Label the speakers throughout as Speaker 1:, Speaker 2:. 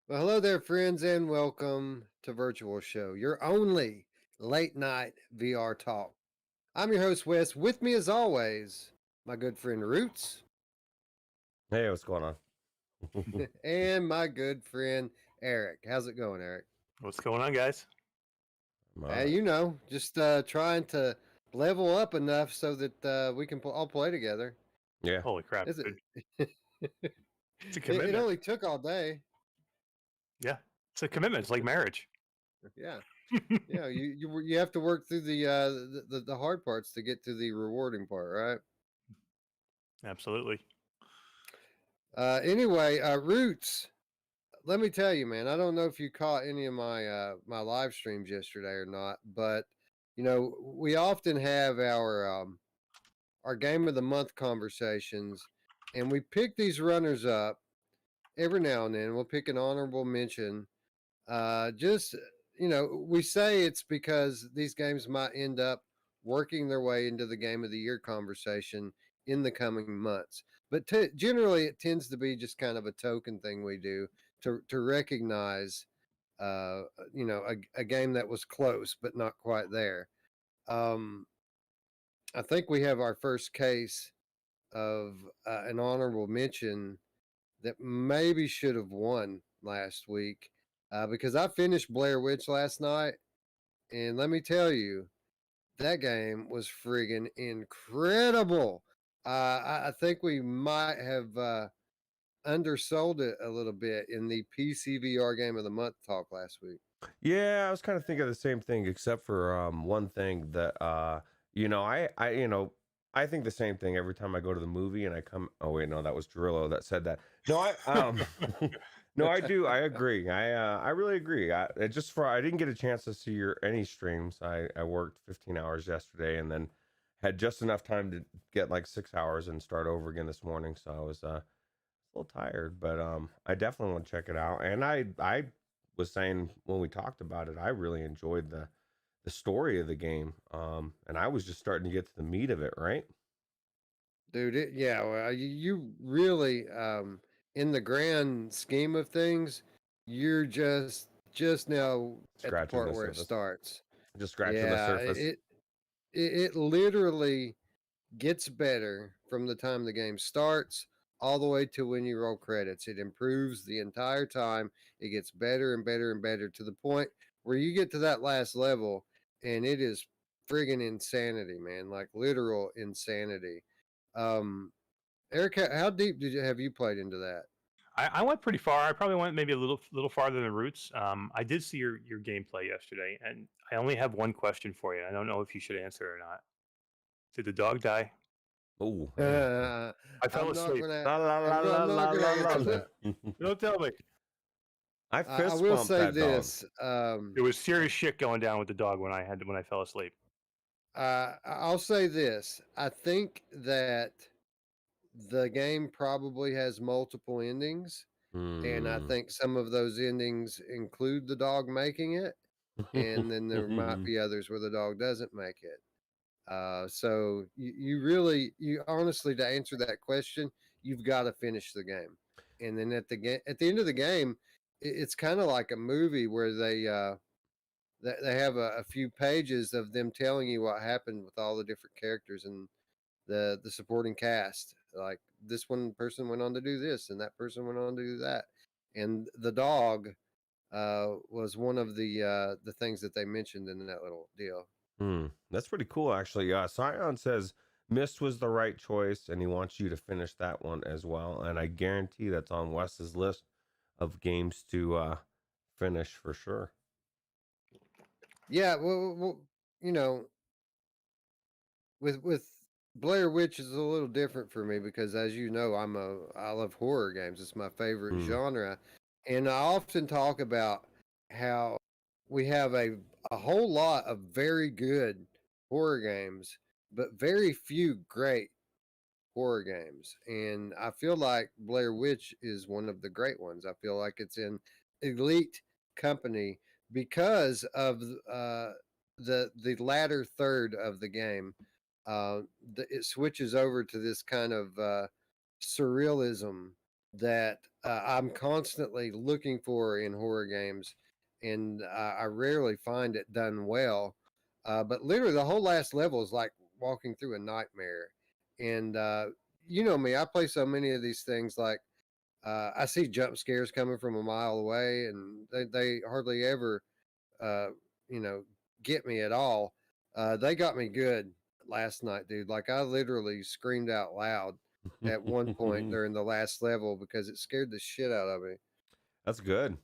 Speaker 1: Well, hello there, friends, and welcome to Virtual Show, your only late night VR talk. I'm your host, Wes. With me, as always, my good friend Roots
Speaker 2: Hey, what's going on?
Speaker 1: and my good friend Eric. How's it going, Eric?
Speaker 3: What's going on, guys?
Speaker 2: I'm all right.
Speaker 1: Just trying to level up enough so that we can all play together.
Speaker 2: Yeah.
Speaker 3: Holy crap!
Speaker 1: Is
Speaker 3: Good.
Speaker 1: it?
Speaker 3: It's a
Speaker 1: It
Speaker 3: commitment.
Speaker 1: only took all day.
Speaker 3: Yeah, it's a commitment. It's like marriage.
Speaker 1: Yeah, you have to work through the hard parts to get to the rewarding part, right?
Speaker 3: Absolutely.
Speaker 1: Anyway, Roots. Let me tell you, man. I don't know if you caught any of my live streams yesterday or not, but we often have our game of the month conversations, and we pick these runners up every now and then. We'll pick an honorable mention. Just we say it's because these games might end up working their way into the game of the year conversation in the coming months. But generally, it tends to be just kind of a token thing we do to recognize, uh, a game that was close but not quite there. Um, I think we have our first case of an honorable mention that maybe should have won last week, because I finished Blair Witch last night, and let me tell you, that game was friggin' incredible. I think we might have undersold it a little bit in the PCVR game of the month talk last week.
Speaker 2: Yeah, I was kind of thinking the same thing, except for one thing that I think the same thing every time I go to the movie and I come. Oh wait, no, that was Drillo that said that. No, no, I do. I agree. I really agree. I didn't get a chance to see any streams. I worked 15 hours yesterday and then had just enough time to get like 6 hours and start over again this morning. So I was a little tired, but I definitely want to check it out. And I was saying when we talked about it, I really enjoyed the story of the game. And I was just starting to get to the meat of it, right?
Speaker 1: Dude, well, you really, in the grand scheme of things, you're just now at the
Speaker 2: Scratching
Speaker 1: part
Speaker 2: the
Speaker 1: where it
Speaker 2: surface.
Speaker 1: starts.
Speaker 2: Just scratching the
Speaker 1: Yeah,
Speaker 2: surface.
Speaker 1: it literally gets better from the time the game starts all the way to when you roll credits. It improves the entire time. It gets better and better and better to the point where you get to that last level and it is friggin' insanity, man. Like literal insanity. Um, Eric, how deep have you played into that?
Speaker 3: I went pretty far. I probably went maybe a little farther than Roots. I did see your gameplay yesterday, and I only have one question for you. I don't know if you should answer it or not. Did the dog die?
Speaker 2: Oh, yeah.
Speaker 1: Uh,
Speaker 3: I fell
Speaker 1: I'm not
Speaker 3: asleep.
Speaker 1: gonna.
Speaker 2: La la la
Speaker 1: I'm
Speaker 2: la
Speaker 1: not
Speaker 2: la
Speaker 1: gonna
Speaker 2: la la.
Speaker 1: answer
Speaker 2: La.
Speaker 1: that.
Speaker 3: Don't tell me.
Speaker 2: I
Speaker 1: I
Speaker 2: fist
Speaker 1: will
Speaker 2: bumped
Speaker 1: say
Speaker 2: that dog.
Speaker 1: this.
Speaker 3: There was serious shit going down with the dog when I fell asleep.
Speaker 1: I'll say this. I think that the game probably has multiple endings, and I
Speaker 2: Hmm.
Speaker 1: think some of those endings include the dog making it, and then there might be others where the dog doesn't make it. So you honestly, to answer that question, you've got to finish the game, and then at the end of the game, it's kind of like a movie where they have a few pages of them telling you what happened with all the different characters and the supporting cast. Like this one person went on to do this, and that person went on to do that, and the dog was one of the things that they mentioned in that little deal.
Speaker 2: That's pretty cool, actually. Scion says Mist was the right choice, and he wants you to finish that one as well. And I guarantee that's on Wes's list of games to finish for sure.
Speaker 1: Yeah, well, you know, with Blair Witch is a little different for me because, as you know, I love horror games. It's my favorite
Speaker 2: Mm.
Speaker 1: genre, and I often talk about how we have a whole lot of very good horror games, but very few great horror games. And I feel like Blair Witch is one of the great ones. I feel like it's in elite company because of the latter third of the game. It switches over to this kind of surrealism that I'm constantly looking for in horror games, and I rarely find it done well. But literally, the whole last level is like walking through a nightmare. And you know me, I play so many of these things. Like I see jump scares coming from a mile away, and they hardly ever, uh, you know, get me at all. They got me good last night, dude. Like I literally screamed out loud at one point during the last level because it scared the shit out of me.
Speaker 2: That's good.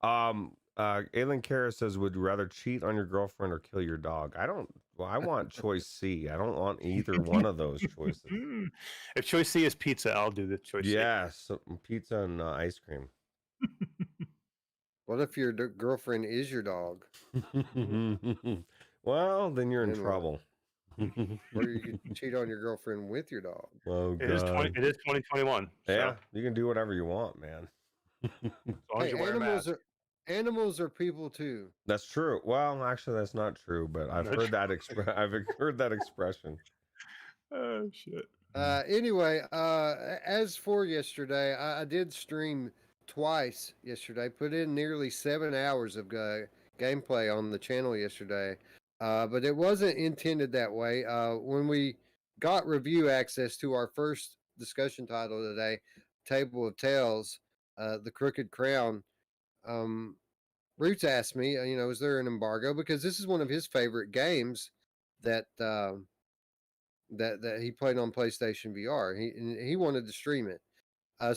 Speaker 2: Aylin Kara says, would you rather cheat on your girlfriend or kill your dog? I don't. Well, I want choice C. I don't want either one of those choices.
Speaker 3: If choice C is pizza, I'll do the choice C.
Speaker 2: Yes, pizza and ice cream.
Speaker 1: What if your girlfriend is your dog?
Speaker 2: Well, then you're in
Speaker 1: Then what?
Speaker 2: trouble.
Speaker 1: Or you could cheat on your girlfriend with your dog.
Speaker 2: Oh,
Speaker 3: It is
Speaker 2: God.
Speaker 3: 2021.
Speaker 2: Yeah,
Speaker 3: So
Speaker 2: you can do whatever you want, man.
Speaker 3: as long as
Speaker 1: Hey,
Speaker 3: you wear a mask.
Speaker 1: animals are people too.
Speaker 2: That's true. Well, actually, that's not true, but I've
Speaker 3: Not
Speaker 2: heard that I've heard that expression.
Speaker 3: Oh shit.
Speaker 1: Anyway, as for yesterday, I did stream twice yesterday. Put in nearly 7 hours of gameplay on the channel yesterday, but it wasn't intended that way. When we got review access to our first discussion title today, Table of Tales, The Crooked Crown, Roots asked me, is there an embargo? Because this is one of his favorite games that that he played on PlayStation VR. He wanted to stream it.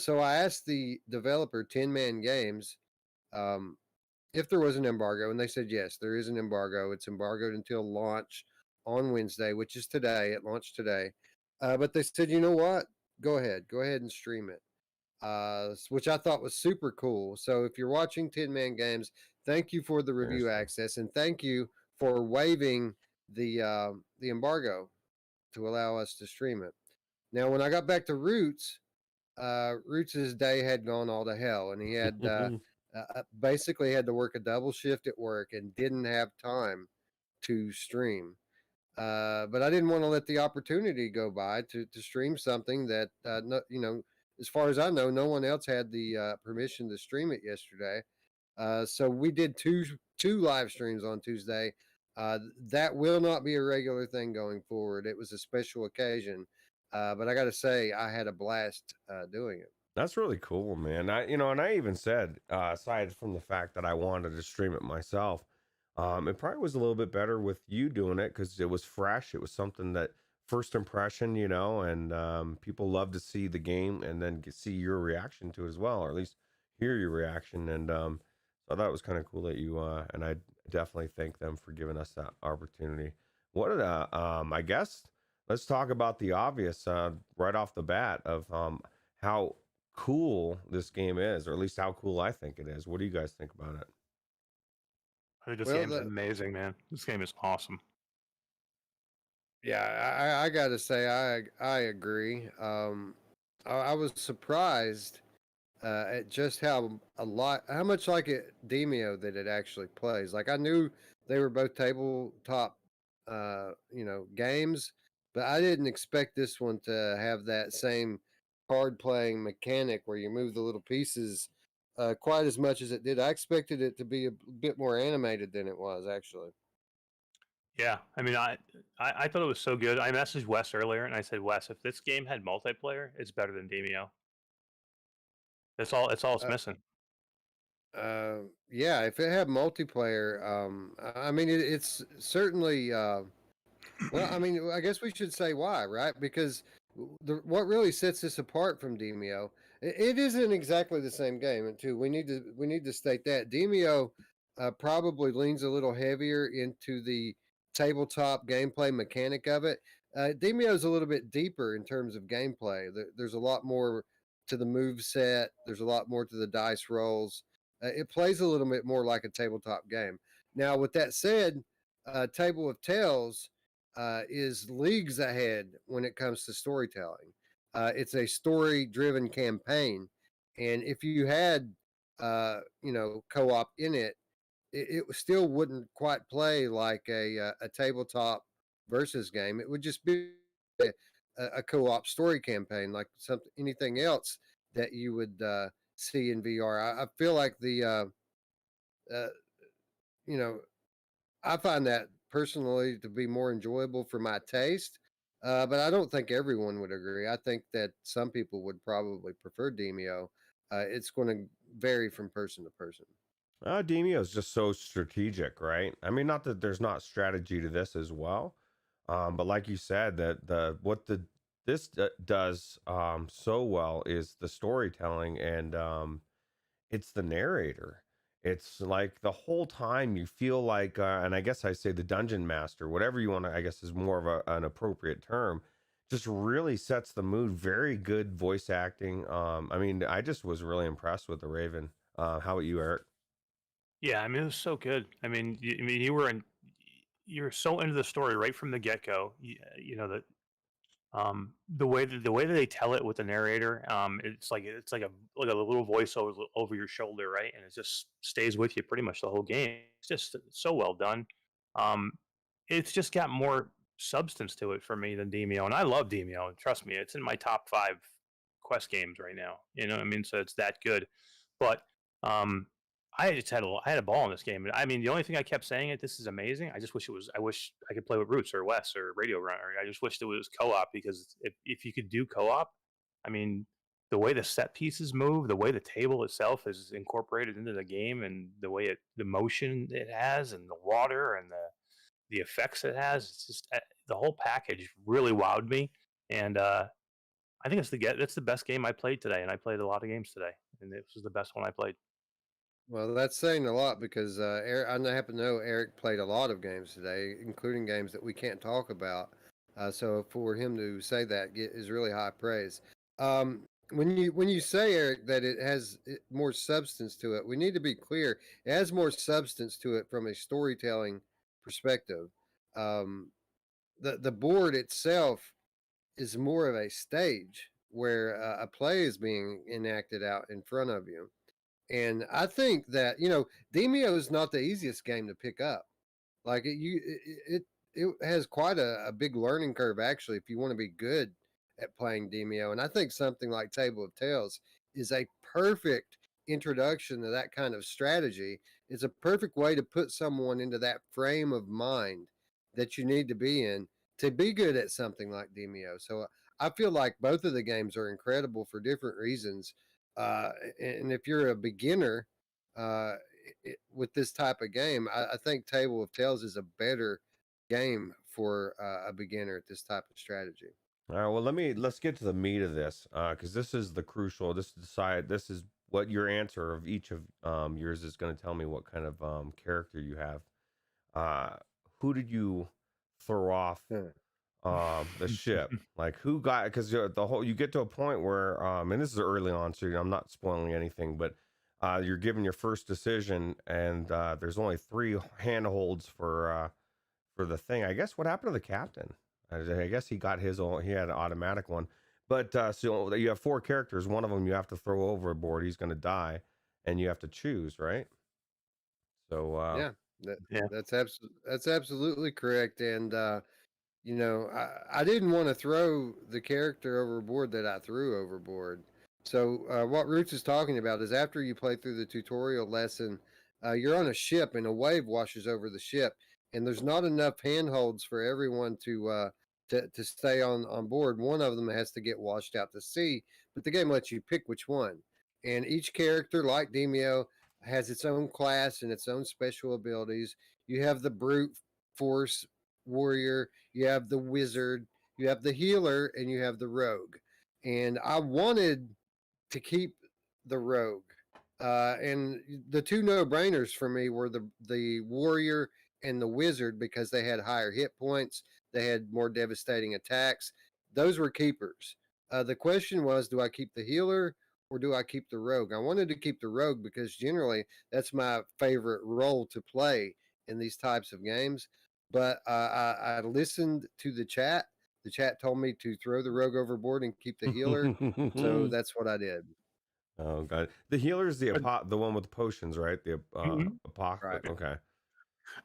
Speaker 1: So I asked the developer, Tin Man Games, um, if there was an embargo, and they said yes, there is an embargo. It's embargoed until launch on Wednesday, which is today. It launched today, but they said, you know what? Go ahead and stream it. Which I thought was super cool. So if you're watching Tin Man Games, thank you for the review
Speaker 2: Seriously.
Speaker 1: access, and thank you for waiving the embargo to allow us to stream it. Now, when I got back to Roots, Roots' day had gone all to hell, and he had basically had to work a double shift at work and didn't have time to stream. But I didn't want to let the opportunity go by to stream something that as far as I know, no one else had the permission to stream it yesterday. So we did two live streams on Tuesday. That will not be a regular thing going forward. It was a special occasion, but I got to say, I had a blast doing it.
Speaker 2: That's really cool, man. And I even said, aside from the fact that I wanted to stream it myself, it probably was a little bit better with you doing it because it was fresh. It was something that first impression, and people love to see the game and then see your reaction to it as well, or at least hear your reaction. And so I thought it was kind of cool that you, and I definitely thank them for giving us that opportunity. I guess let's talk about the obvious right off the bat of how cool this game is, or at least how cool I think it is. What do you guys think about it?
Speaker 3: I think this
Speaker 1: Well,
Speaker 3: game's amazing, man. This game is awesome.
Speaker 1: Yeah, I got to say, I agree. I was surprised at just how much like it Demio that it actually plays. Like I knew they were both tabletop, games, but I didn't expect this one to have that same card playing mechanic where you move the little pieces quite as much as it did. I expected it to be a bit more animated than it was actually.
Speaker 3: Yeah, I mean, I thought it was so good. I messaged Wes earlier and I said, Wes, if this game had multiplayer, it's better than Demio. It's all it's
Speaker 1: Uh,
Speaker 3: missing.
Speaker 1: yeah, if it had multiplayer, I mean, it's certainly. Well, I mean, I guess we should say why, right? Because what really sets this apart from Demio, it isn't exactly the same game. And too, we need to state that Demio probably leans a little heavier into the tabletop gameplay mechanic of it. Demio is a little bit deeper in terms of gameplay. There's a lot more to the move set. There's a lot more to the dice rolls. It plays a little bit more like a tabletop game. Now, with that said, Table of Tales is leagues ahead when it comes to storytelling. It's a story-driven campaign, and if you had, co-op in it, it still wouldn't quite play like a tabletop versus game. It would just be a co-op story campaign, like anything else that you would see in VR. I feel like uh, you know, I find that personally to be more enjoyable for my taste. But I don't think everyone would agree. I think that some people would probably prefer Demio. It's going to vary from person to person.
Speaker 2: Demio is just so strategic, right? I mean, not that there's not strategy to this as well, but like you said, that does so well is the storytelling, and it's the narrator. It's like the whole time you feel like, and I guess I say the dungeon master, whatever you want to, I guess is more of an appropriate term, just really sets the mood. Very good voice acting. I mean, I just was really impressed with the Raven. How about you, Eric?
Speaker 3: Yeah, I mean, it was so good. I mean, you're so into the story right from the get go. You know that the way that they tell it with the narrator, it's like a little voice over your shoulder, right? And it just stays with you pretty much the whole game. It's just so well done. Um, it's just got more substance to it for me than Demio, and I love Demio. Trust me, it's in my top 5 Quest games right now. You know what I mean? So it's that good. But um, I had a ball in this game. I mean, the only thing I kept saying it, this is amazing. I wish I could play with Roots or Wes or Radio Runner. I just wished it was co-op, because if you could do co-op, I mean, the way the set pieces move, the way the table itself is incorporated into the game, and the motion it has, and the water, and the effects it has, it's just the whole package really wowed me. And I think that's the best game I played today, and I played a lot of games today, and this was the best one I played.
Speaker 1: Well, that's saying a lot because Eric, I happen to know Eric played a lot of games today, including games that we can't talk about. So for him to say that is really high praise. When you say, Eric, that it has more substance to it, we need to be clear. It has more substance to it from a storytelling perspective. Um, the board itself is more of a stage where a play is being enacted out in front of you. And I think that, Demio is not the easiest game to pick up. Like it has quite a big learning curve actually if you want to be good at playing Demio. And I think something like Table of Tales is a perfect introduction to that kind of strategy. It's a perfect way to put someone into that frame of mind that you need to be in to be good at something like Demio. So I feel like both of the games are incredible for different reasons. And if you're a beginner, uh, with this type of game, I think Table of Tales is a better game for a beginner at this type of strategy.
Speaker 2: All right, well, let's get to the meat of this, because this is the crucial. This is what your answer of each of yours is going to tell me what kind of character you have. Who did you throw off the ship? Like, who got, because you get to a point where and this is early on, so I'm not spoiling anything, but you're given your first decision, and there's only 3 handholds for the thing. I guess what happened to the captain? I guess he got his own. He had an automatic one, but so you have 4 characters. One of them you have to throw overboard. He's going to die, and you have to choose, right? So
Speaker 1: Yeah,
Speaker 3: Yeah.
Speaker 1: that's absolutely correct. And I didn't want to throw the character overboard that I threw overboard. So what Roots is talking about is after you play through the tutorial lesson, you're on a ship and a wave washes over the ship, and there's not enough handholds for everyone to stay on board. One of them has to get washed out to sea, but the game lets you pick which one. And each character, like Demio, has its own class and its own special abilities. You have the brute force warrior, you have the wizard, you have the healer, and you have the rogue. And I wanted to keep the rogue. And the 2 no-brainers for me were the warrior and the wizard because they had higher hit points, they had more devastating attacks. Those were keepers. The question was, do I keep the healer or do I keep the rogue? I wanted to keep the rogue because generally that's my favorite role to play in these types of games. But I listened to the chat. The chat told me to throw the rogue overboard and keep the healer. So that's what I did.
Speaker 2: oh god, the healer is the one with the potions, right? The
Speaker 3: Mhm.
Speaker 2: apocalypse.
Speaker 1: Right.
Speaker 2: Okay,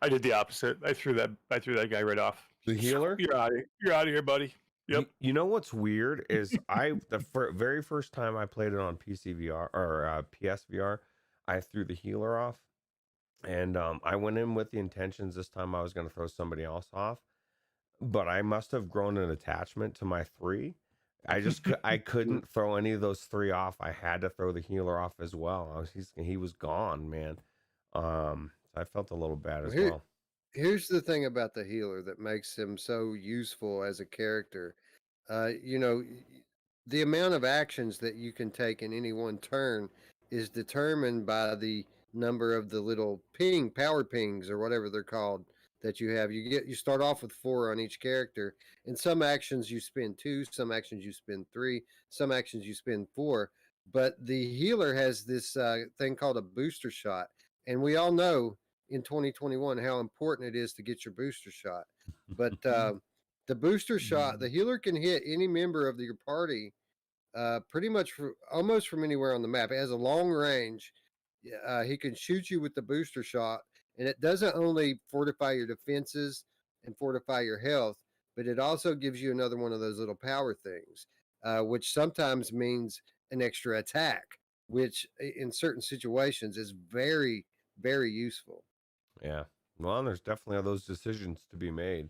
Speaker 3: I did the opposite. I threw that guy right off.
Speaker 2: the healer.
Speaker 3: You're out of here. You're out of here, buddy. Yep.
Speaker 2: You know what's weird is very first time I played it on PCVR or PSVR, I threw the healer off, and I went in with the intentions this time I was going to throw somebody else off, but I must have grown an attachment to my three. I couldn't throw any of those three off. I had to throw the healer off as well. He was gone, man. I felt a little bad as well.
Speaker 1: Here's the thing about the healer that makes him so useful as a character. You know, the amount of actions that you can take in any one turn is determined by the number of the little power pings or whatever they're called that you have. You start off with 4 on each character, and some actions you spend 2, some actions you spend 3, some actions you spend 4. But the healer has this thing called a booster shot, and we all know in 2021 how important it is to get your booster shot. But the booster shot, the healer can hit any member of your party pretty much almost from anywhere on the map. It has a long range. He can shoot you with the booster shot, and it doesn't only fortify your defenses and fortify your health, but it also gives you another one of those little power things, which sometimes means an extra attack, which in certain situations is very, very useful.
Speaker 2: Yeah. Well, there's definitely those decisions to be made.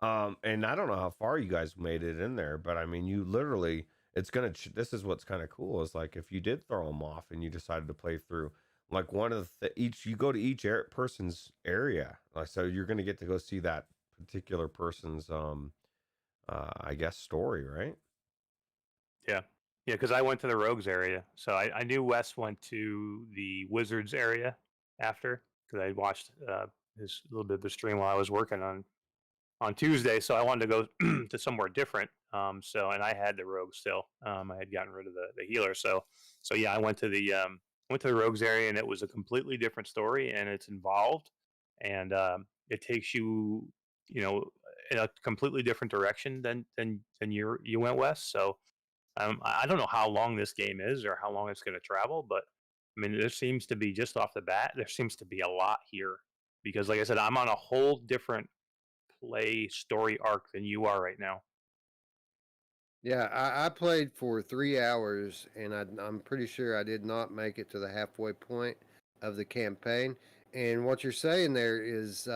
Speaker 2: And I don't know how far you guys made it in there, but I mean, you literally, this is what's kind of cool is like if you did throw them off and you decided to play through, like one of you go to each person's area, like so you're going to get to go see that particular person's, I guess, story, right?
Speaker 3: Yeah. Yeah, because I went to the rogues area. So I knew Wes went to the wizards area after, because I watched his little bit of the stream while I was working on Tuesday. So I wanted to go to somewhere different. And I had the rogue still. I had gotten rid of the healer. So yeah, I went to the rogues area, and it was a completely different story, and it's involved, and it takes you, in a completely different direction than you went west. So I don't know how long this game is or how long it's going to travel, but I mean, there seems to be, just off the bat, there seems to be a lot here, because, like I said, I'm on a whole different play story arc than you are right now.
Speaker 1: Yeah, I played for 3 hours, and I'm pretty sure I did not make it to the halfway point of the campaign. And what you're saying there is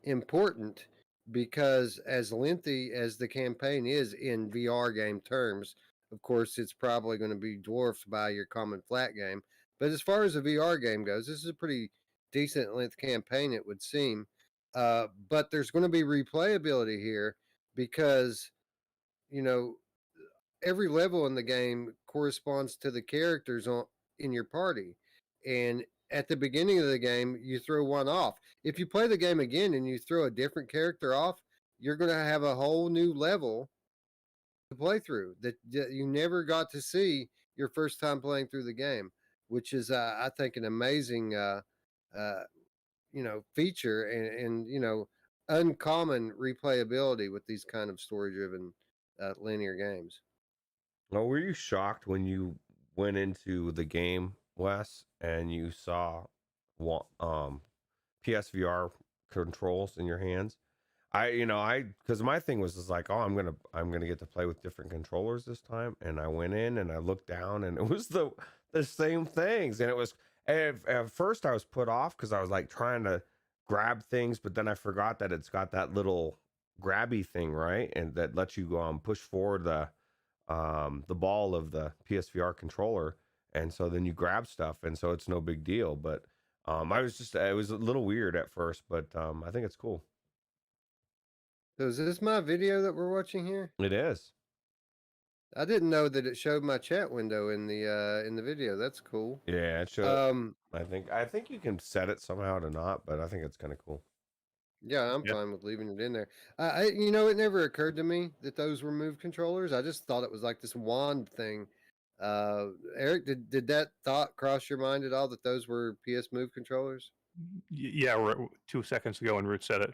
Speaker 1: important, because as lengthy as the campaign is in VR game terms, of course, it's probably going to be dwarfed by your common flat game. But as far as a VR game goes, this is a pretty decent length campaign, it would seem. But there's going to be replayability here because, you know, every level in the game corresponds to the characters in your party. And at the beginning of the game, you throw one off. If you play the game again and you throw a different character off, you're going to have a whole new level to play through that you never got to see your first time playing through the game, which is, I think, an amazing, uh, feature and uncommon replayability with these kind of story-driven linear games.
Speaker 2: Well, were you shocked when you went into the game, Wes, and you saw PSVR controls in your hands? Because my thing was just like, oh, I'm gonna get to play with different controllers this time, and I went in and I looked down, and it was the same things, and it was at first I was put off because I was like trying to grab things, but then I forgot that it's got that little grabby thing, right, and that lets you push forward the ball of the PSVR controller, and so then you grab stuff, and so it's no big deal. But it was a little weird at first, but I think it's cool.
Speaker 1: So is this my video that we're watching here?
Speaker 2: It is.
Speaker 1: I didn't know that it showed my chat window in the video. That's cool.
Speaker 2: Yeah, it shows. I think you can set it somehow to not, but I think it's kind of cool.
Speaker 1: Yeah, I'm
Speaker 3: Yeah.
Speaker 1: fine with leaving it in there. It never occurred to me that those were move controllers. I just thought it was like this wand thing. Eric, did that thought cross your mind at all that those were PS move controllers?
Speaker 3: Yeah, 2 seconds ago when Root said it.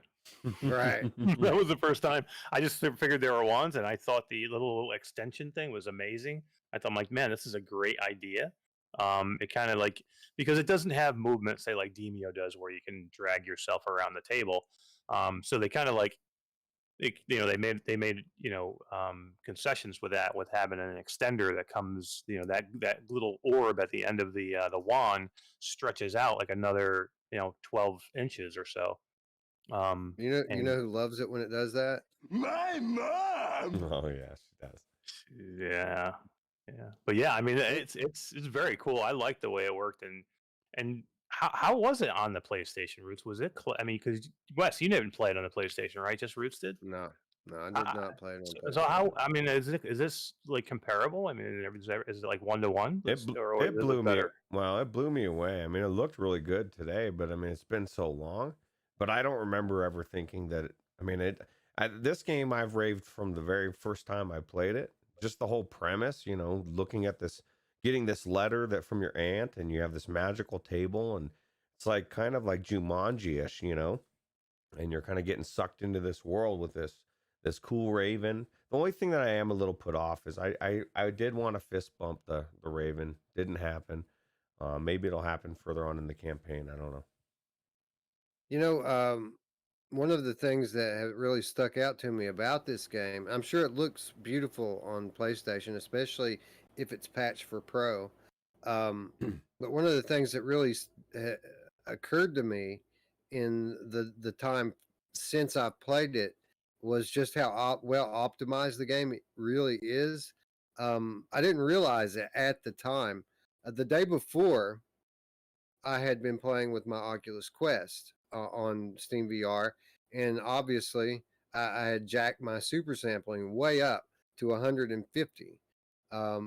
Speaker 1: Right.
Speaker 3: That was the first time. I just figured there were ones, and I thought the little extension thing was amazing. I thought, I'm like, man, this is a great idea. It kind of like, because it doesn't have movement, say like Demio does, where you can drag yourself around the table. So they kind of like they made concessions with that, with having an extender that comes, that little orb at the end of the wand stretches out like another 12 inches or so.
Speaker 1: You
Speaker 3: And
Speaker 1: know who loves it when it does that?
Speaker 4: My mom.
Speaker 2: Oh yeah, she does.
Speaker 3: yeah, yeah, but yeah, I mean, it's very cool. I like the way it worked. And how was it on the PlayStation, Roots? Was it? I mean, because Wes, you didn't play it on the PlayStation, right? Just Roots did.
Speaker 1: No, I did
Speaker 3: Uh,
Speaker 1: not play it on
Speaker 3: so
Speaker 1: PlayStation.
Speaker 3: how? I mean, is this like comparable? I mean, is it like 1-to-1, or
Speaker 2: It
Speaker 3: does it
Speaker 2: blew
Speaker 3: look
Speaker 2: me.
Speaker 3: better?
Speaker 2: Well, it blew me away. I mean, it looked really good today, but I mean, it's been so long. But I don't remember ever thinking that. I mean, this game I've raved from the very first time I played it. Just the whole premise, looking at this, getting this letter that from your aunt, and you have this magical table, and it's like kind of like Jumanji-ish, and you're kind of getting sucked into this world with this cool raven. The only thing that I am a little put off is I did want to fist bump the raven. Didn't happen. Maybe it'll happen further on in the campaign. I don't know.
Speaker 1: One of the things that have really stuck out to me about this game, I'm sure it looks beautiful on PlayStation, especially if it's patched for Pro. But one of the things that really occurred to me in the time since I've played it was just how well optimized the game really is. I didn't realize it at the time. The day before, I had been playing with my Oculus Quest on Steam VR, and obviously I had jacked my super sampling way up to 150,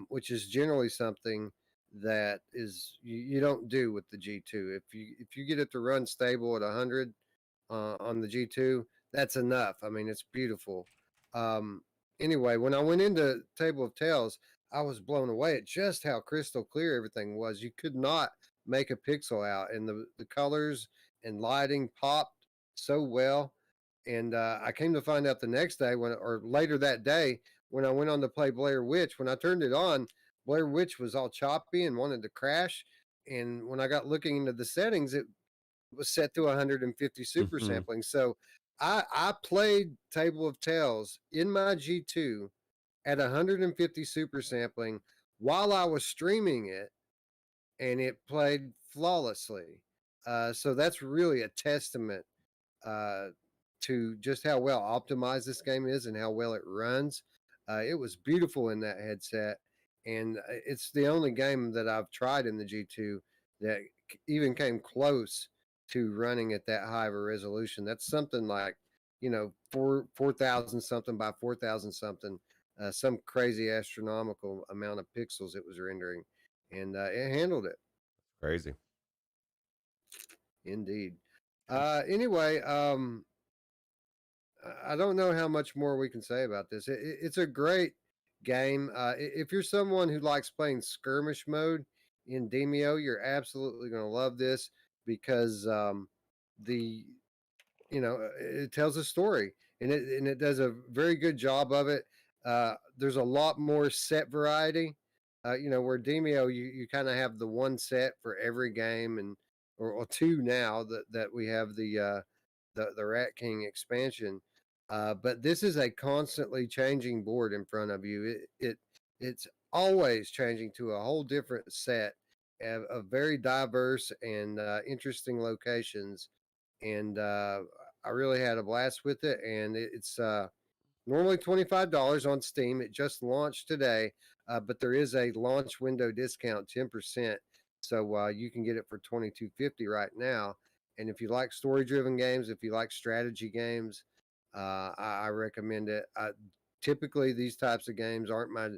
Speaker 1: which is generally something that is you don't do with the G2. If you get it to run stable at 100 on the G2, that's enough. I mean, it's beautiful. Anyway, when I went into Table of Tales, I was blown away at just how crystal clear everything was. You could not make a pixel out, and the colors and lighting popped so well. And I came to find out the next day, or later that day, when I went on to play Blair Witch, when I turned it on, Blair Witch was all choppy and wanted to crash. And when I got looking into the settings, it was set to 150 super sampling. So I played Table of Tales in my G2 at 150 super sampling while I was streaming it, and it played flawlessly. So that's really a testament to just how well optimized this game is and how well it runs. It was beautiful in that headset, and it's the only game that I've tried in the G2 that even came close to running at that high of a resolution. That's something like 4,000 something by 4,000 something, some crazy astronomical amount of pixels it was rendering, and it handled it.
Speaker 2: Crazy.
Speaker 1: Indeed. Anyway, I don't know how much more we can say about this. It's a great game. If you're someone who likes playing skirmish mode in Demio, you're absolutely going to love this because it tells a story, and it does a very good job of it. There's a lot more set variety. Where Demio, you kind of have the one set for every game, and or two now that we have the Rat King expansion. But this is a constantly changing board in front of you. It's always changing to a whole different set of very diverse and interesting locations. And I really had a blast with it. And it's normally $25 on Steam. It just launched today, but there is a launch window discount, 10%. So you can get it for $22.50 right now. And if you like story-driven games, if you like strategy games, I recommend it. Typically, these types of games aren't my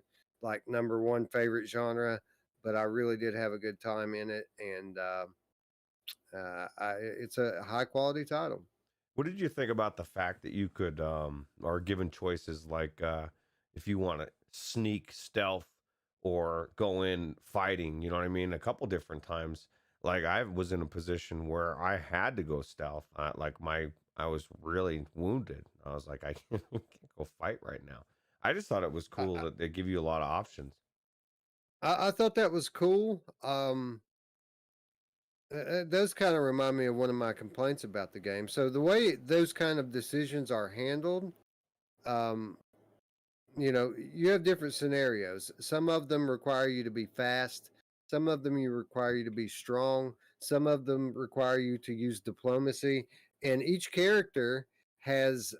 Speaker 1: number one favorite genre, but I really did have a good time in it, and it's a high-quality title.
Speaker 2: What did you think about the fact that you could, are given choices like if you want to sneak, stealth, or go in fighting? You know what I mean? A couple different times. Like I was in a position where I had to go stealth. I was really wounded. I was like, I can't go fight right now. I just thought it was cool that they give you a lot of options.
Speaker 1: I thought that was cool. It does kind of remind me of one of my complaints about the game. So the way those kind of decisions are handled um, you have different scenarios. Some of them require you to be fast. Some of them require you to be strong. Some of them require you to use diplomacy. And each character has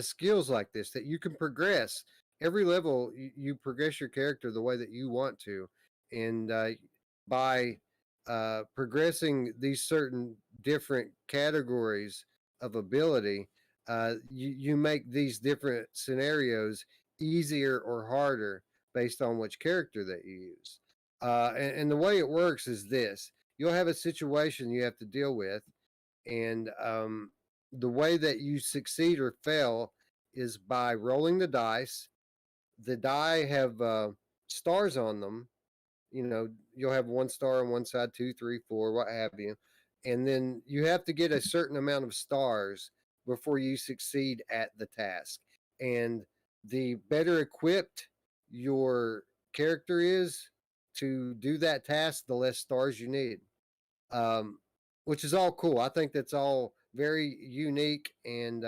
Speaker 1: skills like this that you can progress. Every level, you progress your character the way that you want to, and by progressing these certain different categories of ability, you make these different scenarios easier or harder based on which character that you use. And the way it works is this: you'll have a situation you have to deal with, and the way that you succeed or fail is by rolling the dice. The die have stars on them. You'll have 1 star on one side, 2, 3, 4, what have you. And then you have to get a certain amount of stars before you succeed at the task. And the better equipped your character is to do that task, the less stars you need. Which is all cool. I think that's all very unique and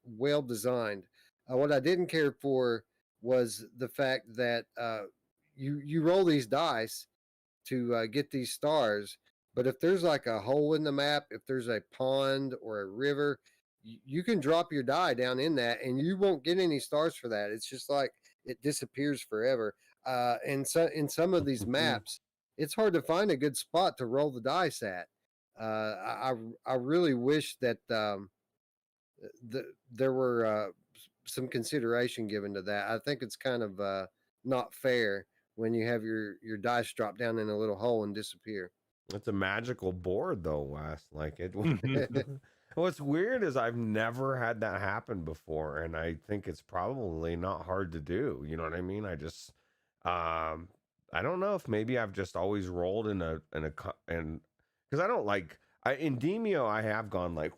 Speaker 1: well designed. What I didn't care for was the fact that you roll these dice to get these stars, but if there's like a hole in the map, if there's a pond or a river, you can drop your die down in that, and you won't get any stars for that. It's just like it disappears forever. And so in some of these maps, it's hard to find a good spot to roll the dice at. I really wish that there were some consideration given to that. I think it's kind of not fair when you have your dice drop down in a little hole and disappear.
Speaker 2: It's a magical board, though, Wes. Like it. What's weird is I've never had that happen before, and I think it's probably not hard to do. You know what I mean? I just, I don't know if maybe I've just always rolled and because I don't like in Demio I have gone like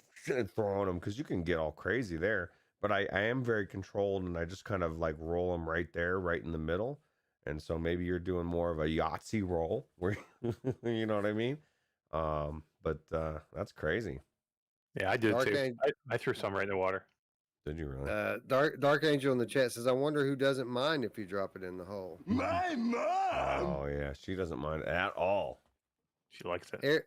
Speaker 2: throwing them because you can get all crazy there, but I am very controlled and I just kind of like roll them right there, right in the middle. And so maybe you're doing more of a Yahtzee roll where you know what I mean? But that's crazy.
Speaker 3: Yeah, I did too. I threw some right in the water.
Speaker 2: Did you really?
Speaker 1: Dark Angel in the chat says, I wonder who doesn't mind if you drop it in the hole.
Speaker 4: My mom!
Speaker 2: Oh yeah, she doesn't mind at all.
Speaker 3: She likes it.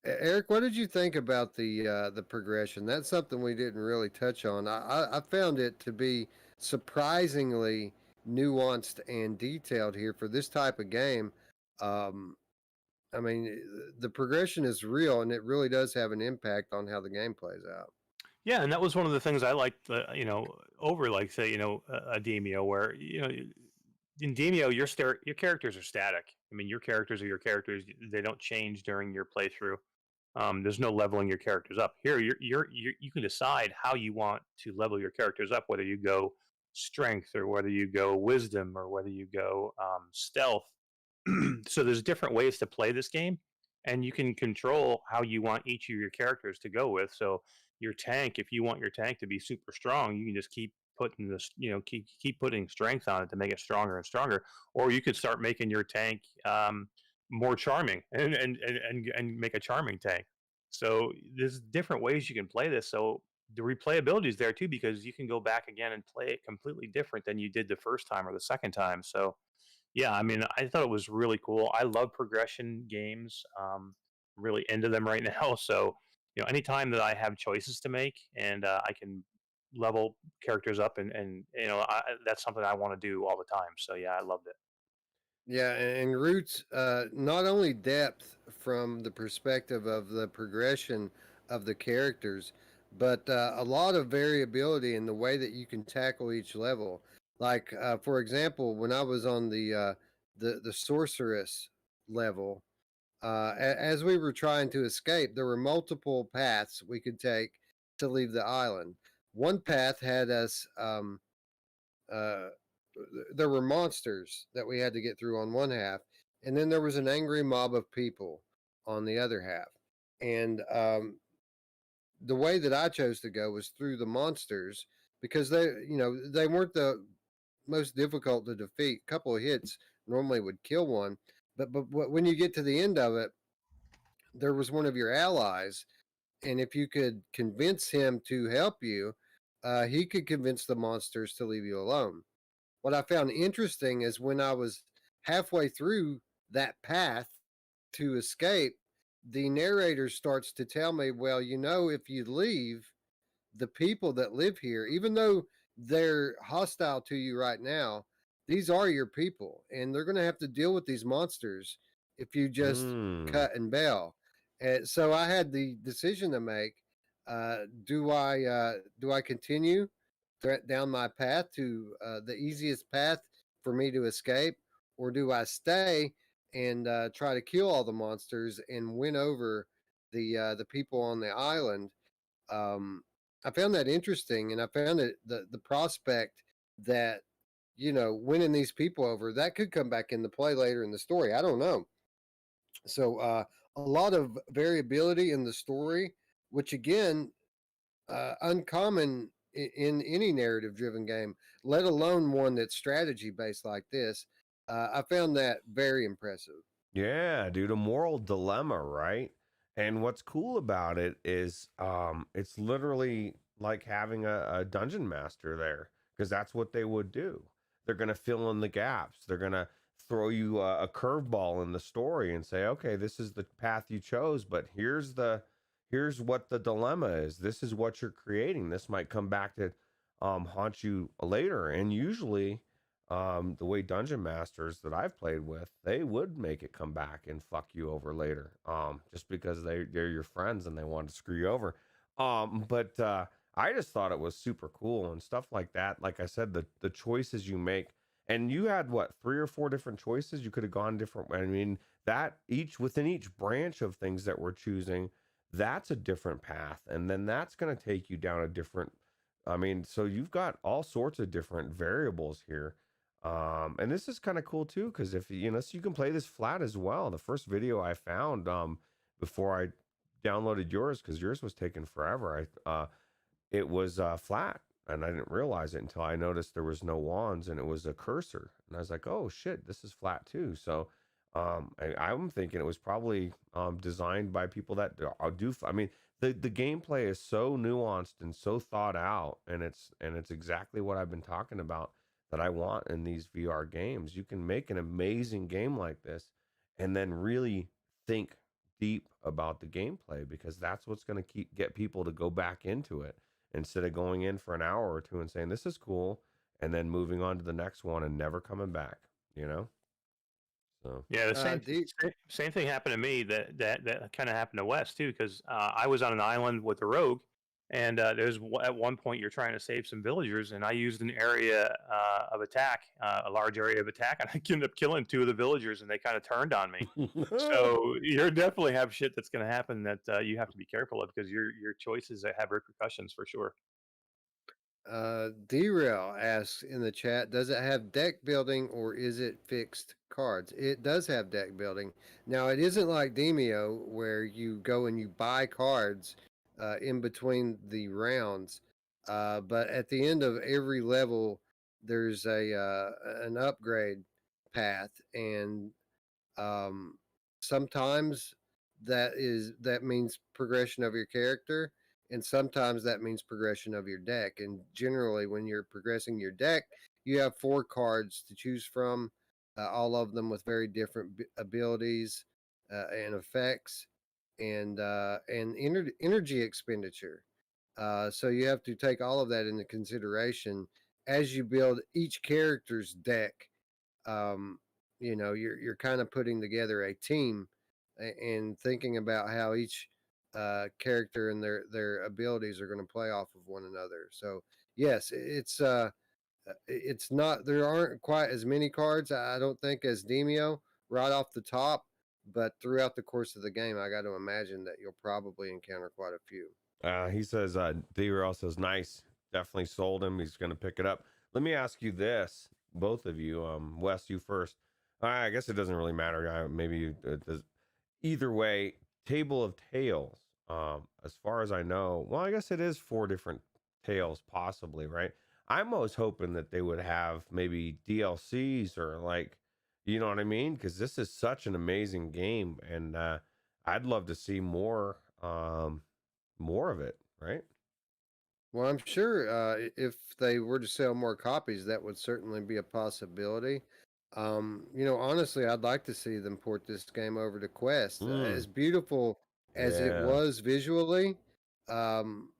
Speaker 1: Eric, what did you think about the progression? That's something we didn't really touch on. I found it to be surprisingly nuanced and detailed here for this type of game. I mean, the progression is real, and it really does have an impact on how the game plays out.
Speaker 3: Yeah, and that was one of the things I liked, over like say, a Demio, where in Demio your characters are static. I mean, your characters are your characters; they don't change during your playthrough. There's no leveling your characters up. Here, you can decide how you want to level your characters up, whether you go strength or whether you go wisdom or whether you go stealth. So there's different ways to play this game, and you can control how you want each of your characters to go with. So your tank, if you want your tank to be super strong, you can just keep putting this, keep putting strength on it to make it stronger and stronger. Or you could start making your tank more charming and make a charming tank. So there's different ways you can play this. So the replayability is there too, because you can go back again and play it completely different than you did the first time or the second time. So yeah, I mean, I thought it was really cool. I love progression games. Really into them right now. So, anytime that I have choices to make and I can level characters up and that's something I want to do all the time. So yeah, I loved it.
Speaker 1: Yeah, and Roots, not only depth from the perspective of the progression of the characters, but a lot of variability in the way that you can tackle each level. Like, for example, when I was on the sorceress level, as we were trying to escape, there were multiple paths we could take to leave the island. One path had us. There were monsters that we had to get through on one half, and then there was an angry mob of people on the other half. And the way that I chose to go was through the monsters because they weren't the most difficult to defeat. A couple of hits normally would kill one, but when you get to the end of it, there was one of your allies, and if you could convince him to help you, he could convince the monsters to leave you alone. What I found interesting is when I was halfway through that path to escape, the narrator starts to tell me, well, if you leave, the people that live here, even though they're hostile to you right now, these are your people, and they're going to have to deal with these monsters if you just cut and bail. And so I had the decision to make: do I continue down my path to the easiest path for me to escape, or do I stay and try to kill all the monsters and win over the people on the island? um, I found that interesting, and I found that the prospect that winning these people over, that could come back into play later in the story. I don't know. So a lot of variability in the story, which again, uncommon in any narrative-driven game, let alone one that's strategy-based like this. I found that very impressive.
Speaker 2: Yeah, dude, a moral dilemma, right? And what's cool about it is it's literally like having a dungeon master there, because that's what they would do. They're going to fill in the gaps. They're going to throw you a curveball in the story and say, "Okay, this is the path you chose, but here's what the dilemma is. This is what you're creating. This might come back to haunt you later." And usually the way dungeon masters that I've played with, they would make it come back and fuck you over later, just because they're your friends and they want to screw you over. But I just thought it was super cool and stuff like that. Like I said, the choices you make, and you had what, 3 or 4 different choices. You could have gone different. I mean, that within each branch of things that we're choosing, that's a different path, and then that's going to take you down a different. I mean, so you've got all sorts of different variables here. And this is kind of cool too, because if so you can play this flat as well. The first video I found before I downloaded yours, because yours was taking forever, it was flat, and I didn't realize it until I noticed there was no wands and it was a cursor, and I was like, oh shit, this is flat too. So I'm thinking it was probably designed by people that do. I mean, the gameplay is so nuanced and so thought out, and it's exactly what I've been talking about that I want in these VR games. You can make an amazing game like this and then really think deep about the gameplay, because that's what's going to get people to go back into it, instead of going in for an hour or two and saying this is cool and then moving on to the next one and never coming back, you know? So
Speaker 3: Yeah, the
Speaker 1: Do
Speaker 3: same thing happened to me. That kind of happened to Wes too, because I was on an island with a rogue, and at one point you're trying to save some villagers, and I used an area of attack, a large area of attack, and I ended up killing 2 of the villagers, and they kind of turned on me. So you definitely have shit that's going to happen that you have to be careful of, because your choices that have repercussions for sure.
Speaker 1: Derail asks in the chat, does it have deck building or is it fixed cards? It does have deck building. Now, it isn't like Demio where you go and you buy cards in between the rounds, but at the end of every level, there's an upgrade path, and um, sometimes that means progression of your character, and sometimes that means progression of your deck. And generally, when you're progressing your deck, you have 4 cards to choose from, all of them with very different abilities and effects, and energy expenditure. So you have to take all of that into consideration as you build each character's deck. um, you're kind of putting together a team and thinking about how each character and their abilities are going to play off of one another. So yes, it's not, there aren't quite as many cards, I don't think, as Demio right off the top, but throughout the course of the game, I got to imagine that you'll probably encounter quite a few.
Speaker 2: he says, D-Rail says, nice. Definitely sold him. He's going to pick it up. Let me ask you this, both of you. Wes, you first. I guess it doesn't really matter. Maybe it does. Either way, Table of Tales. As far as I know, well, I guess it is 4 different tales, possibly, right? I'm always hoping that they would have maybe DLCs, or like, you know what I mean? Because this is such an amazing game, and I'd love to see more of it, right?
Speaker 1: Well, I'm sure if they were to sell more copies, that would certainly be a possibility. Honestly, I'd like to see them port this game over to Quest. As beautiful as it
Speaker 2: Yeah.
Speaker 1: was visually, um,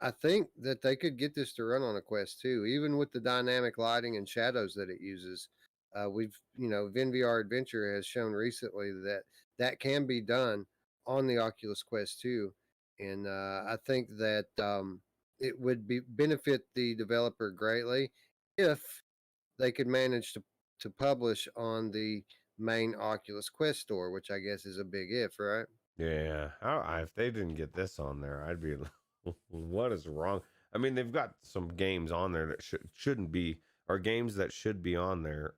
Speaker 1: I think that they could get this to run on a Quest too, even with the dynamic lighting and shadows that it uses. VinVR Adventure has shown recently that that can be done on the Oculus Quest 2. And I think that it would benefit the developer greatly if they could manage to publish on the main Oculus Quest store, which I guess is a big if, right?
Speaker 2: Yeah. If they didn't get this on there, I'd be what is wrong? I mean, they've got some games on there that shouldn't be, or games that should be on there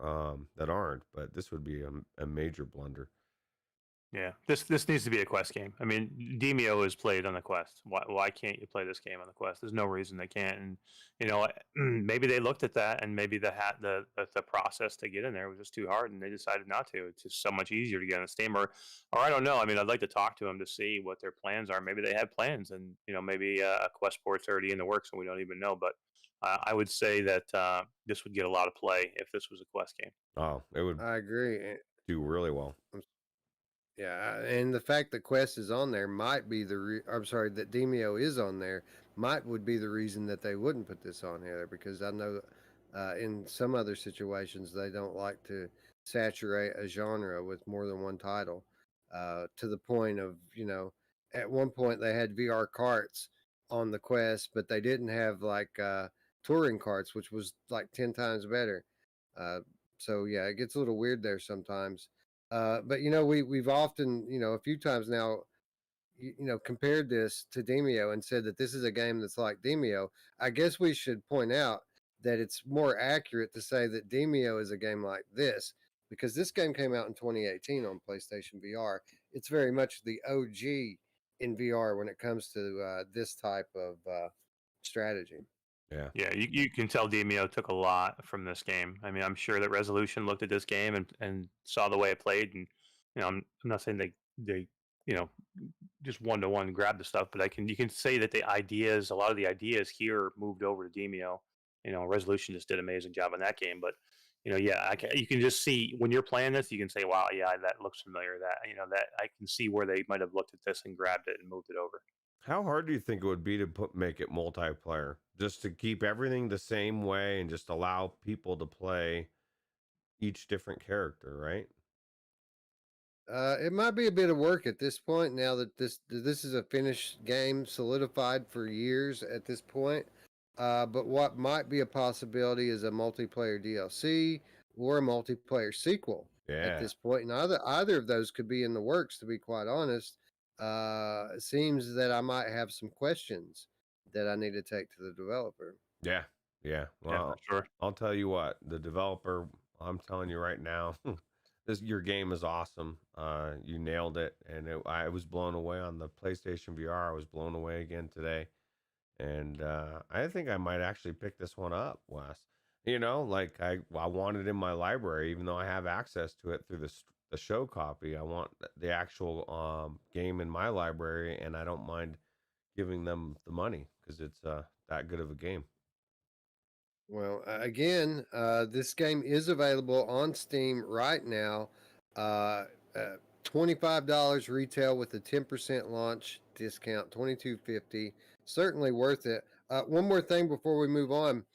Speaker 2: that aren't, but this would be a major blunder.
Speaker 3: Yeah, this needs to be a Quest game. I mean, Demio is played on the Quest. Why can't you play this game on the Quest? There's no reason they can't. And maybe they looked at that, and maybe the process to get in there was just too hard, and they decided not to. It's just so much easier to get on Steam, or I don't know. I mean, I'd like to talk to them to see what their plans are. Maybe they have plans, and maybe a Quest port's already in the works, and we don't even know. But I would say that this would get a lot of play if this was a Quest game.
Speaker 2: Oh, it would
Speaker 1: I agree.
Speaker 2: do really well.
Speaker 1: Yeah, and the fact that Quest is on there might be I'm sorry, that Demio is on there would be the reason that they wouldn't put this on here, because I know in some other situations they don't like to saturate a genre with more than one title to the point of, at one point they had VR carts on the Quest, but they didn't have like touring carts, which was like 10 times better. So yeah, it gets a little weird there sometimes. But we've often, a few times now, compared this to Demio and said that this is a game that's like Demio. I guess we should point out that it's more accurate to say that Demio is a game like this, because this game came out in 2018 on PlayStation VR. It's very much the OG in VR when it comes to this type of strategy.
Speaker 2: Yeah.
Speaker 3: Yeah, you can tell Demio took a lot from this game. I mean, I'm sure that Resolution looked at this game and saw the way it played, and I'm not saying they just one to one grab the stuff, but you can say that a lot of the ideas here moved over to Demio. Resolution just did an amazing job on that game, but yeah, you can just see when you're playing this, you can say, wow, yeah, that looks familiar. That I can see where they might have looked at this and grabbed it and moved it over.
Speaker 2: How hard do you think it would be to make it multiplayer, just to keep everything the same way and just allow people to play each different character, right?
Speaker 1: It might be a bit of work at this point. Now that this is a finished game, solidified for years at this point. But what might be a possibility is a multiplayer DLC or a multiplayer sequel at this point. And either of those could be in the works, to be quite honest. It seems that I might have some questions that I need to take to the developer.
Speaker 2: Yeah. Well,
Speaker 3: for sure.
Speaker 2: I'll tell you what, the developer, I'm telling you right now, your game is awesome. You nailed it, and I was blown away on the PlayStation VR. I was blown away again today, and I think I might actually pick this one up, Wes. Like I want it in my library, even though I have access to it through the show copy. I want the actual game in my library, and I don't mind giving them the money because it's that good of a game.
Speaker 1: Well, again, this game is available on Steam right now. $25 retail with a 10% launch discount, $22.50. Certainly worth it. One more thing before we move on.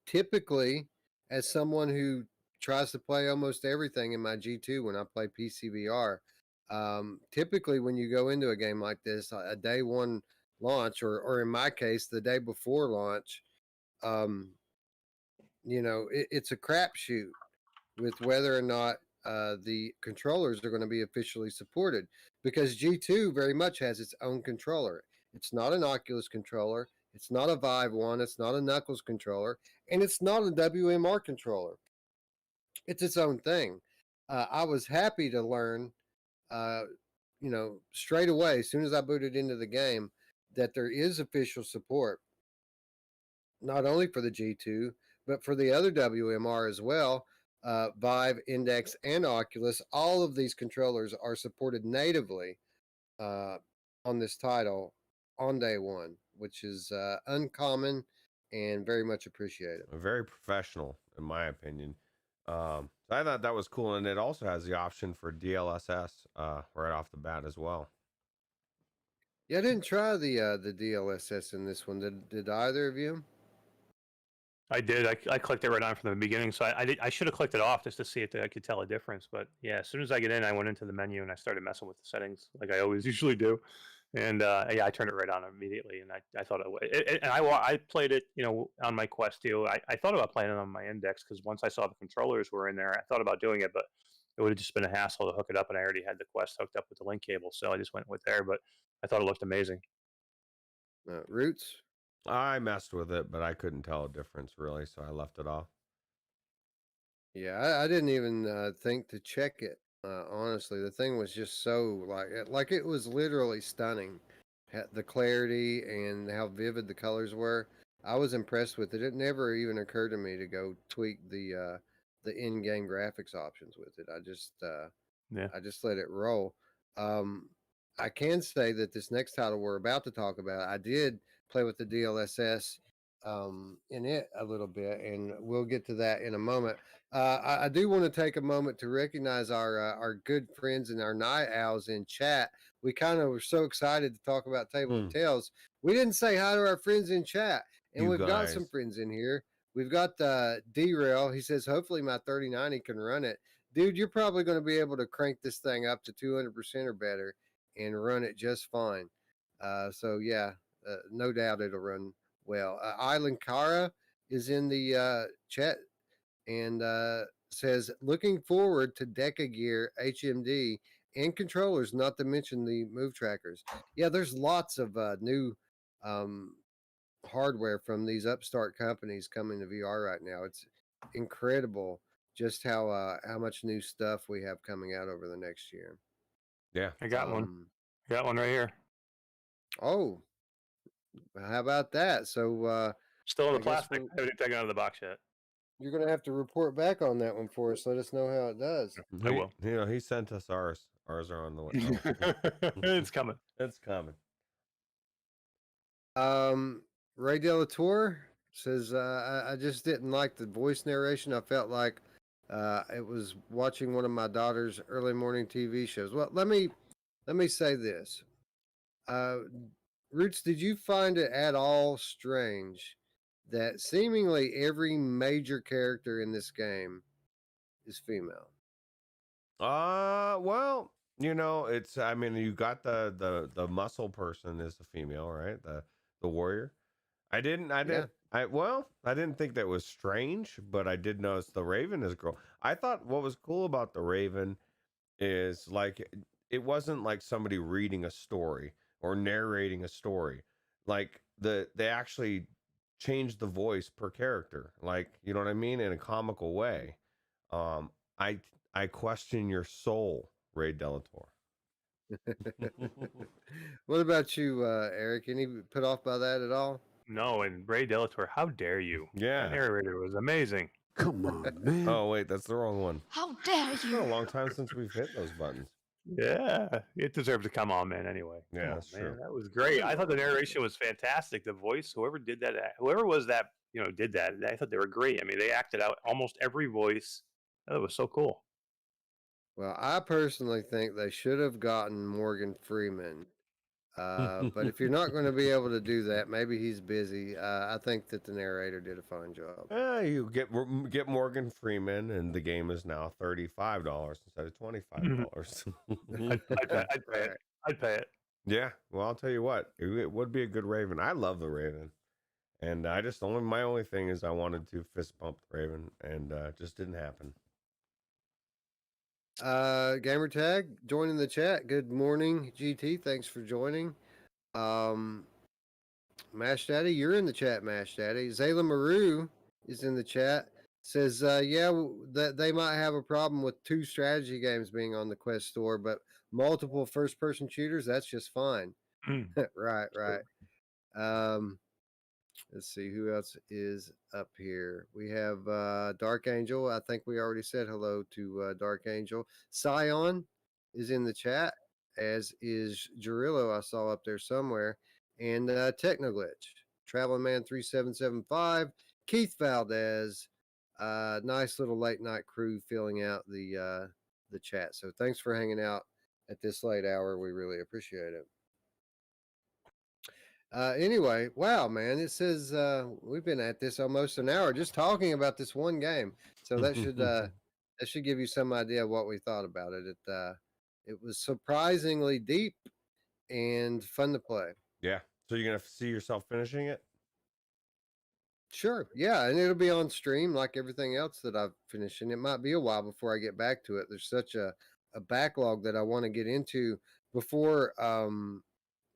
Speaker 1: Typically, as someone who tries to play almost everything in my G2 when I play PCVR, typically when you go into a game like this, a day one launch, or in my case, the day before launch, it's a crapshoot with whether or not the controllers are going to be officially supported, because G2 very much has its own controller. It's not an Oculus controller. It's not a Vive one. It's not a Knuckles controller. And it's not a WMR controller. It's its own thing. I was happy to learn, straight away, as soon as I booted into the game, that there is official support, not only for the G2, but for the other WMR as well. Vive, Index, and Oculus, all of these controllers are supported natively on this title on day one, which is uncommon and very much appreciated.
Speaker 2: Very professional, in my opinion. So I thought that was cool, and it also has the option for DLSS right off the bat as well.
Speaker 1: Yeah, I didn't try the DLSS in this one. Did either of you?
Speaker 3: I did. I clicked it right on from the beginning, so I should have clicked it off just to see if I could tell a difference. But yeah, as soon as I get in, I went into the menu and I started messing with the settings like I always usually do, and yeah, I turned it right on immediately, and I thought and I played it, on my Quest too. I thought about playing it on my Index because once I saw the controllers were in there, I thought about doing it, but it would have just been a hassle to hook it up, and I already had the Quest hooked up with the link cable, so I just went with there. But I thought it looked amazing.
Speaker 1: Roots?
Speaker 2: I messed with it, but I couldn't tell a difference really, so I left it off.
Speaker 1: Yeah, I didn't even think to check it. Honestly, the thing was just so like it was literally stunning. The clarity and how vivid the colors were. I was impressed with it. It never even occurred to me to go tweak the in-game graphics options with it.
Speaker 3: Yeah.
Speaker 1: I just let it roll. I can say that this next title we're about to talk about, I did play with the DLSS in it a little bit, and we'll get to that in a moment. I do want to take a moment to recognize our good friends and our night owls in chat. We kind of were so excited to talk about Table of Tales. We didn't say hi to our friends in chat, and we've got some friends in here. We've got D-Rail. He says, hopefully my 3090 can run it. Dude, you're probably going to be able to crank this thing up to 200% or better and run it just fine. So, yeah, no doubt it'll run well. Island Kara is in the chat and says, looking forward to Deca Gear, HMD, and controllers, not to mention the move trackers. Yeah, there's lots of new hardware from these upstart companies coming to VR right now. It's incredible just how much new stuff we have coming out over the next year.
Speaker 2: Yeah,
Speaker 3: I got one. I got one right here.
Speaker 1: Oh, how about that? So
Speaker 3: still in the plastic. I haven't taken it out of the box yet.
Speaker 1: You're gonna have to report back on that one for us. Let us know how it does.
Speaker 3: I will.
Speaker 2: He sent us ours. Ours are on the way.
Speaker 3: It's coming.
Speaker 2: It's coming.
Speaker 1: Ray Delator says, I just didn't like the voice narration. I felt like it was watching one of my daughter's early morning TV shows. Well, let me say this. Roots, did you find it at all strange that seemingly every major character in this game is female?
Speaker 2: Well, it's, I mean, you got the muscle person is a female, right? The warrior. I didn't think that was strange, but I did notice the Raven is a girl. I thought what was cool about the Raven is like it wasn't like somebody reading a story or narrating a story. Like they actually changed the voice per character, like, you know what I mean, in a comical way. I question your soul, Ray Delator.
Speaker 1: What about you, Eric? Any put off by that at all?
Speaker 3: No, and Ray Delator, how dare you?
Speaker 2: Yeah.
Speaker 3: That narrator was amazing.
Speaker 4: Come on, man.
Speaker 2: Oh, wait, that's the wrong one.
Speaker 5: How dare
Speaker 2: It's
Speaker 5: you?
Speaker 2: been a long time since we've hit those buttons.
Speaker 3: Yeah, it deserves to come on, man. Anyway,
Speaker 2: Yeah, that's true.
Speaker 3: That was great. I thought the narration was fantastic. The voice, whoever was that, did that. I thought they were great. I mean, they acted out almost every voice. That was so cool.
Speaker 1: Well, I personally think they should have gotten Morgan Freeman. But if you're not going to be able to do that, maybe he's busy. I think that the narrator did a fine job.
Speaker 2: You get Morgan Freeman, and the game is now $35 instead of $25.
Speaker 3: I'd pay it.
Speaker 2: Yeah, well, I'll tell you what, it would be a good Raven. I love the Raven, and my only thing is I wanted to fist bump the Raven, and just didn't happen.
Speaker 1: Gamertag joining the chat. Good morning, GT. Thanks for joining. Mash Daddy, you're in the chat. Mash Daddy. Zayla Maru is in the chat. Says, that they might have a problem with 2 strategy games being on the Quest store, but multiple first-person shooters, that's just fine. Right. Let's see who else is up here. We have Dark Angel. I think we already said hello to Dark Angel. Scion is in the chat, as is Jarillo. I saw up there somewhere. and Technoglitch, Traveling Man 3775, Keith Valdez. Nice little late night crew filling out the chat. So thanks for hanging out at this late hour. We really appreciate it. Anyway, wow, man, it says we've been at this almost an hour just talking about this one game. So that should give you some idea of what we thought about it. It was surprisingly deep and fun to play.
Speaker 2: Yeah. So you're gonna see yourself finishing it?
Speaker 1: Sure, yeah, and it'll be on stream like everything else that I've finished, and it might be a while before I get back to it. There's such a backlog that I want to get into before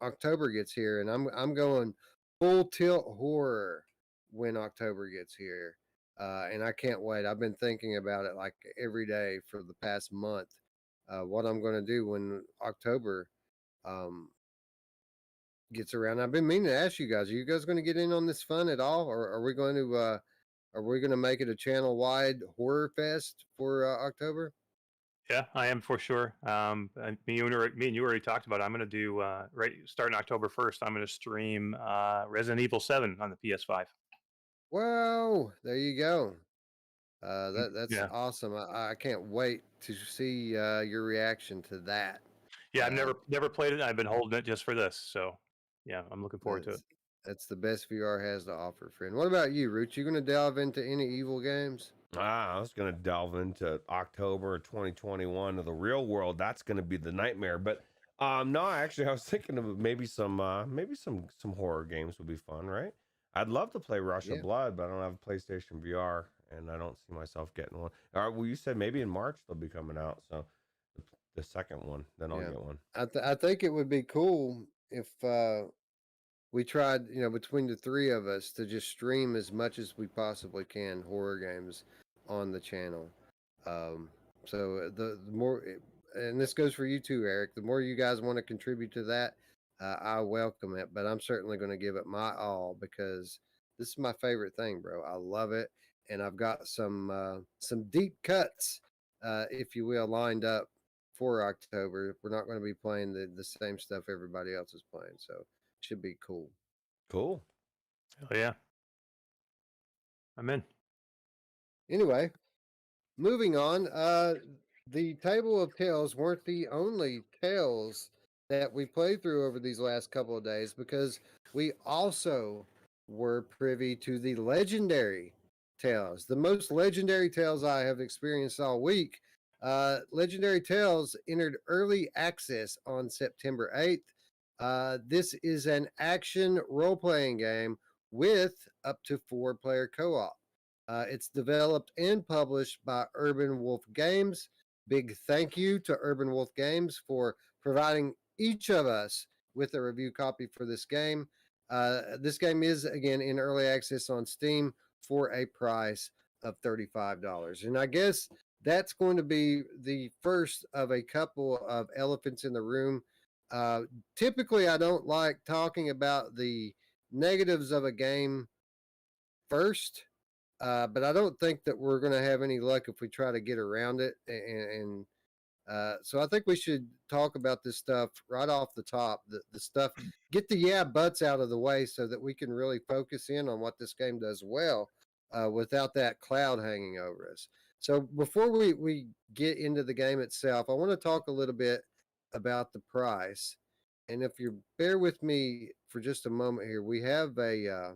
Speaker 1: October gets here, and I'm going full tilt horror when October gets here, and I can't wait. I've been thinking about it like every day for the past month. What I'm going to do when October gets around. I've been meaning to ask you guys: are you guys going to get in on this fun at all, or are we going to make it a channel wide horror fest for October?
Speaker 3: Yeah, I am for sure. And me and you already talked about it. I'm going to do right starting October 1st. I'm going to stream Resident Evil 7 on the PS5.
Speaker 1: Well, there you go. That's
Speaker 3: Yeah.
Speaker 1: awesome. I can't wait to see your reaction to that.
Speaker 3: Yeah, I've never played it. I've been holding it just for this. So, yeah, I'm looking forward to it.
Speaker 1: That's the best VR has to offer, friend. What about you, Roots? You going to delve into any evil games?
Speaker 2: I was gonna delve into October 2021 of the real world. That's gonna be the nightmare. But no, actually I was thinking of maybe some horror games would be fun, right? I'd love to play Rush of Blood, but I don't have a PlayStation VR and I don't see myself getting one. Well, you said maybe in March they'll be coming out, so the second one, then I'll get one.
Speaker 1: I think it would be cool if we tried, between the three of us to just stream as much as we possibly can horror games on the channel. So the more, and this goes for you too, Eric, the more you guys want to contribute to that, I welcome it, but I'm certainly going to give it my all because this is my favorite thing, bro. I love it. And I've got some deep cuts, if you will, lined up for October. We're not going to be playing the same stuff everybody else is playing. So it should be cool.
Speaker 2: Cool.
Speaker 3: Oh yeah. I'm in.
Speaker 1: Anyway, moving on. The Table of Tales weren't the only tales that we played through over these last couple of days because we also were privy to the legendary tales, the most legendary tales I have experienced all week. Legendary Tales entered early access on September 8th. This is an action role-playing game with up to 4-player co-op. It's developed and published by Urban Wolf Games. Big thank you to Urban Wolf Games for providing each of us with a review copy for this game. This game is, again, in early access on Steam for a price of $35. And I guess that's going to be the first of a couple of elephants in the room. Typically, I don't like talking about the negatives of a game first. But I don't think that we're going to have any luck if we try to get around it. And so I think we should talk about this stuff right off the top. The stuff, get the buts out of the way so that we can really focus in on what this game does well without that cloud hanging over us. So before we get into the game itself, I want to talk a little bit about the price. And if you bear with me for just a moment here, we have a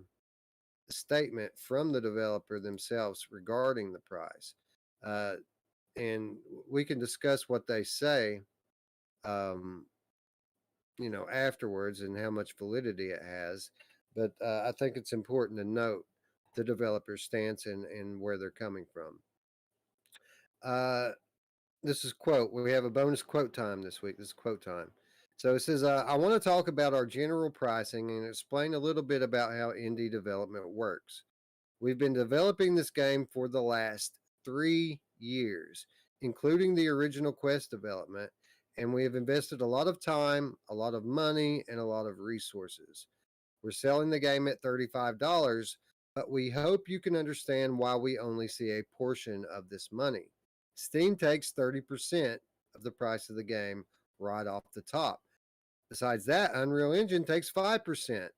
Speaker 1: statement from the developer themselves regarding the price. And we can discuss what they say, afterwards and how much validity it has. But I think it's important to note the developer's stance and where they're coming from. This is quote. We have a bonus quote time this week. This is quote time. So it says, I want to talk about our general pricing and explain a little bit about how indie development works. We've been developing this game for the last 3 years, including the original Quest development, and we have invested a lot of time, a lot of money, and a lot of resources. We're selling the game at $35, but we hope you can understand why we only see a portion of this money. Steam takes 30% of the price of the game right off the top. Besides that, Unreal Engine takes 5%,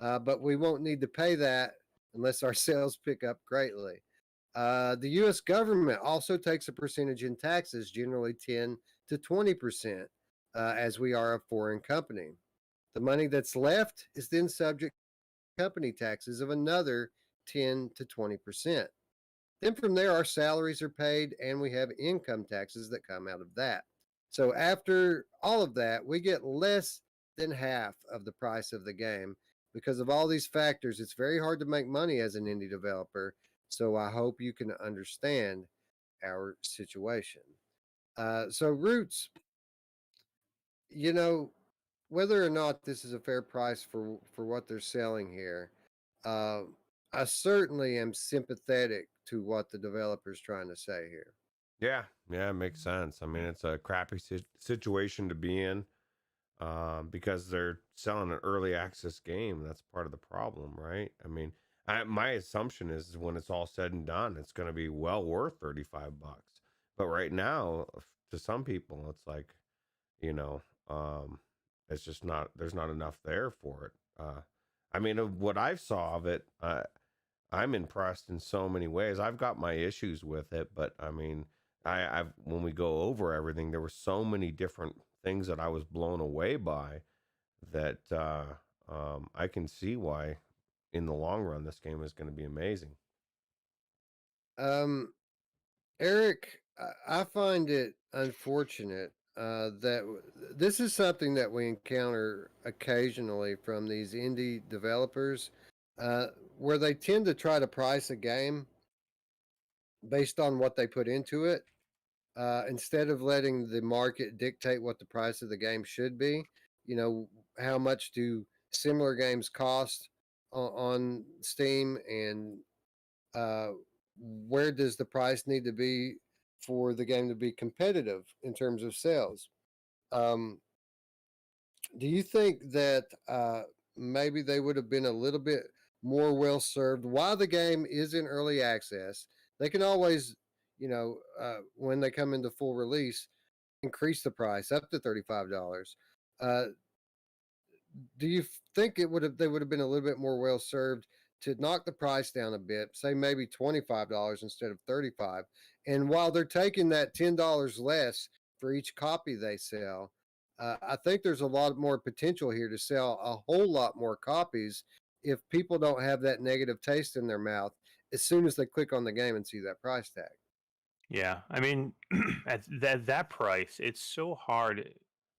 Speaker 1: but we won't need to pay that unless our sales pick up greatly. The U.S. government also takes a percentage in taxes, generally 10 to 20%, as we are a foreign company. The money that's left is then subject to company taxes of another 10 to 20%. Then from there, our salaries are paid, and we have income taxes that come out of that. So after all of that, we get less than half of the price of the game. Because of all these factors, it's very hard to make money as an indie developer. So I hope you can understand our situation. So Roots, you know, whether or not this is a fair price for what they're selling here, uh, I certainly am sympathetic to what the developer's trying to say here.
Speaker 2: Yeah, yeah, it makes sense. I mean, it's a crappy situation to be in, because they're selling an early access game. That's part of the problem, right? I mean, my assumption is when it's all said and done, it's going to be well worth $35. But right now, to some people, it's like, you know, it's just not, there's not enough there for it. I mean, of what I saw of it, I'm impressed in so many ways. I've got my issues with it, but I mean, I've when we go over everything, there were so many different things that I was blown away by that I can see why, in the long run, this game is going to be amazing.
Speaker 1: Um, Eric, I find it unfortunate that this is something that we encounter occasionally from these indie developers, where they tend to try to price a game based on what they put into it, instead of letting the market dictate what the price of the game should be. You know, how much do similar games cost on Steam, and uh, where does the price need to be for the game to be competitive in terms of sales? Um, do you think that maybe they would have been a little bit more well served while the game is in early access? They can always, when they come into full release, increase the price up to $35. Uh, do you think they would have been a little bit more well served to knock the price down a bit, say maybe $25 instead of 35? And while they're taking that $10 less for each copy they sell, I think there's a lot more potential here to sell a whole lot more copies if people don't have that negative taste in their mouth as soon as they click on the game and see that price tag.
Speaker 3: Yeah, I mean, at that price, it's so hard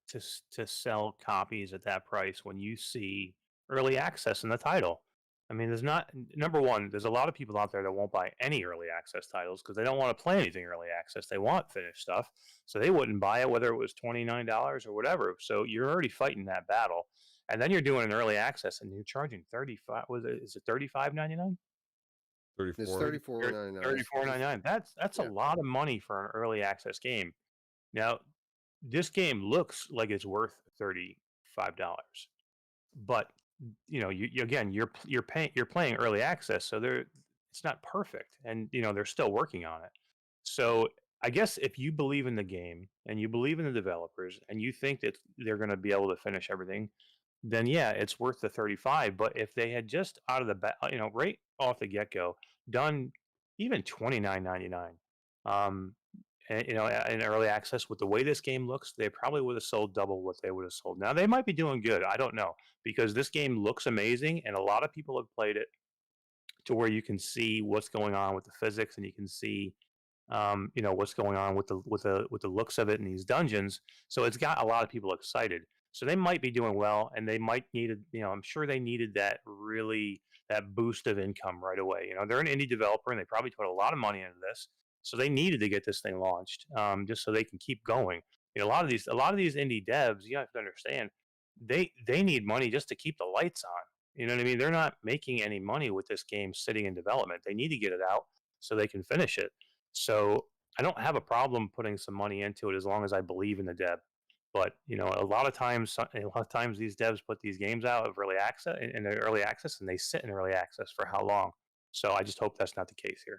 Speaker 3: to sell copies at that price when you see early access in the title. I mean, there's not number one. There's a lot of people out there that won't buy any early access titles because they don't want to play anything early access. They want finished stuff, so they wouldn't buy it whether it was $29 or whatever. So you're already fighting that battle, and then you're doing an early access and you're charging 35. Was it? Is it 35.99?
Speaker 1: It's
Speaker 2: 34.
Speaker 1: $34.99.
Speaker 3: 34.99. That's a
Speaker 1: Yeah.
Speaker 3: lot of money for an early access game. Now, this game looks like it's worth $35, but again, you're playing early access, so it's not perfect, and they're still working on it. So I guess if you believe in the game and you believe in the developers and you think that they're going to be able to finish everything, then yeah, it's worth the 35. But if they had just out of the right off the get go done even 29.99, um, in early access with the way this game looks, they probably would have sold double what they would have sold. Now they might be doing good. I don't know because this game looks amazing and a lot of people have played it to where you can see what's going on with the physics and you can see what's going on with the looks of it in these dungeons. So it's got a lot of people excited. So they might be doing well, and they might needed, I'm sure they needed that boost of income right away. They're an indie developer, and they probably put a lot of money into this, so they needed to get this thing launched, just so they can keep going. A lot of these indie devs, you have to understand, they need money just to keep the lights on. You know what I mean? They're not making any money with this game sitting in development. They need to get it out so they can finish it. So I don't have a problem putting some money into it as long as I believe in the dev. But a lot of times these devs put these games out of early access in early access, and they sit in early access for how long? So I just hope that's not the case here.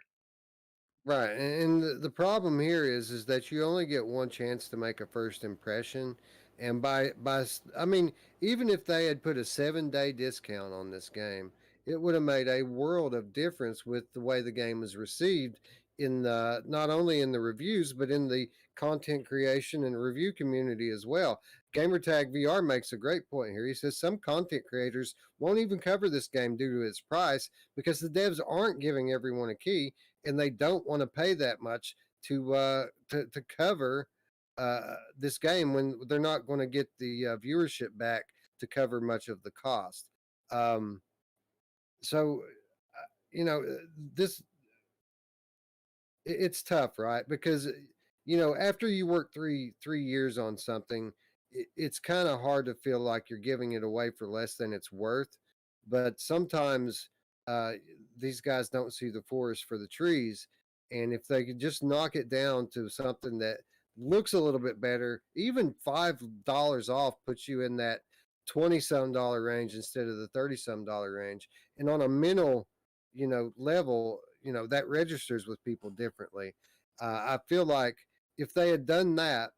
Speaker 1: Right, and the problem here is that you only get one chance to make a first impression, And I mean, even if they had put a 7-day discount on this game, it would have made a world of difference with the way the game was received in the not only in the reviews but in the content creation and review community as well. Gamertag VR makes a great point here. He says some content creators won't even cover this game due to its price because the devs aren't giving everyone a key and they don't want to pay that much to cover this game when they're not going to get the viewership back to cover much of the cost. Um, so, you know, this it's tough, right? Because after you work three years on something, it's kind of hard to feel like you're giving it away for less than it's worth. But sometimes uh, these guys don't see the forest for the trees, and if they could just knock it down to something that looks a little bit better, even $5 off puts you in that $20-some range instead of the $30-some range, and on a mental level, that registers with people differently. I feel like if they had done that,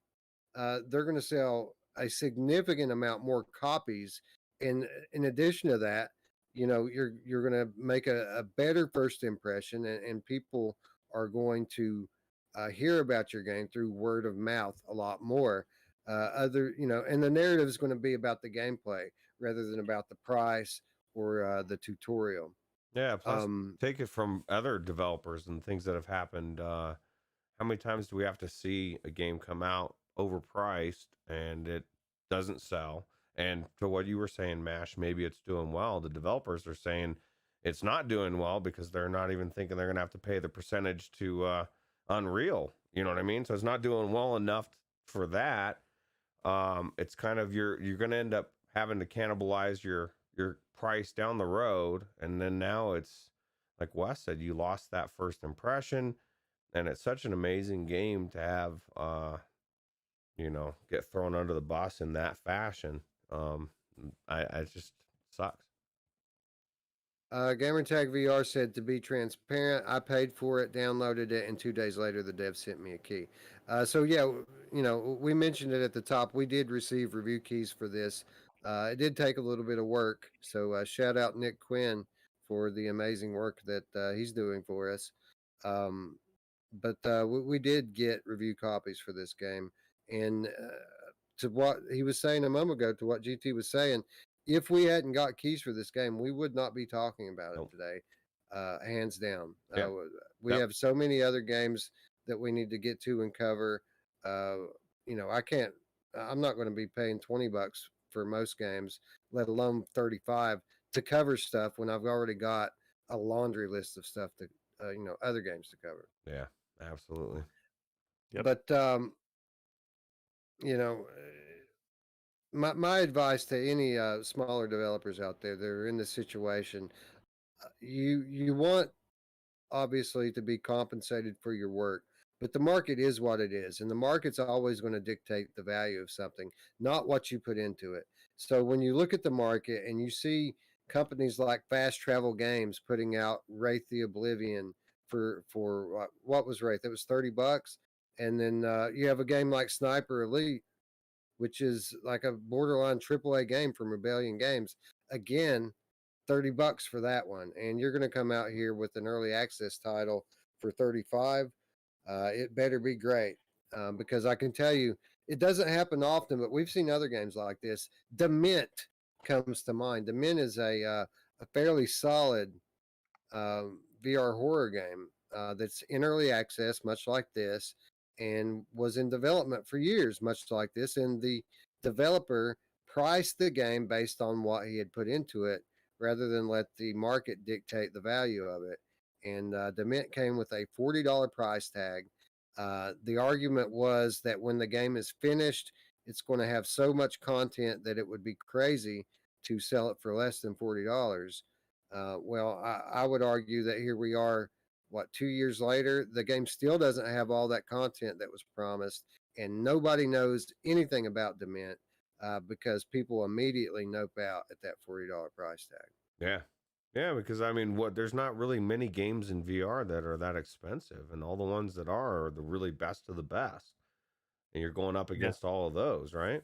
Speaker 1: they're going to sell a significant amount more copies. And in addition to that, you're going to make a better first impression, and people are going to hear about your game through word of mouth a lot more. And the narrative is going to be about the gameplay rather than about the price or the tutorial.
Speaker 2: Yeah, plus take it from other developers and things that have happened. How many times do we have to see a game come out overpriced and it doesn't sell? And to what you were saying, Mash, maybe it's doing well. The developers are saying it's not doing well because they're not even thinking they're going to have to pay the percentage to Unreal. You know what I mean? So it's not doing well enough for that. It's kind of you're going to end up having to cannibalize your price down the road, and then now it's like Wes said, you lost that first impression, and it's such an amazing game to have get thrown under the bus in that fashion. I just sucks.
Speaker 1: Gamertag VR said, to be transparent, I paid for it, downloaded it, and 2 days later the dev sent me a key. So yeah, we mentioned it at the top. We did receive review keys for this. It did take a little bit of work. So shout out Nick Quinn for the amazing work that he's doing for us. But we did get review copies for this game. And to what he was saying a moment ago, to what GT was saying, if we hadn't got keys for this game, we would not be talking about it today, hands down.
Speaker 2: Yep.
Speaker 1: We have so many other games that we need to get to and cover. I'm not going to be paying $20 for most games, let alone 35 to cover stuff when I've already got a laundry list of stuff to, other games to cover.
Speaker 2: Yeah, absolutely.
Speaker 3: Yep.
Speaker 1: But, my advice to any smaller developers out there that are in this situation, you want obviously to be compensated for your work, but the market is what it is, and the market's always going to dictate the value of something, not what you put into it. So when you look at the market and you see companies like Fast Travel Games putting out Wraith the Oblivion for what was Wraith? It was $30, and then you have a game like Sniper Elite, which is like a borderline AAA game from Rebellion Games. Again, $30 for that one. And you're going to come out here with an early access title for 35. It better be great. Because I can tell you, it doesn't happen often, but we've seen other games like this. Dement comes to mind. Dement is a fairly solid VR horror game that's in early access, much like this, and was in development for years, much like this. And the developer priced the game based on what he had put into it rather than let the market dictate the value of it. And Dement came with a $40 price tag. The argument was that when the game is finished, it's going to have so much content that it would be crazy to sell it for less than $40. Well, I would argue that here we are, 2 years later, the game still doesn't have all that content that was promised, and nobody knows anything about Dement because people immediately nope out at that $40 price tag.
Speaker 2: Yeah, because I mean, there's not really many games in VR that are that expensive, and all the ones that are the really best of the best, and you're going up against all of those, right?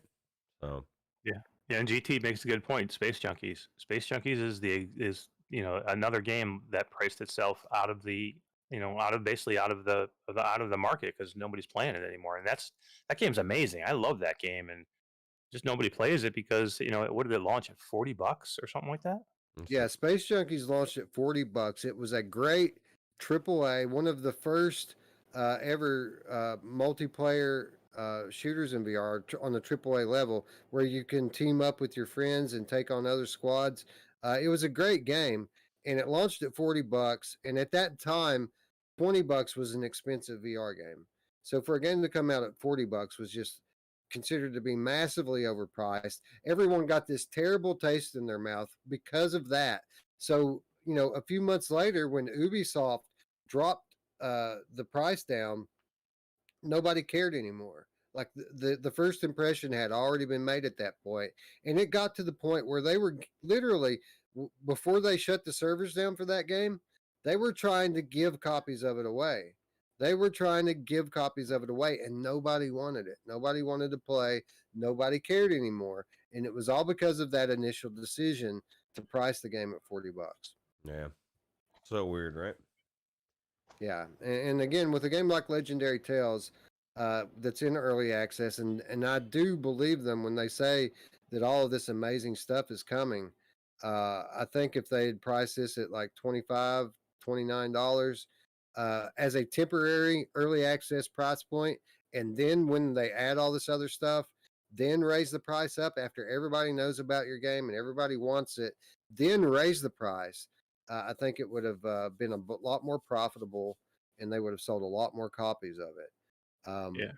Speaker 2: So
Speaker 3: Yeah, yeah, and GT makes a good point. Space Junkies. Space Junkies is another game that priced itself out of the basically out of the market because nobody's playing it anymore. And that game's amazing. I love that game, and just nobody plays it because what did it launch at $40 or something like that?
Speaker 1: Yeah, Space Junkies launched at $40. It was a great AAA, one of the first ever multiplayer shooters in VR on the AAA level, where you can team up with your friends and take on other squads. It was a great game, and it launched at $40. And at that time, $20 was an expensive VR game. So for a game to come out at $40 was just considered to be massively overpriced. Everyone got this terrible taste in their mouth because of that. So, a few months later, when Ubisoft dropped the price down, nobody cared anymore. Like the first impression had already been made at that point, and it got to the point where they were literally before they shut the servers down for that game, they were trying to give copies of it away. They were trying to give copies of it away, and nobody wanted it. Nobody wanted to play. Nobody cared anymore, and it was all because of that initial decision to price the game at $40.
Speaker 2: yeah, so weird, right?
Speaker 1: Yeah, and again, with a game like Legendary Tales, that's in early access, and I do believe them when they say that all of this amazing stuff is coming. I think if they'd price this at like $25, $29 as a temporary early access price point, and then when they add all this other stuff, then raise the price up after everybody knows about your game and everybody wants it, then raise the price. I think it would have been a lot more profitable, and they would have sold a lot more copies of it.
Speaker 3: Yeah.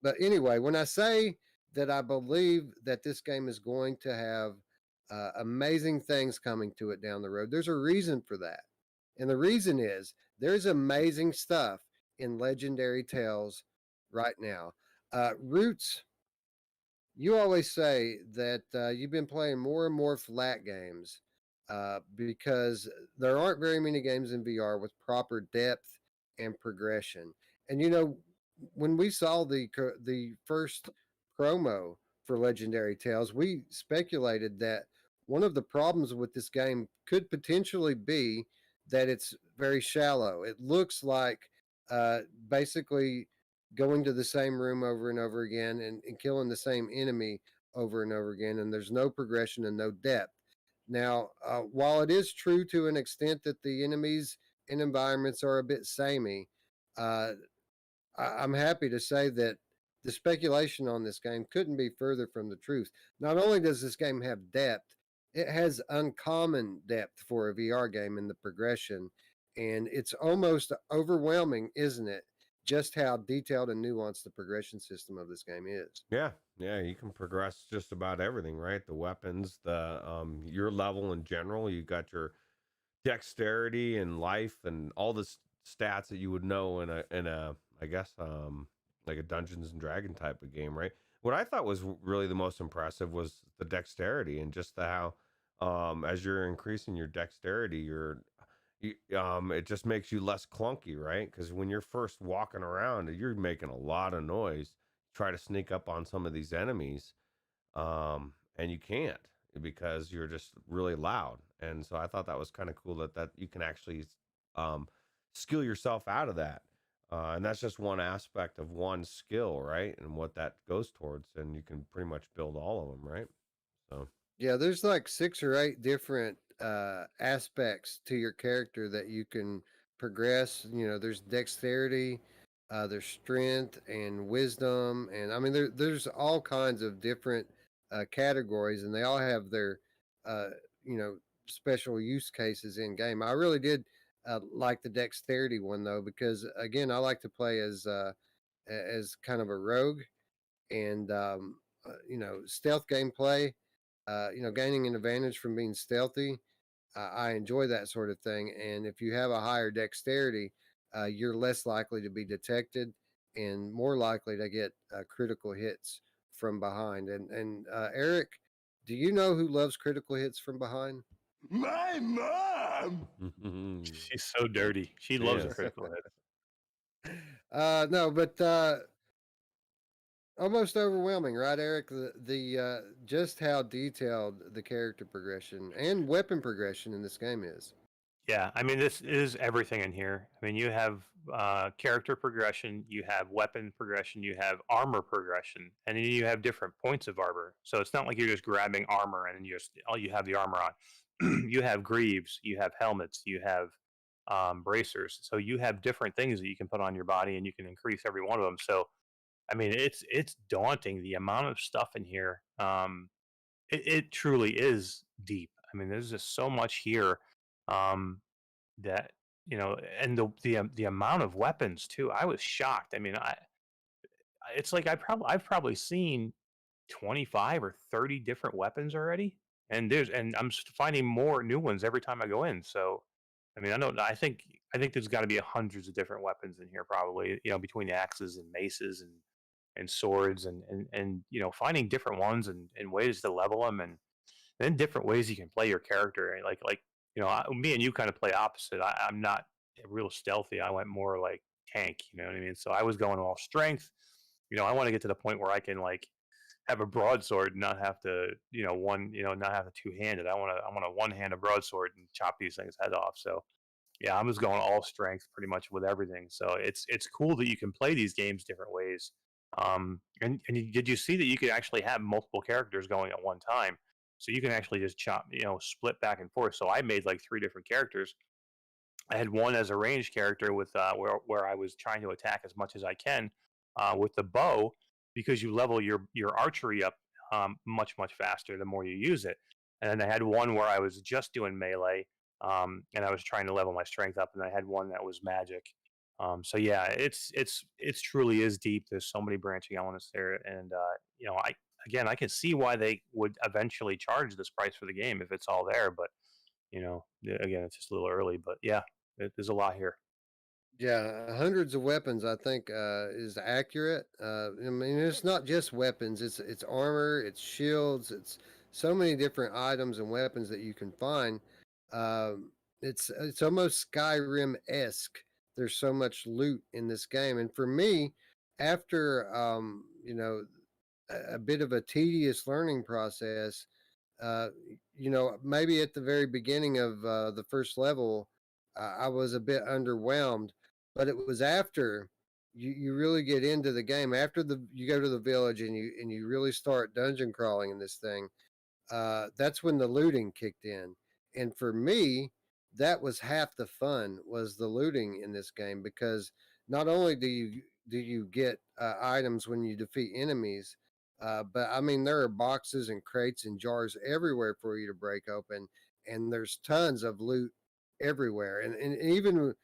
Speaker 1: But anyway, when I say that I believe that this game is going to have amazing things coming to it down the road, there's a reason for that. And the reason is there's amazing stuff in Legendary Tales right now. Roots, you always say that you've been playing more and more flat games because there aren't very many games in VR with proper depth and progression. And when we saw the first promo for Legendary Tales, we speculated that one of the problems with this game could potentially be that it's very shallow. It looks like basically going to the same room over and over again and killing the same enemy over and over again, and there's no progression and no depth. Now, while it is true to an extent that the enemies and environments are a bit samey, I'm happy to say that the speculation on this game couldn't be further from the truth. Not only does this game have depth, it has uncommon depth for a VR game in the progression, and it's almost overwhelming, isn't it? Just how detailed and nuanced the progression system of this game is.
Speaker 2: Yeah, you can progress just about everything, right? The weapons, the your level in general. You got your dexterity and life and all the stats that you would know in a I guess like a Dungeons and Dragon type of game, right? What I thought was really the most impressive was the dexterity and just the how as you're increasing your dexterity, it just makes you less clunky, right? Because when you're first walking around, you're making a lot of noise. Try to sneak up on some of these enemies, and you can't because you're just really loud. And so I thought that was kind of cool that you can actually um, skill yourself out of that. And that's just one aspect of one skill, right? And what that goes towards, and you can pretty much build all of them, right? So
Speaker 1: Yeah, there's like 6 or 8 different aspects to your character that you can progress. There's dexterity, there's strength and wisdom, and I mean there's all kinds of different categories, and they all have their uh, you know special use cases in game. I really did like the dexterity one though, because again I like to play as kind of a rogue, and stealth gameplay, gaining an advantage from being stealthy. I enjoy that sort of thing. And if you have a higher dexterity, you're less likely to be detected and more likely to get critical hits from behind. And Eric, do you know who loves critical hits from behind?
Speaker 4: My mom!
Speaker 3: She's so dirty. She loves a
Speaker 2: Yes.
Speaker 3: critical hit.
Speaker 1: No, but almost overwhelming, right, Eric? The just how detailed the character progression and weapon progression in this game is.
Speaker 3: Yeah, I mean, this is everything in here. I mean, you have character progression, you have weapon progression, you have armor progression, and then you have different points of armor. So it's not like you're just grabbing armor and then you have the armor on. You have greaves, you have helmets, you have bracers. So you have different things that you can put on your body, and you can increase every one of them. So I mean, it's daunting the amount of stuff in here. It truly is deep. I mean, there's just so much here. Um, that and the amount of weapons too. I was shocked. I mean, it's like I've probably seen 25 or 30 different weapons already, and I'm finding more new ones every time I go in. So, I mean, I think there's got to be hundreds of different weapons in here, probably. Between axes and maces and swords and finding different ones and ways to level them and then different ways you can play your character. And like me and you kind of play opposite. I'm not real stealthy. I went more like tank. You know what I mean? So I was going all strength. I want to get to the point where I can like have a broadsword and not have to not have a two handed. I want a one handed broadsword and chop these things head off. So yeah, I'm just going all strength pretty much with everything. So it's cool that you can play these games different ways. Did you see that you could actually have multiple characters going at one time? So you can actually just split back and forth. So I made like three different characters. I had one as a ranged character with where I was trying to attack as much as I can with the bow, because you level your archery up much faster the more you use it. And then I had one where I was just doing melee, and I was trying to level my strength up. And I had one that was magic. So yeah, it's truly is deep. There's so many branching elements there, and I can see why they would eventually charge this price for the game if it's all there. But again, it's just a little early. But yeah, there's a lot here.
Speaker 1: Yeah, hundreds of weapons, I think, is accurate. I mean, it's not just weapons; it's armor, it's shields, it's so many different items and weapons that you can find. It's almost Skyrim esque. There's so much loot in this game, and for me, after a bit of a tedious learning process, uh, maybe at the very beginning of the first level, I was a bit underwhelmed, but it was after you really get into the game, after you go to the village and you really start dungeon crawling in this thing. That's when the looting kicked in, and for me, that was half the fun was the looting in this game, because not only do you get items when you defeat enemies, but I mean there are boxes and crates and jars everywhere for you to break open, and there's tons of loot everywhere, and even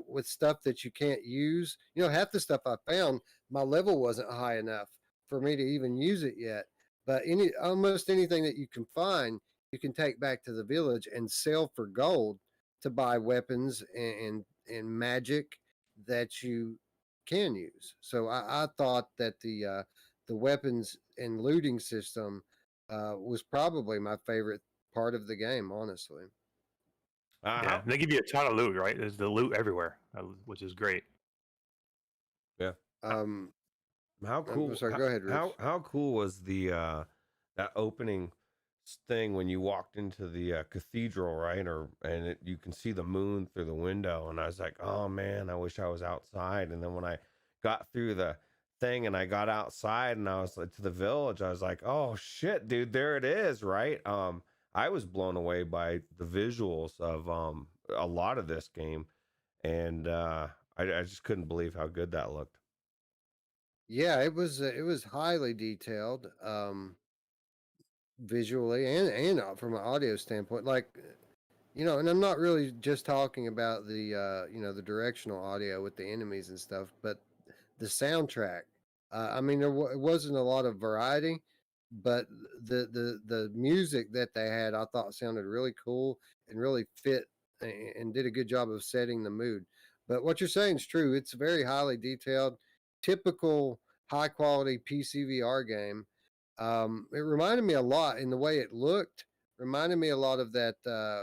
Speaker 1: with stuff that you can't use. Half the stuff I found, my level wasn't high enough for me to even use it yet. But almost anything that you can find, you can take back to the village and sell for gold to buy weapons and magic that you can use. So I thought that the weapons and looting system was probably my favorite part of the game, honestly.
Speaker 3: Yeah, they give you a ton of loot, right? There's the loot everywhere, which is great.
Speaker 2: Yeah.
Speaker 1: Um,
Speaker 2: How
Speaker 1: I'm
Speaker 2: cool?
Speaker 1: sorry. Go ahead, Rich.
Speaker 2: How cool was the that opening thing when you walked into the cathedral, right? You can see the moon through the window, and I was like, oh man, I wish I was outside. And then when I got through the thing and I got outside and I was like to the village, I was like, oh shit, dude, there it is, right? I was blown away by the visuals of a lot of this game, and I just couldn't believe how good that looked.
Speaker 1: Yeah, it was highly detailed, visually and from an audio standpoint. Like, and I'm not really just talking about the directional audio with the enemies and stuff, but the soundtrack. I mean, it wasn't a lot of variety, but the music that they had, I thought sounded really cool and really fit and did a good job of setting the mood. But what you're saying is true. It's very highly detailed, typical high quality PCVR game. It reminded me a lot in the way it looked. Reminded me a lot of that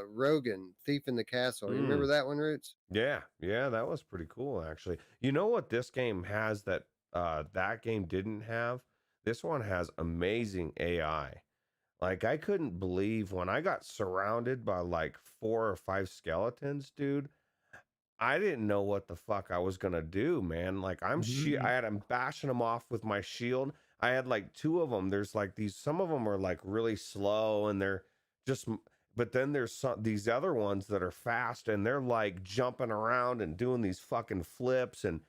Speaker 1: Rogan Thief in the Castle. You remember that one, Roots?
Speaker 2: Yeah, that was pretty cool actually. You know what this game has that that game didn't have. This one has amazing AI. Like, I couldn't believe when I got surrounded by like 4 or 5 skeletons, dude. I didn't know what the fuck I was gonna do, man. Like, I'm bashing them off with my shield. I had like 2 of them. There's like some of them are like really slow and they're just, but then there's these other ones that are fast and they're like jumping around and doing these fucking flips and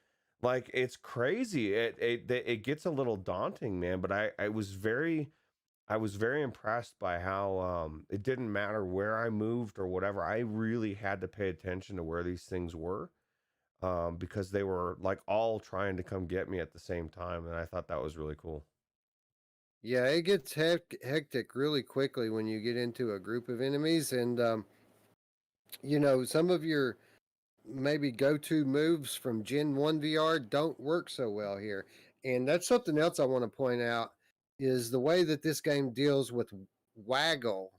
Speaker 2: like it's crazy. It gets a little daunting, man. But I was very impressed by how it didn't matter where I moved or whatever. I really had to pay attention to where these things were because they were like all trying to come get me at the same time. And I thought that was really cool.
Speaker 1: Yeah, it gets hectic really quickly when you get into a group of enemies. And, some of your maybe go-to moves from Gen 1 VR don't work so well here. And that's something else I want to point out is the way that this game deals with waggle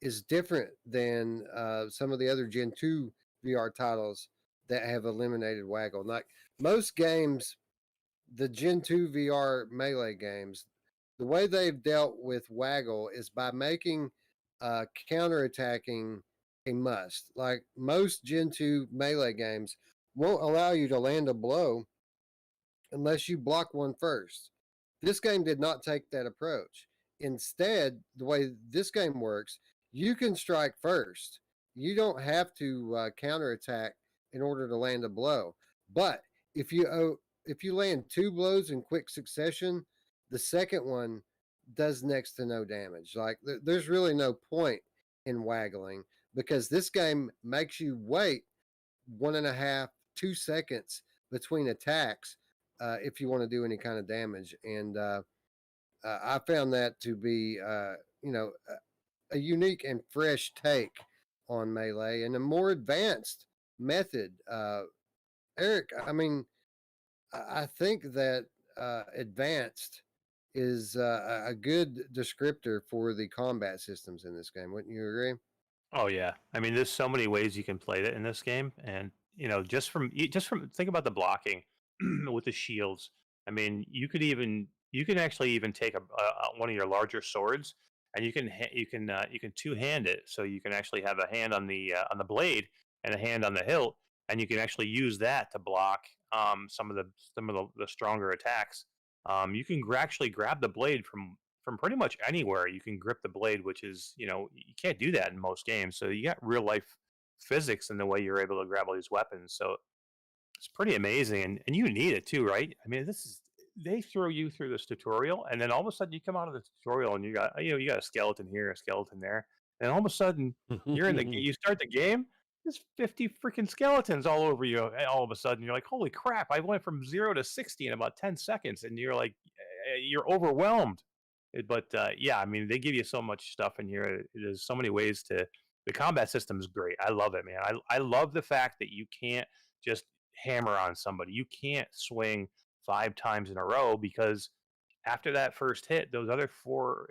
Speaker 1: is different than some of the other Gen 2 VR titles that have eliminated waggle. Like most games, the Gen 2 VR melee games, the way they've dealt with waggle is by making counterattacking a must. Like most Gen 2 melee games won't allow you to land a blow unless you block one first. This game did not take that approach. Instead, the way this game works, you can strike first. You don't have to counterattack in order to land a blow. But if you land 2 blows in quick succession, the second one does next to no damage. Like there's really no point in waggling because this game makes you wait 1.5, 2 seconds between attacks if you want to do any kind of damage. And I found that to be, a unique and fresh take on melee and a more advanced method. Eric, I mean, I think that advanced is a good descriptor for the combat systems in this game. Wouldn't you agree?
Speaker 3: Oh yeah, I mean, there's so many ways you can play it in this game, and just from think about the blocking with the shields. I mean, you can actually even take one of your larger swords, and you can two hand it, so you can actually have a hand on the blade and a hand on the hilt, and you can actually use that to block some of the stronger attacks. You can actually grab the blade from pretty much anywhere. You can grip the blade, which is, you can't do that in most games. So you got real life physics in the way you're able to grab all these weapons. So it's pretty amazing, and you need it too, right? I mean, they throw you through this tutorial, and then all of a sudden you come out of the tutorial and you got a skeleton here, a skeleton there, and all of a sudden you start the game. There's 50 freaking skeletons all over you. All of a sudden, you're like, "Holy crap! I went from 0 to 60 in about 10 seconds," and you're like, you're overwhelmed. But yeah, I mean, they give you so much stuff in here. There's so many ways to. The combat system is great. I love it, man. I love the fact that you can't just hammer on somebody. You can't swing 5 times in a row because after that first hit, those other four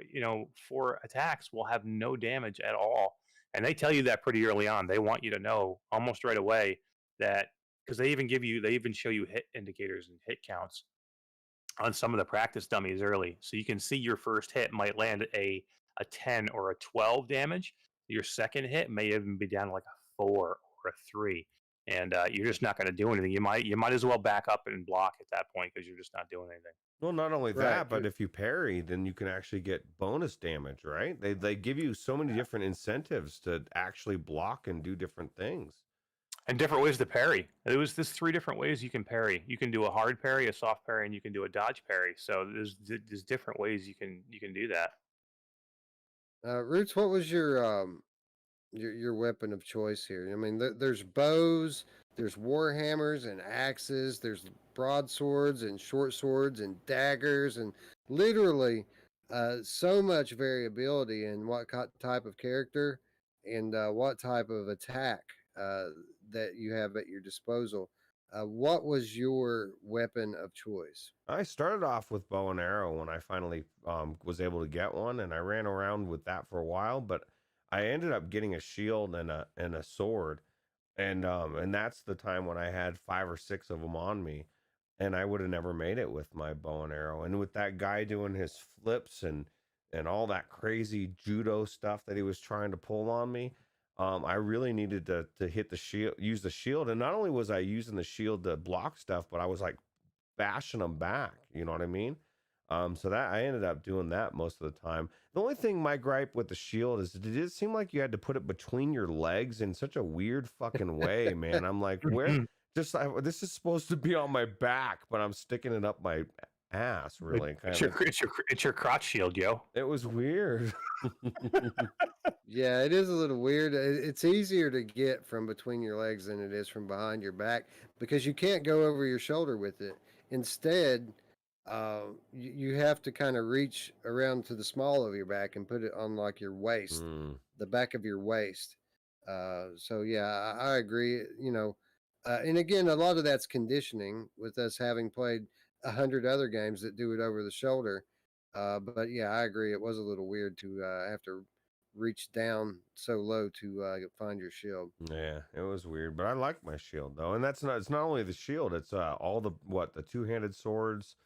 Speaker 3: attacks will have no damage at all. And they tell you that pretty early on. They want you to know almost right away that because they even show you hit indicators and hit counts on some of the practice dummies early. So you can see your first hit might land a 10 or a 12 damage. Your second hit may even be down like a 4 or a 3. And you're just not going to do anything. You might as well back up and block at that point because you're just not doing anything.
Speaker 2: Well, not only
Speaker 1: Right.
Speaker 2: that, but if you parry, then you can actually get bonus damage, right? They give you so many different incentives to actually block and do different things.
Speaker 3: And different ways to parry. There's 3 different ways you can parry. You can do a hard parry, a soft parry, and you can do a dodge parry. So there's different ways you can do that.
Speaker 1: Roots, what was your weapon of choice here? I mean, there's bows, there's warhammers and axes, there's broadswords and short swords and daggers, and literally so much variability in what type of character and what type of attack that you have at your disposal. What was your weapon of choice?
Speaker 2: I started off with bow and arrow when I finally was able to get one, and I ran around with that for a while. But I ended up getting a shield and a sword, and that's the time when I had 5 or 6 of them on me. and I would have never made it with my bow and arrow. And with that guy doing his flips and all that crazy judo stuff that he was trying to pull on me, I really needed to hit the shield, use the shield. And not only was I using the shield to block stuff, but I was like bashing them back. You know what I mean? So that I ended up doing that most of the time. The only thing my gripe with the shield is, did it seem like you had to put it between your legs in such a weird fucking way, man? I'm like, where? This is supposed to be on my back, but I'm sticking it up my ass, really.
Speaker 3: It's your crotch shield, yo.
Speaker 2: It was weird.
Speaker 1: Yeah, it is a little weird. It's easier to get from between your legs than it is from behind your back because you can't go over your shoulder with it. Instead, you have to kind of reach around to the small of your back and put it on like your waist, the back of your waist. So yeah, I agree. You know, and again, a lot of that's conditioning with us having played 100 other games that do it over the shoulder. But yeah, I agree. It was a little weird to have to reach down so low to find your shield.
Speaker 2: Yeah, it was weird, but I like my shield though, and that's not. It's not only the shield; it's all the two-handed swords,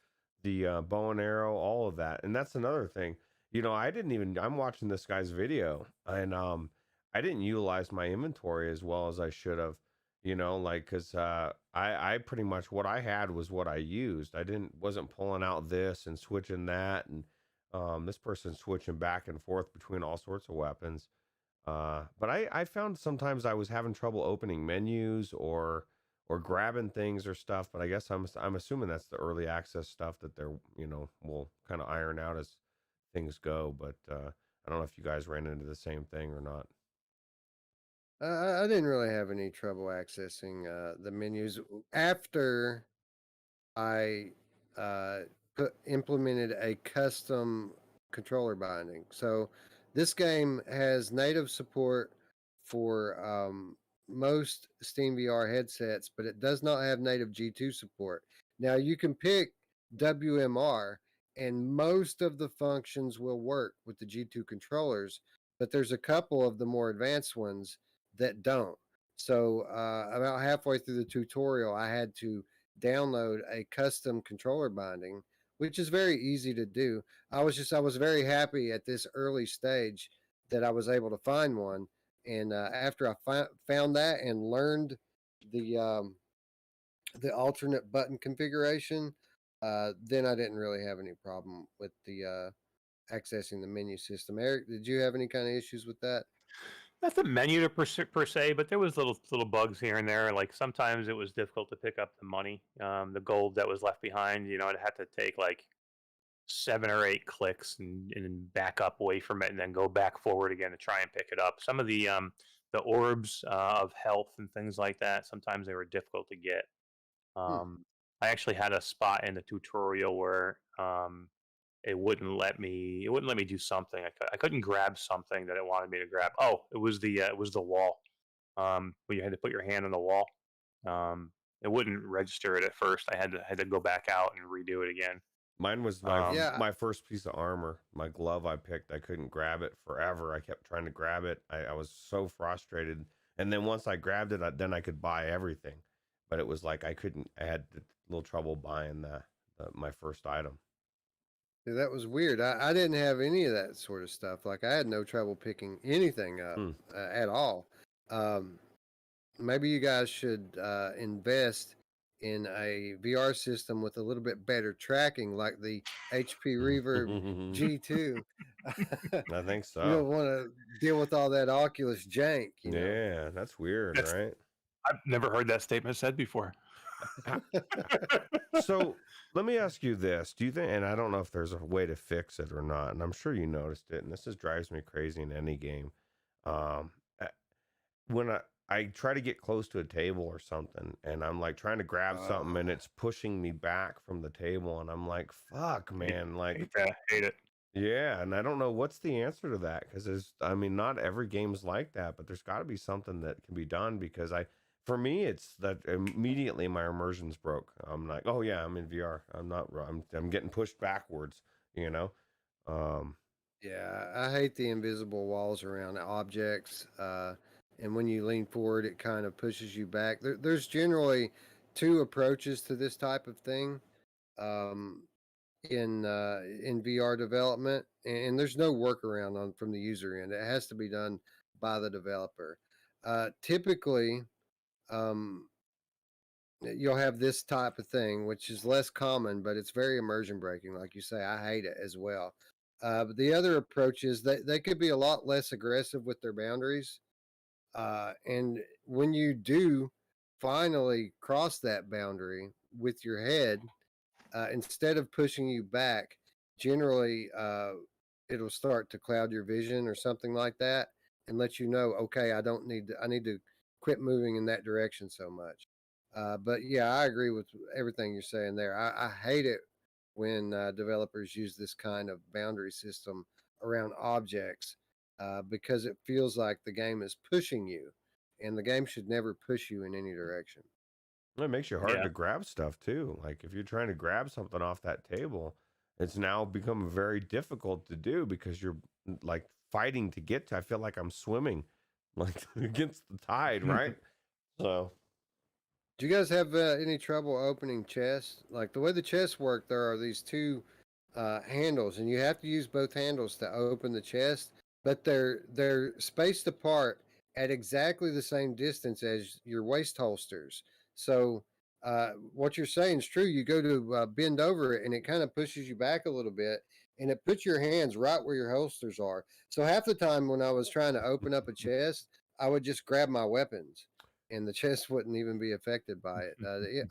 Speaker 2: the bow and arrow, all of that. And that's another thing. You know, I'm watching this guy's video, and I didn't utilize my inventory as well as I should have. You know, like because I pretty much what I had was what I used. I wasn't pulling out this and switching that, and this person's switching back and forth between all sorts of weapons. But I found sometimes I was having trouble opening menus or grabbing things or stuff. But I guess I'm assuming that's the early access stuff that they're will kind of iron out as things go. But I don't know if you guys ran into the same thing or not.
Speaker 1: I didn't really have any trouble accessing the menus after I implemented a custom controller binding. So this game has native support for most Steam VR headsets, but it does not have native G2 support. Now you can pick WMR, and most of the functions will work with the G2 controllers, but there's a couple of the more advanced ones that don't. So about halfway through the tutorial, I had to download a custom controller binding, which is very easy to do. I was very happy at this early stage that I was able to find one. And after I found that and learned the alternate button configuration, then I didn't really have any problem with the accessing the menu system. Eric, did you have any kind of issues with that?
Speaker 3: Not the menu per se, but there was little bugs here and there. Like sometimes it was difficult to pick up the money, the gold that was left behind. You know, it had to take like 7 or 8 clicks and back up away from it, and then go back forward again to try and pick it up. Some of the orbs of health and things like that, sometimes they were difficult to get. I actually had a spot in the tutorial where it wouldn't let me do something. I couldn't grab something that it wanted me to grab. Oh, it was the wall. Where you had to put your hand on the wall. It wouldn't register it at first. I had to go back out and redo it again.
Speaker 2: Mine was my first piece of armor, my glove I picked. I couldn't grab it forever. I kept trying to grab it. I was so frustrated. And then once I grabbed it, then I could buy everything. But it was like I had a little trouble buying my first item.
Speaker 1: Yeah, that was weird. I didn't have any of that sort of stuff. Like I had no trouble picking anything up at all. Maybe you guys should invest in a VR system with a little bit better tracking, like the HP Reverb G2.
Speaker 2: I think so.
Speaker 1: You don't want to deal with all that Oculus jank. You know?
Speaker 2: Yeah, that's weird, right?
Speaker 3: I've never heard that statement said before.
Speaker 2: So let me ask you this. Do you think, and I don't know if there's a way to fix it or not, and I'm sure you noticed it, and this drives me crazy in any game. When I try to get close to a table or something, and I'm like trying to grab something, and it's pushing me back from the table, and I'm like, fuck, man. Like,
Speaker 3: hate it.
Speaker 2: Yeah, and I don't know what's the answer to that, because not every game's like that, but there's got to be something that can be done, because for me, it's that immediately my immersion's broke. I'm like, oh yeah, I'm in VR. I'm getting pushed backwards, you know?
Speaker 1: Yeah, I hate the invisible walls around objects. And when you lean forward, it kind of pushes you back. There's generally two approaches to this type of thing um, in VR development, and there's no workaround on from the user end. It has to be done by the developer. Typically, um, you'll have this type of thing, which is less common, but it's very immersion breaking. Like you say, I hate it as well. But the other approach is that they could be a lot less aggressive with their boundaries. And when you do finally cross that boundary with your head, instead of pushing you back, generally it'll start to cloud your vision or something like that and let you know, okay, I need to quit moving in that direction so much. But yeah, I agree with everything you're saying there. I hate it when developers use this kind of boundary system around objects because it feels like the game is pushing you, and the game should never push you in any direction.
Speaker 2: It makes you hard
Speaker 3: Yeah.
Speaker 2: to grab stuff too. Like if you're trying to grab something off that table, it's now become very difficult to do because you're like fighting to get to. I feel like I'm swimming like against the tide, right? So
Speaker 1: Do you guys have any trouble opening chests? Like the way the chests work, there are these two handles, and you have to use both handles to open the chest, but they're spaced apart at exactly the same distance as your waist holsters. So what you're saying is true. You go to bend over it, and it kind of pushes you back a little bit, and it puts your hands right where your holsters are. So half the time when I was trying to open up a chest, I would just grab my weapons and the chest wouldn't even be affected by it.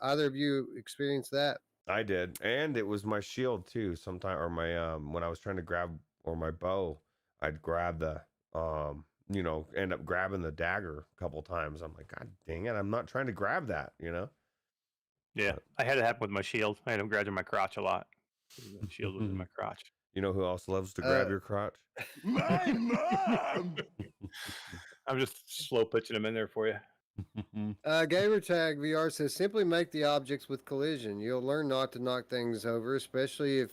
Speaker 1: Either of you experienced that?
Speaker 2: I did, and it was my shield too. Sometime or my when I was trying to grab or my bow, I'd grab the end up grabbing the dagger a couple times. I'm like, God dang it, I'm not trying to grab that,
Speaker 3: Yeah, I had it happen with my shield. I had him grabbing my crotch a lot. The shield was in my crotch.
Speaker 2: You know who else loves to grab your crotch?
Speaker 4: My mom!
Speaker 3: I'm just slow pitching them in there for you.
Speaker 1: Gamertag VR says simply make the objects with collision. You'll learn not to knock things over, especially if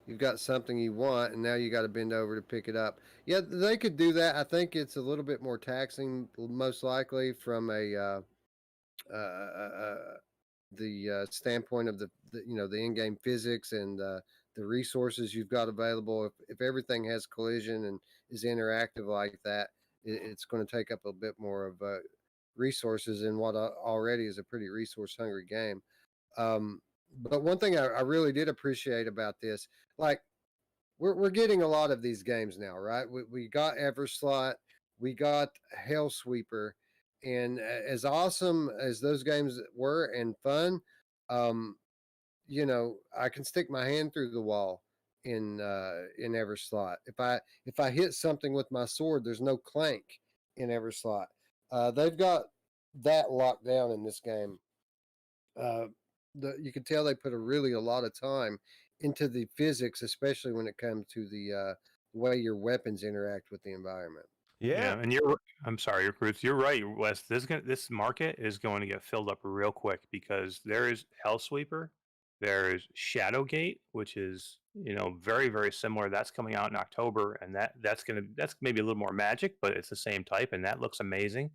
Speaker 1: you've got something you want and now you got to bend over to pick it up. Yeah, they could do that. I think it's a little bit more taxing, most likely from the standpoint of the in-game physics and the resources you've got available. If everything has collision and is interactive like that, it's going to take up a bit more of resources in what already is a pretty resource hungry game. But one thing I really did appreciate about this, like we're getting a lot of these games now, right? We got Everslot, we got Hellsweeper, and as awesome as those games were and fun, um, I can stick my hand through the wall in Everslot. If I hit something with my sword, there's no clank in Everslot. They've got that locked down in this game. You can tell they put a lot of time into the physics, especially when it comes to the way your weapons interact with the environment.
Speaker 2: Yeah.
Speaker 3: And I'm sorry, Ruth, you're right, Wes. This market is going to get filled up real quick because there is Hellsweeper, there is Shadowgate, which is very very similar. That's coming out in October, and that's maybe a little more magic, but it's the same type, and that looks amazing.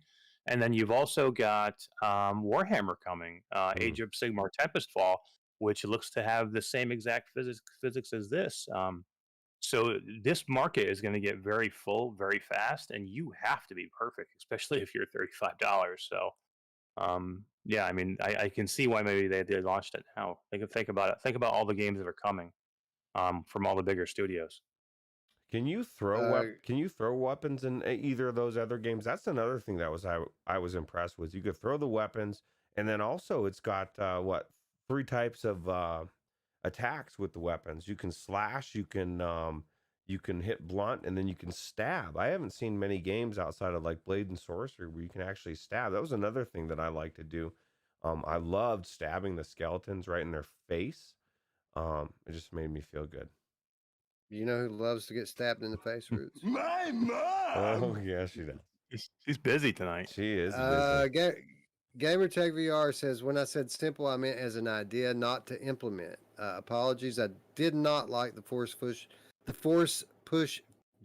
Speaker 3: And then you've also got Warhammer coming, Age of Sigmar Tempestfall, which looks to have the same exact physics as this. So this market is going to get very full very fast, and you have to be perfect, especially if you're $35. So, yeah, I mean, I can see why maybe they launched it now. They can think about it. Think about all the games that are coming from all the bigger studios.
Speaker 2: Can you throw weapons in either of those other games? That's another thing that I was impressed with. You could throw the weapons, and then also it's got 3 types of attacks with the weapons. You can slash, you can hit blunt, and then you can stab. I haven't seen many games outside of like Blade and Sorcery where you can actually stab. That was another thing that I like to do. I loved stabbing the skeletons right in their face. It just made me feel good.
Speaker 1: You know who loves to get stabbed in the face, Roots?
Speaker 4: My
Speaker 2: Oh
Speaker 4: mom!
Speaker 2: yeah, she does.
Speaker 3: She's busy tonight.
Speaker 2: She is busy.
Speaker 1: Gamertag VR says, when I said simple, I meant as an idea, not to implement. Apologies, I did not like the force push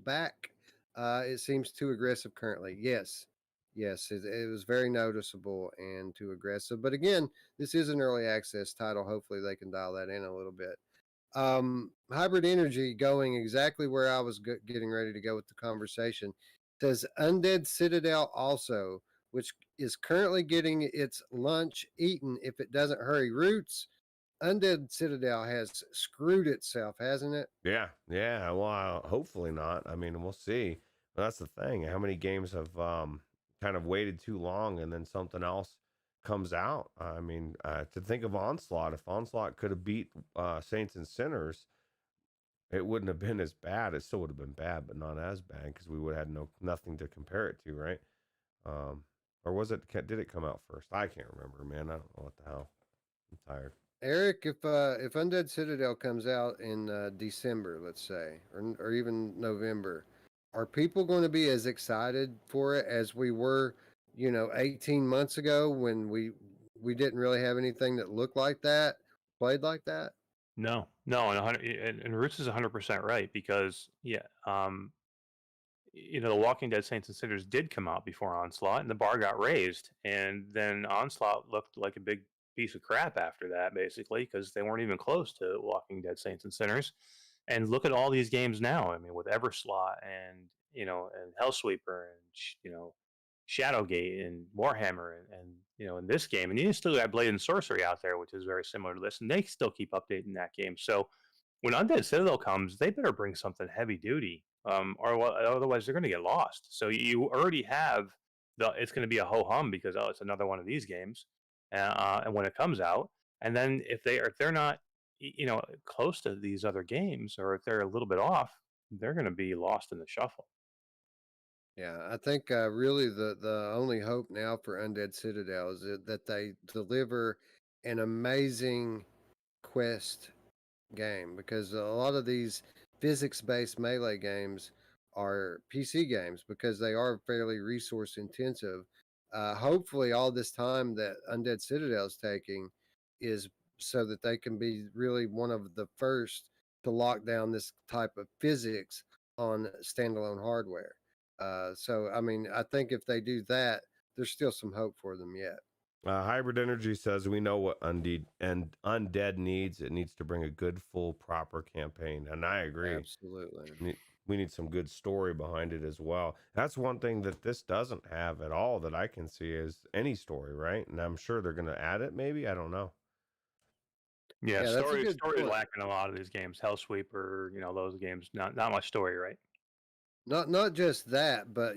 Speaker 1: back. It seems too aggressive currently. Yes, yes, it was very noticeable and too aggressive. But again, this is an early access title. Hopefully, they can dial that in a little bit. Hybrid Energy, going exactly where I was getting ready to go with the conversation, says Undead Citadel also, which is currently getting its lunch eaten if it doesn't hurry. Roots, Undead Citadel has screwed itself, hasn't it?
Speaker 2: Yeah, yeah. Well, hopefully not. I mean, we'll see. But that's the thing. How many games have kind of waited too long and then something else comes out? I mean, to think of Onslaught, if Onslaught could have beat Saints and Sinners, it wouldn't have been as bad. It still would have been bad, but not as bad because we would have had nothing to compare it to, right? Um, or was it? Did it come out first? I can't remember, man. I don't know what the hell. I'm tired.
Speaker 1: Eric, if Undead Citadel comes out in December, let's say, or even November, are people going to be as excited for it as we were, 18 months ago when we didn't really have anything that looked like that, played like that?
Speaker 3: No, no, and Roots is 100% right because the Walking Dead Saints and Sinners did come out before Onslaught, and the bar got raised, and then Onslaught looked like a big piece of crap after that, basically, because they weren't even close to Walking Dead Saints and Sinners. And look at all these games now. I mean, with Everslot and and Hellsweeper and Shadowgate and Warhammer and in this game, and you still got Blade and Sorcery out there, which is very similar to this, and they still keep updating that game. So when Undead Citadel comes, they better bring something heavy duty, otherwise they're going to get lost. So you already have it's going to be a ho hum because it's another one of these games, and when it comes out, and then if they're not close to these other games, or if they're a little bit off, they're going to be lost in the shuffle.
Speaker 1: Yeah, I think really the only hope now for Undead Citadel is that they deliver an amazing quest game, because a lot of these physics-based melee games are PC games because they are fairly resource intensive. Hopefully, all this time that Undead Citadel is taking is so that they can be really one of the first to lock down this type of physics on standalone hardware. So, I mean, I think if they do that, there's still some hope for them yet.
Speaker 2: Hybrid Energy says we know what Undead needs. It needs to bring a good, full, proper campaign, and I agree.
Speaker 1: Absolutely.
Speaker 2: We need some good story behind it as well. That's one thing that this doesn't have at all that I can see is any story, right? And I'm sure they're going to add it. Maybe, I don't know.
Speaker 3: Yeah,
Speaker 1: That's a good
Speaker 3: story
Speaker 1: point.
Speaker 3: lacking in a lot of these games. Hellsweeper, those games, not much story, right?
Speaker 1: Not just that, but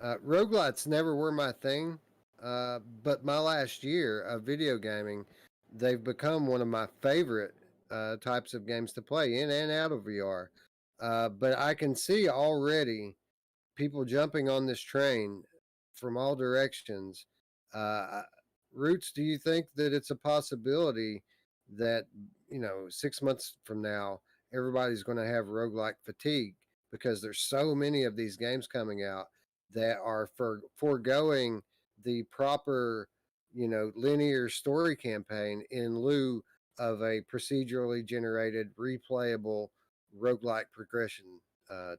Speaker 1: roguelites never were my thing. But my last year of video gaming, they've become one of my favorite types of games to play in and out of VR. But I can see already people jumping on this train from all directions. Uh, Roots, do you think that it's a possibility that 6 months from now everybody's going to have roguelike fatigue because there's so many of these games coming out that are foregoing the proper linear story campaign in lieu of a procedurally generated replayable roguelike progression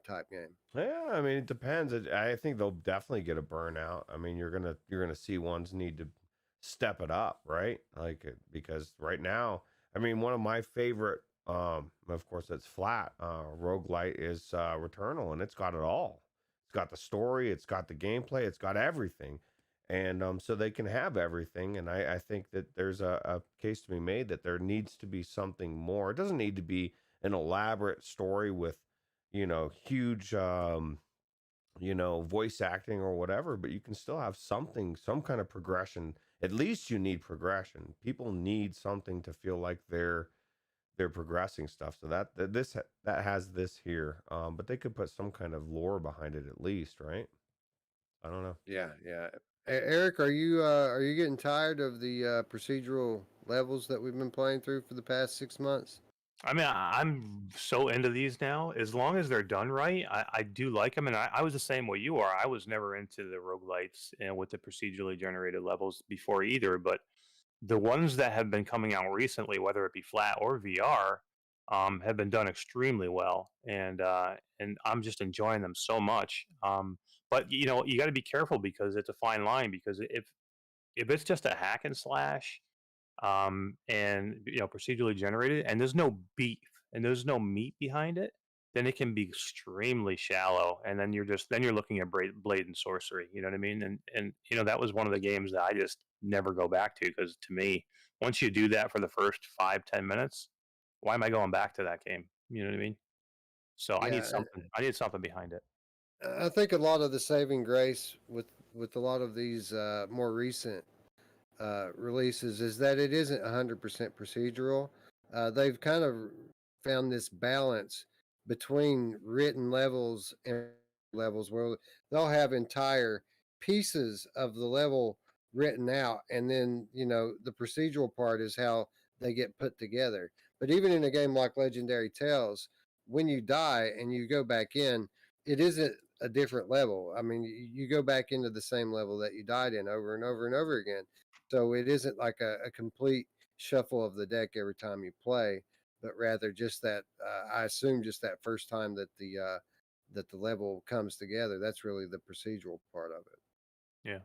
Speaker 1: type game?
Speaker 2: Yeah, I mean, it depends. I think they'll definitely get a burnout. I mean, you're gonna see ones need to step it up, right? Like because right now, I mean, one of my favorite, of course, it's flat roguelite is Returnal, and it's got it all. It's got the story, it's got the gameplay, it's got everything, and so they can have everything. And I think that there's a case to be made that there needs to be something more. It doesn't need to be an elaborate story with huge voice acting or whatever, but you can still have something, some kind of progression. At least you need progression. People need something to feel like they're progressing stuff. So that has this here, but they could put some kind of lore behind it at least, right? I don't know.
Speaker 1: Yeah, yeah. Eric, are you getting tired of the procedural levels that we've been playing through for the past 6 months?
Speaker 3: I mean, I'm so into these now. As long as they're done right, I do like them. And I was the same way you are. I was never into the roguelites and with the procedurally generated levels before either. But the ones that have been coming out recently, whether it be flat or VR, have been done extremely well. And I'm just enjoying them so much. But you know, you got to be careful because it's a fine line. Because if it's just a hack and slash, and you know, procedurally generated, and there's no beef and there's no meat behind it, then it can be extremely shallow, and then you're looking at blade and sorcery. You know what I mean? And you know, that was one of the games that I just never go back to, because to me, once you do that for the first 5-10 minutes, why am I going back to that game? You know what I mean? So I need
Speaker 1: Yeah,
Speaker 3: something. I need something behind it.
Speaker 1: I think a lot of the saving grace with a lot of these more recent releases is that it isn't 100% procedural. They've kind of found this balance between written levels and levels where they'll have entire pieces of the level written out, and then you know the procedural part is how they get put together. But even in a game like Legendary Tales, when you die and you go back in, it isn't a different level. I mean, you go back into the same level that you died in over and over and over again. So it isn't like a complete shuffle of the deck every time you play, but rather just that. I assume just that first time that the level comes together. That's really the procedural part of it.
Speaker 3: Yeah.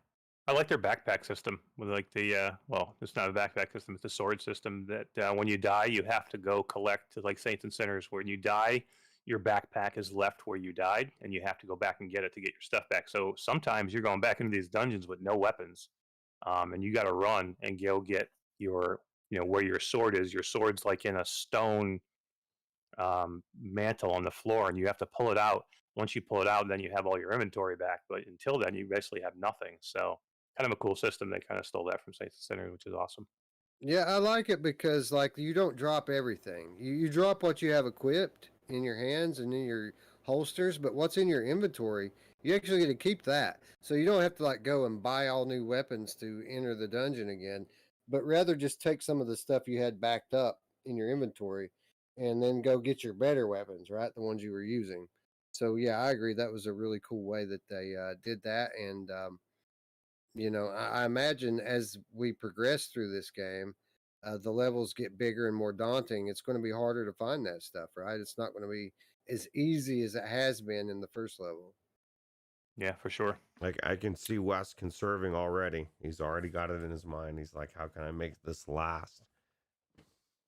Speaker 3: I like their backpack system with like the well, it's not a backpack system, it's a sword system that when you die, you have to go collect, like Saints and Sinners. When you die, your backpack is left where you died, and you have to go back and get it to get your stuff back. So sometimes you're going back into these dungeons with no weapons, and you got to run and go get your, you know, where your sword is. Your sword's like in a stone mantle on the floor, and you have to pull it out. Once you pull it out, then you have all your inventory back. But until then, you basically have nothing. So, kind of a cool system. They kind of stole that from Saints Center, which is awesome.
Speaker 1: Yeah, I like it because like you don't drop everything. You drop what you have equipped in your hands and in your holsters, but what's in your inventory, you actually get to keep that. So you don't have to like go and buy all new weapons to enter the dungeon again, but rather just take some of the stuff you had backed up in your inventory and then go get your better weapons, right? The ones you were using. So yeah, I agree. That was a really cool way that they did that, and you know, I imagine as we progress through this game, the levels get bigger and more daunting. It's going to be harder to find that stuff, right? It's not going to be as easy as it has been in the first level.
Speaker 3: Yeah, for sure.
Speaker 2: Like I can see Wes conserving already. He's already got it in his mind. He's like, how can I make this last?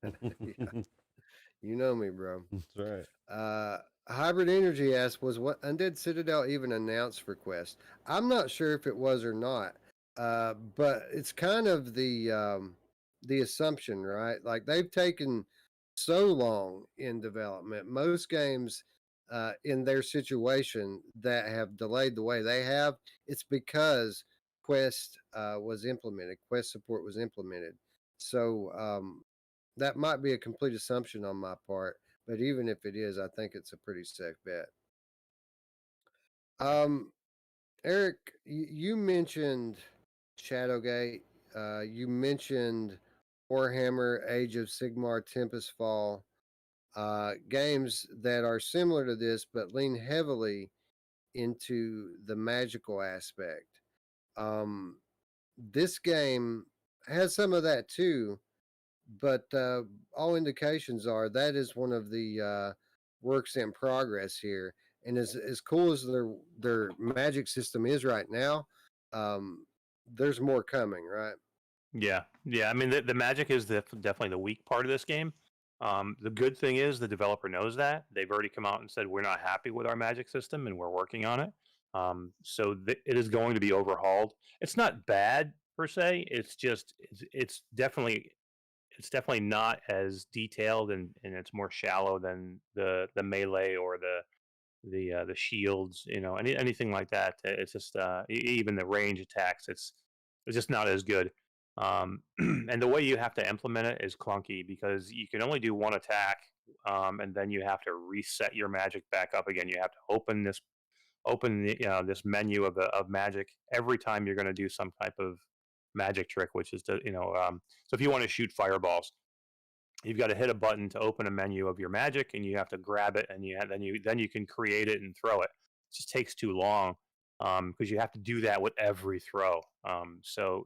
Speaker 1: Yeah, you know me, bro.
Speaker 2: That's right.
Speaker 1: Hybrid Energy asks, was what Undead Citadel even announced for Quest? I'm not sure if it was or not, but it's kind of the assumption, right? Like they've taken so long in development. Most games in their situation that have delayed the way they have, it's because Quest was implemented, Quest support was implemented. So that might be a complete assumption on my part, but even if it is, I think it's a pretty safe bet. Um, Eric, you mentioned Shadowgate. You mentioned Warhammer, Age of Sigmar, Tempest Fall, games that are similar to this but lean heavily into the magical aspect. Um, this game has some of that too, but all indications are that is one of the works in progress here. And as cool as their magic system is right now, there's more coming, right?
Speaker 3: Yeah, yeah. I mean, the magic is definitely the weak part of this game. The good thing is the developer knows that. They've already come out and said we're not happy with our magic system and we're working on it. So it is going to be overhauled. It's not bad per se. It's just it's definitely not as detailed, and it's more shallow than the melee or the shields, you know, anything like that. It's just even the range attacks. It's just not as good. And the way you have to implement it is clunky because you can only do one attack, and then you have to reset your magic back up again. You have to open this menu of magic every time you're going to do some type of magic trick, which is to so if you want to shoot fireballs, you've got to hit a button to open a menu of your magic, and you have to grab it, and then you can create it and throw it. It just takes too long because you have to do that with every throw. So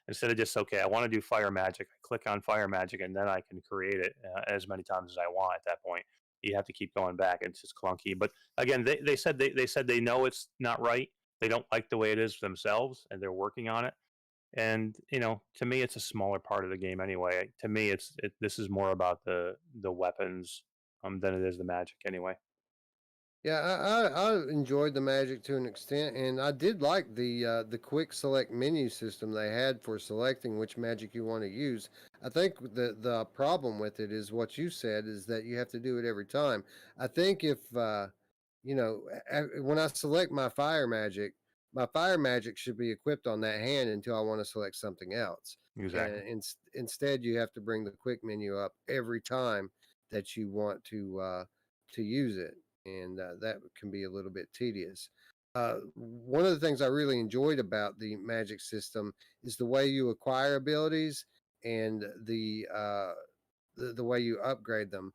Speaker 3: instead of just okay, I want to do fire magic, I click on fire magic, and then I can create it as many times as I want. At that point, you have to keep going back. It's just clunky. But again, they said they know it's not right. they don't like the way it is themselves, and they're working on it. And to me, it's a smaller part of the game anyway. To me, this is more about the weapons than it is the magic anyway.
Speaker 1: Yeah, I enjoyed the magic to an extent, and I did like the quick select menu system they had for selecting which magic you want to use. I think the problem with it is what you said, is that you have to do it every time. I think if when I select my fire magic should be equipped on that hand until I want to select something else.
Speaker 3: Exactly.
Speaker 1: And instead, you have to bring the quick menu up every time that you want to use it, and that can be a little bit tedious. One of the things I really enjoyed about the magic system is the way you acquire abilities and the way you upgrade them.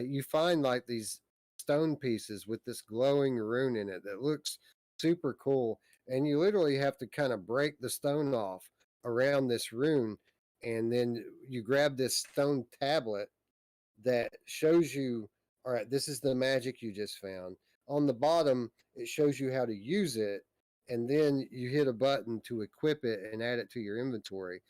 Speaker 1: You find like these stone pieces with this glowing rune in it that looks super cool, and you literally have to kind of break the stone off around this rune, and then you grab this stone tablet that shows you, all right, this is the magic you just found. On the bottom, it shows you how to use it, and then you hit a button to equip it and add it to your inventory.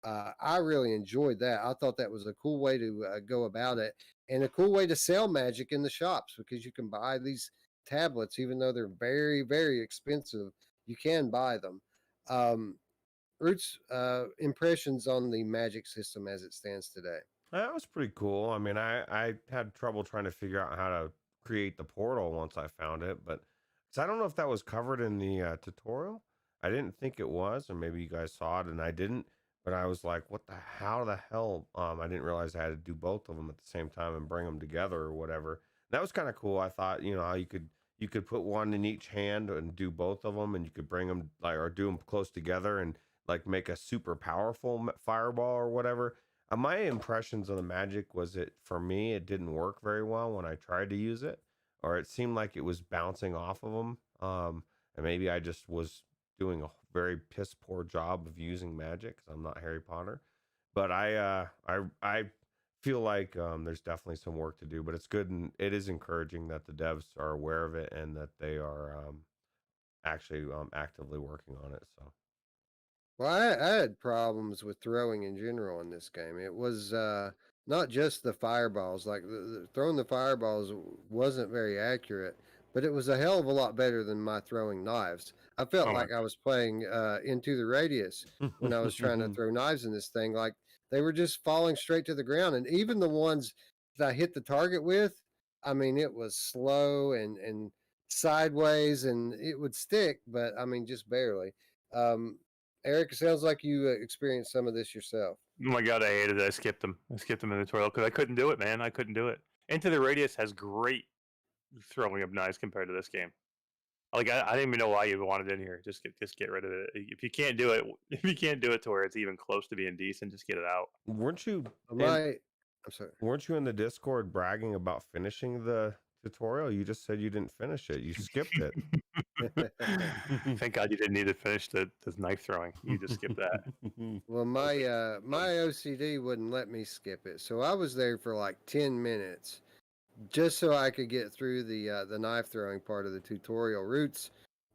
Speaker 1: I really enjoyed that. I thought that was a cool way to go about it, and a cool way to sell magic in the shops, because you can buy these tablets, even though they're very, very expensive. You can buy them. Roots, impressions on the magic system as it stands today.
Speaker 2: That was pretty cool. I mean, I had trouble trying to figure out how to create the portal once I found it, but so I don't know if that was covered in the tutorial. I didn't think it was, or maybe you guys saw it and I didn't. But I was like, what the how the hell? I didn't realize I had to do both of them at the same time and bring them together or whatever. That was kind of cool. I thought, how you could put one in each hand and do both of them, and you could bring them like or do them close together and like make a super powerful fireball or whatever. My impressions of the magic was it for me, it didn't work very well when I tried to use it, or it seemed like it was bouncing off of them. And maybe I just was doing a very piss poor job of using magic because I'm not Harry Potter. But I feel like there's definitely some work to do, but it's good and it is encouraging that the devs are aware of it and that they are actually actively working on it. So.
Speaker 1: Well, I had problems with throwing in general in this game. It was not just the fireballs. Like throwing the fireballs wasn't very accurate, but it was a hell of a lot better than my throwing knives. I felt
Speaker 3: Oh,
Speaker 1: like I was playing Into the Radius when I was trying to throw knives in this thing. Like they were just falling straight to the ground, and even the ones that I hit the target with, I mean, it was slow and sideways, and it would stick, but I mean, just barely. Um, Eric, it sounds like you experienced some of this yourself.
Speaker 3: oh my god, I hated it. I skipped them. I skipped them in the tutorial because I couldn't do it, man. I couldn't do it. Into the Radius has great throwing of knives compared to this game. Like I didn't even know why you wanted it in here. Just get rid of it. If you can't do it, if you can't do it to where it's even close to being decent, just get it out.
Speaker 2: Weren't you
Speaker 1: I'm sorry.
Speaker 2: weren't you in the Discord bragging about finishing the tutorial? You just said you didn't finish it. You skipped it.
Speaker 3: Thank God you didn't need to finish the knife throwing. You just skipped that.
Speaker 1: Well, my OCD wouldn't let me skip it, so I was there for like 10 minutes just so I could get through the knife throwing part of the tutorial. Roots,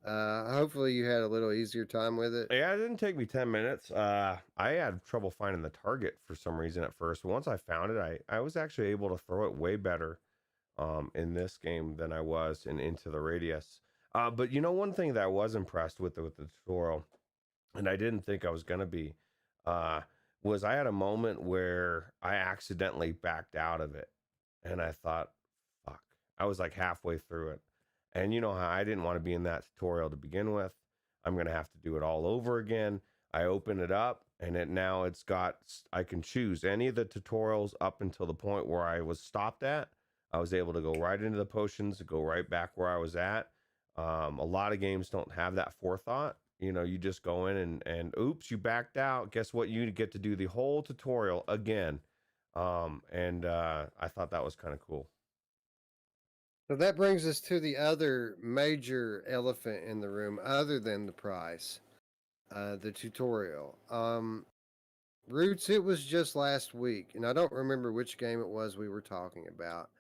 Speaker 1: hopefully you had a little easier time with it.
Speaker 2: Yeah, it didn't take me 10 minutes. I had trouble finding the target for some reason at first. Once I found it, I was actually able to throw it way better in this game than I was in Into the Radius. But one thing that I was impressed with the tutorial, and I didn't think I was going to be, was I had a moment where I accidentally backed out of it. And I thought, fuck, I was like halfway through it. And you know how I didn't want to be in that tutorial to begin with. I'm going to have to do it all over again. I open it up and I can choose any of the tutorials up until the point where I was stopped at. I was able to go right into the potions, go right back where I was at. A lot of games don't have that forethought. You just go in and oops, you backed out. Guess what? You get to do the whole tutorial again. I thought that was kind of cool.
Speaker 1: So that brings us to the other major elephant in the room, other than the price, the tutorial. Roots, it was just last week, and I don't remember which game it was we were talking about.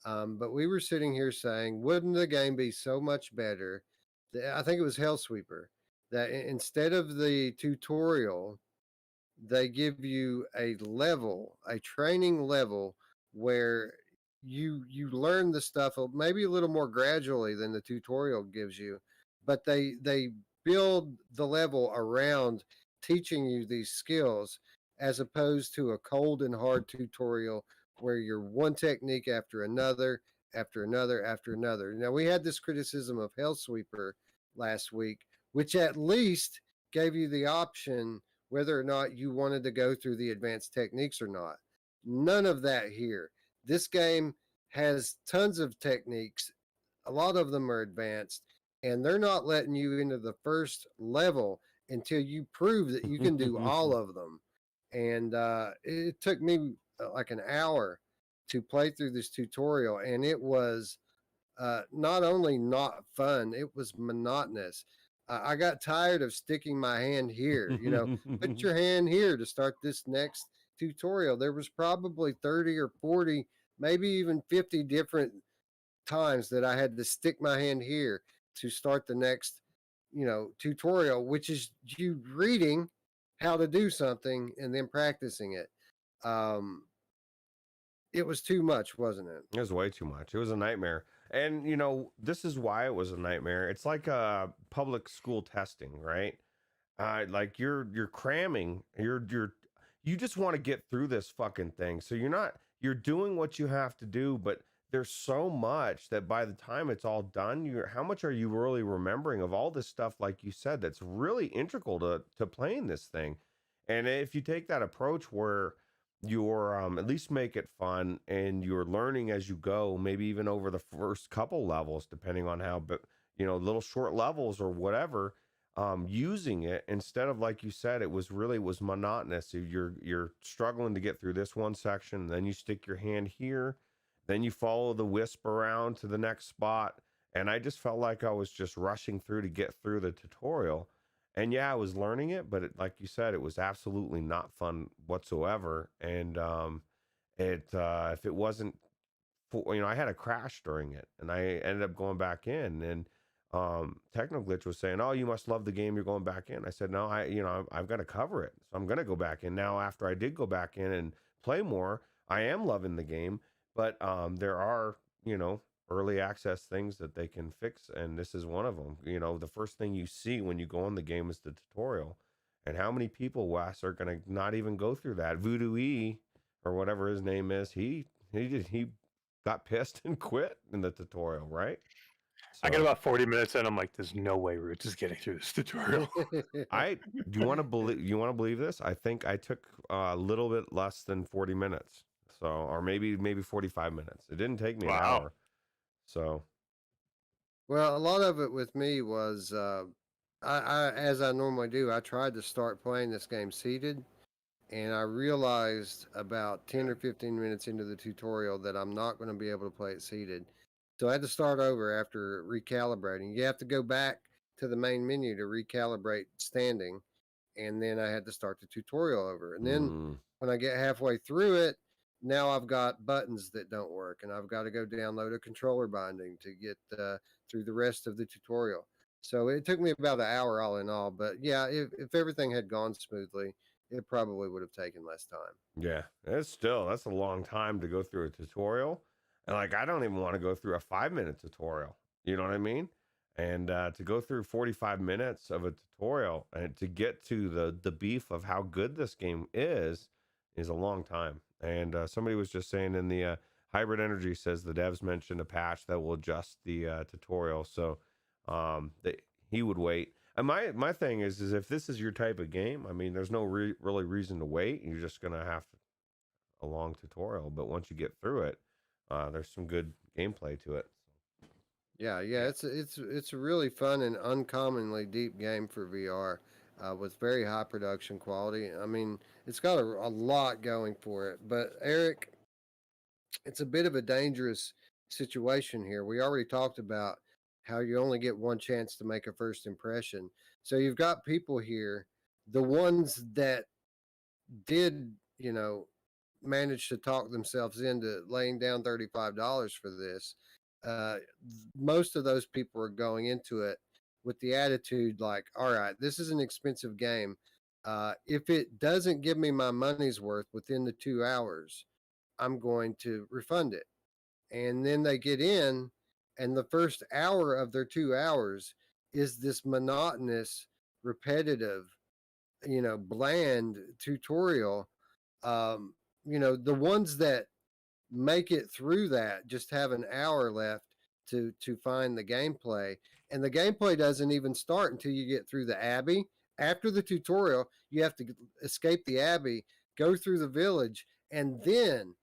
Speaker 1: But we were sitting here saying, wouldn't the game be so much better I think it was Hellsweeper, that instead of the tutorial, they give you a level, a training level where you learn the stuff maybe a little more gradually than the tutorial gives you, but they build the level around teaching you these skills as opposed to a cold and hard tutorial where you're one technique after another after another after another. Now we had this criticism of Hellsweeper last week, which at least gave you the option whether or not you wanted to go through the advanced techniques or not. None of that here. This game has tons of techniques. A lot of them are advanced, and they're not letting you into the first level until you prove that you can do all of them. And it took me like an hour to play through this tutorial, and it was not only not fun, it was monotonous. I got tired of sticking my hand here. Put your hand here to start this next tutorial. There was probably 30 or 40, maybe even 50 different times that I had to stick my hand here to start the next, tutorial, which is you reading how to do something and then practicing it. It was too much, wasn't it?
Speaker 2: It was way too much. It was a nightmare. And this is why it was a nightmare. It's like public school testing, right? Like you're cramming. You just want to get through this fucking thing. So you're doing what you have to do, but there's so much that by the time it's all done, how much are you really remembering of all this stuff, like you said, that's really integral to playing this thing. And if you take that approach where you're at least make it fun and you're learning as you go, maybe even over the first couple levels, depending on how, but little short levels or whatever, using it instead of, like you said, it was monotonous. You're struggling to get through this one section, then you stick your hand here, then you follow the wisp around to the next spot. And I just felt like I was just rushing through to get through the tutorial. And yeah, I was learning it, but like you said, it was absolutely not fun whatsoever. And if it wasn't for, I had a crash during it, and I ended up going back in. And Technoglitch was saying, "Oh, you must love the game. You're going back in." I said, "No, I've got to cover it, so I'm going to go back in now." After I did go back in and play more, I am loving the game, but there are early access things that they can fix, and this is one of them. The first thing you see when you go in the game is the tutorial, and how many people, Wes, are going to not even go through that? Voodoo E, or whatever his name is, he got pissed and quit in the tutorial, right?
Speaker 3: I got about 40 minutes in. I'm like, there's no way Ruuts is getting through this tutorial.
Speaker 2: Do you want to believe this? I think I took a little bit less than 40 minutes. So, or maybe 45 minutes. It didn't take me an hour. So,
Speaker 1: well, a lot of it with me was, I as I normally do, I tried to start playing this game seated, and I realized about 10 or 15 minutes into the tutorial that I'm not going to be able to play it seated. So I had to start over after recalibrating. You have to go back to the main menu to recalibrate standing, and then I had to start the tutorial over. And then when I get halfway through it, now I've got buttons that don't work, and I've got to go download a controller binding to get through the rest of the tutorial. So it took me about an hour all in all. But yeah, if everything had gone smoothly, it probably would have taken less time.
Speaker 2: Yeah, that's a long time to go through a tutorial. And like, I don't even want to go through a 5-minute tutorial. You know what I mean? And to go through 45 minutes of a tutorial and to get to the beef of how good this game is a long time. And somebody was just saying in the Hybrid Energy says the devs mentioned a patch that will adjust the tutorial. So he would wait. And my thing is if this is your type of game, I mean, there's no really reason to wait. You're just going to have a long tutorial. But once you get through it, there's some good gameplay to it.
Speaker 1: Yeah, it's a really fun and uncommonly deep game for VR, with very high production quality. I mean, it's got a lot going for it. But Eric, it's a bit of a dangerous situation here. We already talked about how you only get one chance to make a first impression. So you've got people here, the ones that did, manage to talk themselves into laying down $35 for this. Most of those people are going into it with the attitude like, all right, this is an expensive game. If it doesn't give me my money's worth within the 2 hours, I'm going to refund it. And then they get in, and the first hour of their 2 hours is this monotonous, repetitive, bland tutorial. Um, the ones that make it through that just have an hour left to find the gameplay, and the gameplay doesn't even start until you get through the abbey. After the tutorial, you have to escape the abbey, go through the village, and then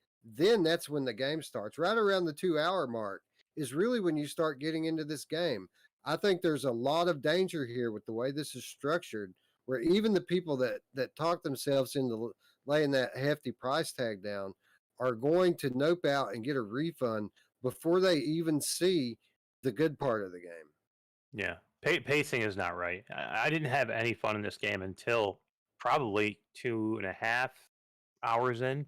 Speaker 1: that's when the game starts. Right around the 2 hour mark is really when you start getting into this game. I think there's a lot of danger here with the way this is structured, where even the people that talk themselves into laying that hefty price tag down are going to nope out and get a refund before they even see the good part of the game.
Speaker 3: Yeah, pacing is not right. I didn't have any fun in this game until probably 2.5 hours in,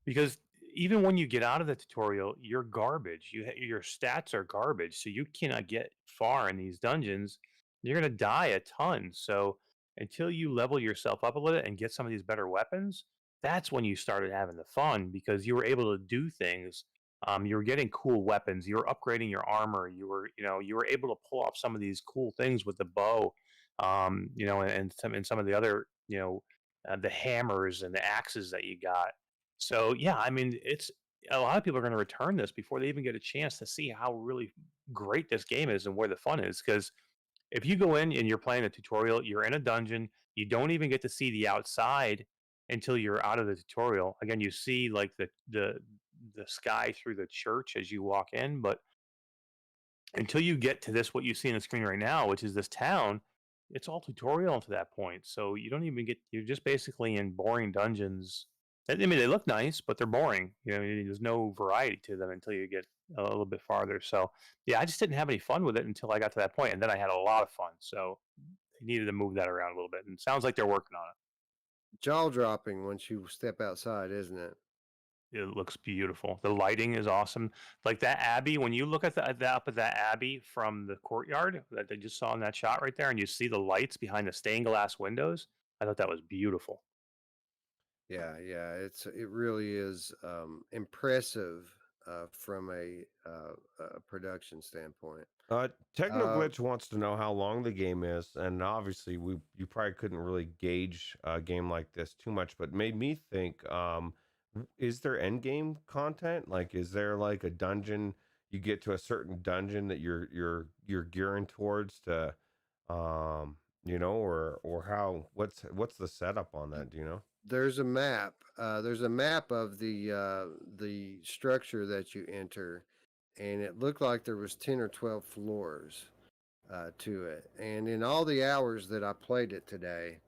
Speaker 3: because even when you get out of the tutorial, you're garbage. Your stats are garbage, so you cannot get far in these dungeons. You're gonna die a ton. So until you level yourself up a little and get some of these better weapons, that's when you started having the fun, because you were able to do things. You were getting cool weapons. You were upgrading your armor. You were able to pull off some of these cool things with the bow. And some of the other, the hammers and the axes that you got. So yeah, I mean, it's a lot of people are going to return this before they even get a chance to see how really great this game is and where the fun is. Because if you go in and you're playing a tutorial, you're in a dungeon, you don't even get to see the outside until you're out of the tutorial. Again, you see like the sky through the church as you walk in, but until you get to this, what you see on the screen right now, which is this town, it's all tutorial to that point. So you don't even get, you're just basically in boring dungeons. I mean, they look nice, but they're boring. There's no variety to them until you get a little bit farther. So yeah, I just didn't have any fun with it until I got to that point, and then I had a lot of fun. So they needed to move that around a little bit, and it sounds like they're working on it.
Speaker 1: Jaw dropping once you step outside, isn't it?
Speaker 3: It looks beautiful. The lighting is awesome. Like that abbey, when you look at up at that abbey from the courtyard that they just saw in that shot right there, and you see the lights behind the stained glass windows, I thought that was beautiful.
Speaker 1: Yeah, it really is impressive from a production standpoint.
Speaker 2: Technoglitch wants to know how long the game is, and obviously you probably couldn't really gauge a game like this too much, but made me think, is there end game content? Like, is there like a dungeon, you get to a certain dungeon that you're gearing towards to, or how, what's the setup on that, do you know?
Speaker 1: There's a map. There's a map of the structure that you enter, and it looked like there was 10 or 12 floors to it. And in all the hours that I played it today,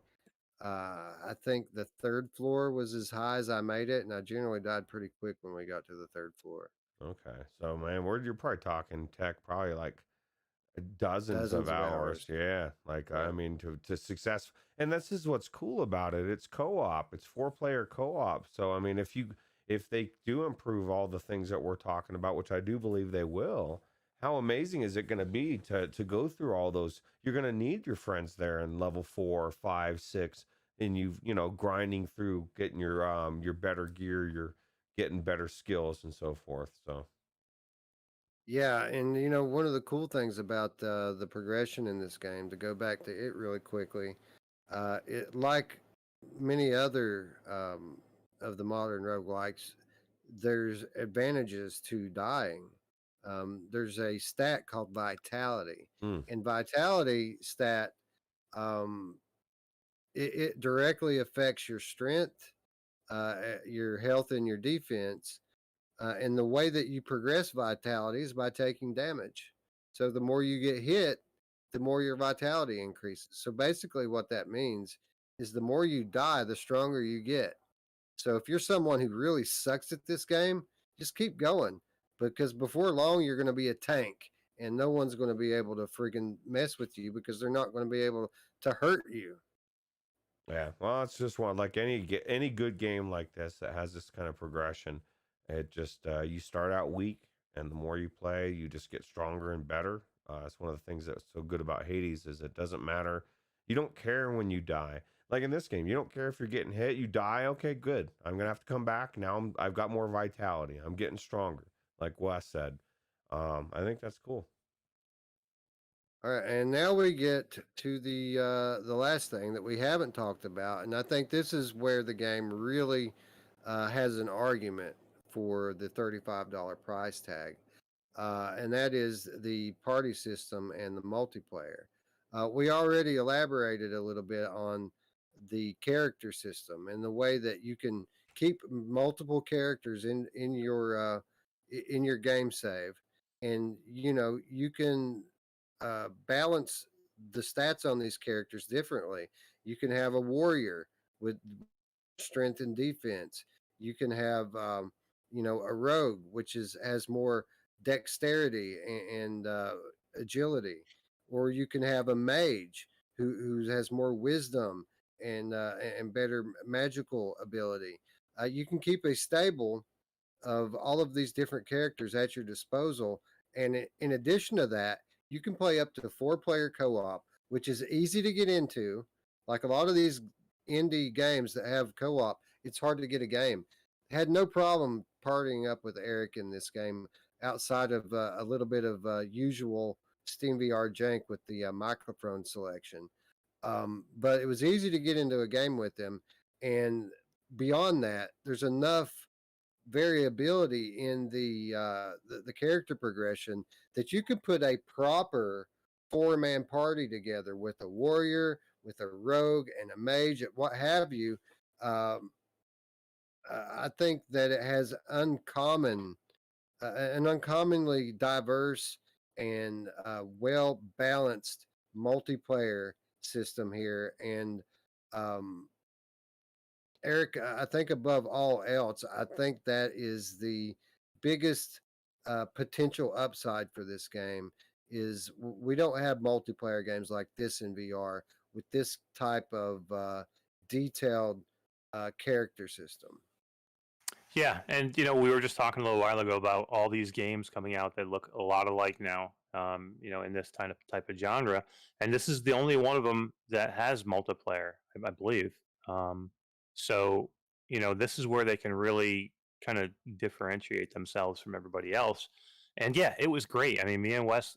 Speaker 1: I think the third floor was as high as I made it, and I generally died pretty quick when we got to the third floor.
Speaker 2: Okay, so man, you're probably talking tech, probably like dozens of
Speaker 1: Dozens of
Speaker 2: hours.
Speaker 1: hours.
Speaker 2: Yeah, like I
Speaker 1: Yeah.
Speaker 2: mean, to success, and this is what's cool about it. It's co-op. It's 4-player co-op. So I mean, if they do improve all the things that we're talking about, which I do believe they will, how amazing is it going to be to go through all those? You're going to need your friends there in level 4, 5, 6, and grinding through, getting your better gear, you're getting better skills and so forth. So
Speaker 1: Yeah, and one of the cool things about the progression in this game, to go back to it really quickly, it like many other of the modern roguelikes, there's advantages to dying. There's a stat called vitality,
Speaker 2: mm,
Speaker 1: and vitality stat um, it directly affects your strength, your health, and your defense. And the way that you progress vitality is by taking damage. So the more you get hit, the more your vitality increases. So basically, what that means is the more you die, the stronger you get. So if you're someone who really sucks at this game, just keep going, because before long you're going to be a tank, and no one's going to be able to freaking mess with you because they're not going to be able to hurt you.
Speaker 2: yeah, well, it's just one like any good game like this that has this kind of progression. It just you start out weak, and the more you play, you just get stronger and better. It's one of the things that's so good about Hades is it doesn't matter. You don't care when you die. Like in this game, you don't care if you're getting hit. You die, okay, good. I'm gonna have to come back. Now I've got more vitality. I'm getting stronger. Like Wes said, I think that's cool.
Speaker 1: All right, and now we get to the last thing that we haven't talked about, and I think this is where the game really has an argument for the $35 price tag, and that is the party system and the multiplayer. We already elaborated a little bit on the character system and the way that you can keep multiple characters in your game save, and you can balance the stats on these characters differently. You can have a warrior with strength and defense. You can have a rogue which is has more dexterity and agility, or you can have a mage who has more wisdom and better magical ability. You can keep a stable of all of these different characters at your disposal. And in addition to that, you can play up to 4-player co op, which is easy to get into. Like a lot of these indie games that have co op, it's hard to get a game. Had no problem partying up with Eric in this game outside of a little bit of usual Steam VR jank with the microphone selection. But it was easy to get into a game with him. And beyond that, there's enough variability in the character progression that you could put a proper 4-man party together with a warrior, with a rogue, and a mage, and what have you. Um, I think that it has an uncommonly diverse and well balanced multiplayer system here, and um, Eric, I think above all else, I think that is the biggest potential upside for this game is we don't have multiplayer games like this in VR with this type of detailed character system.
Speaker 3: Yeah, and we were just talking a little while ago about all these games coming out that look a lot alike now. In this kind of type of genre, and this is the only one of them that has multiplayer, I believe. So this is where they can really kind of differentiate themselves from everybody else. And yeah, it was great. I mean, me and Wes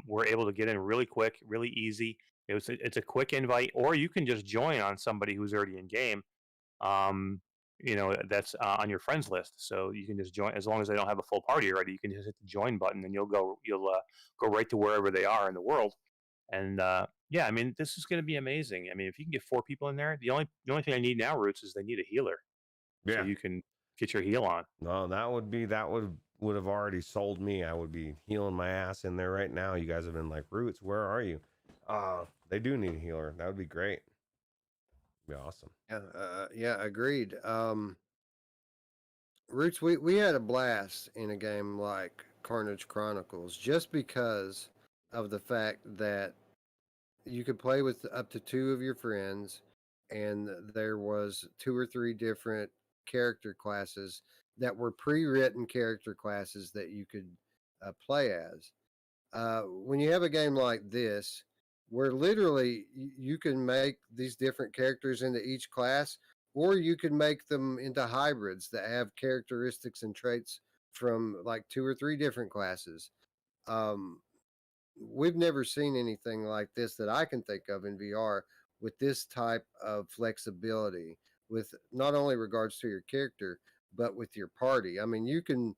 Speaker 3: were able to get in really quick, really easy. It's a quick invite, or you can just join on somebody who's already in game. Um, that's on your friends list, so you can just join as long as they don't have a full party already. You can just hit the join button, and you'll go right to wherever they are in the world. And yeah, I mean, this is going to be amazing. I mean, if you can get 4 people in there, the only thing I need now, Roots, is they need a healer, so
Speaker 2: Yeah.
Speaker 3: you can get your heal on.
Speaker 2: No, that would have already sold me. I would be healing my ass in there right now. You guys have been like, Roots, where are you? They do need a healer. That would be great. Be awesome.
Speaker 1: Yeah, agreed. Roots, we had a blast in a game like Carnage Chronicles just because of the fact that you could play with up to 2 of your friends, and there was 2 or 3 different character classes that were pre-written character classes that you could play as. When you have a game like this, where literally you can make these different characters into each class, or you can make them into hybrids that have characteristics and traits from like 2 or 3 different classes. Um, we've never seen anything like this that I can think of in VR with this type of flexibility, with not only regards to your character but with your party. I mean, you can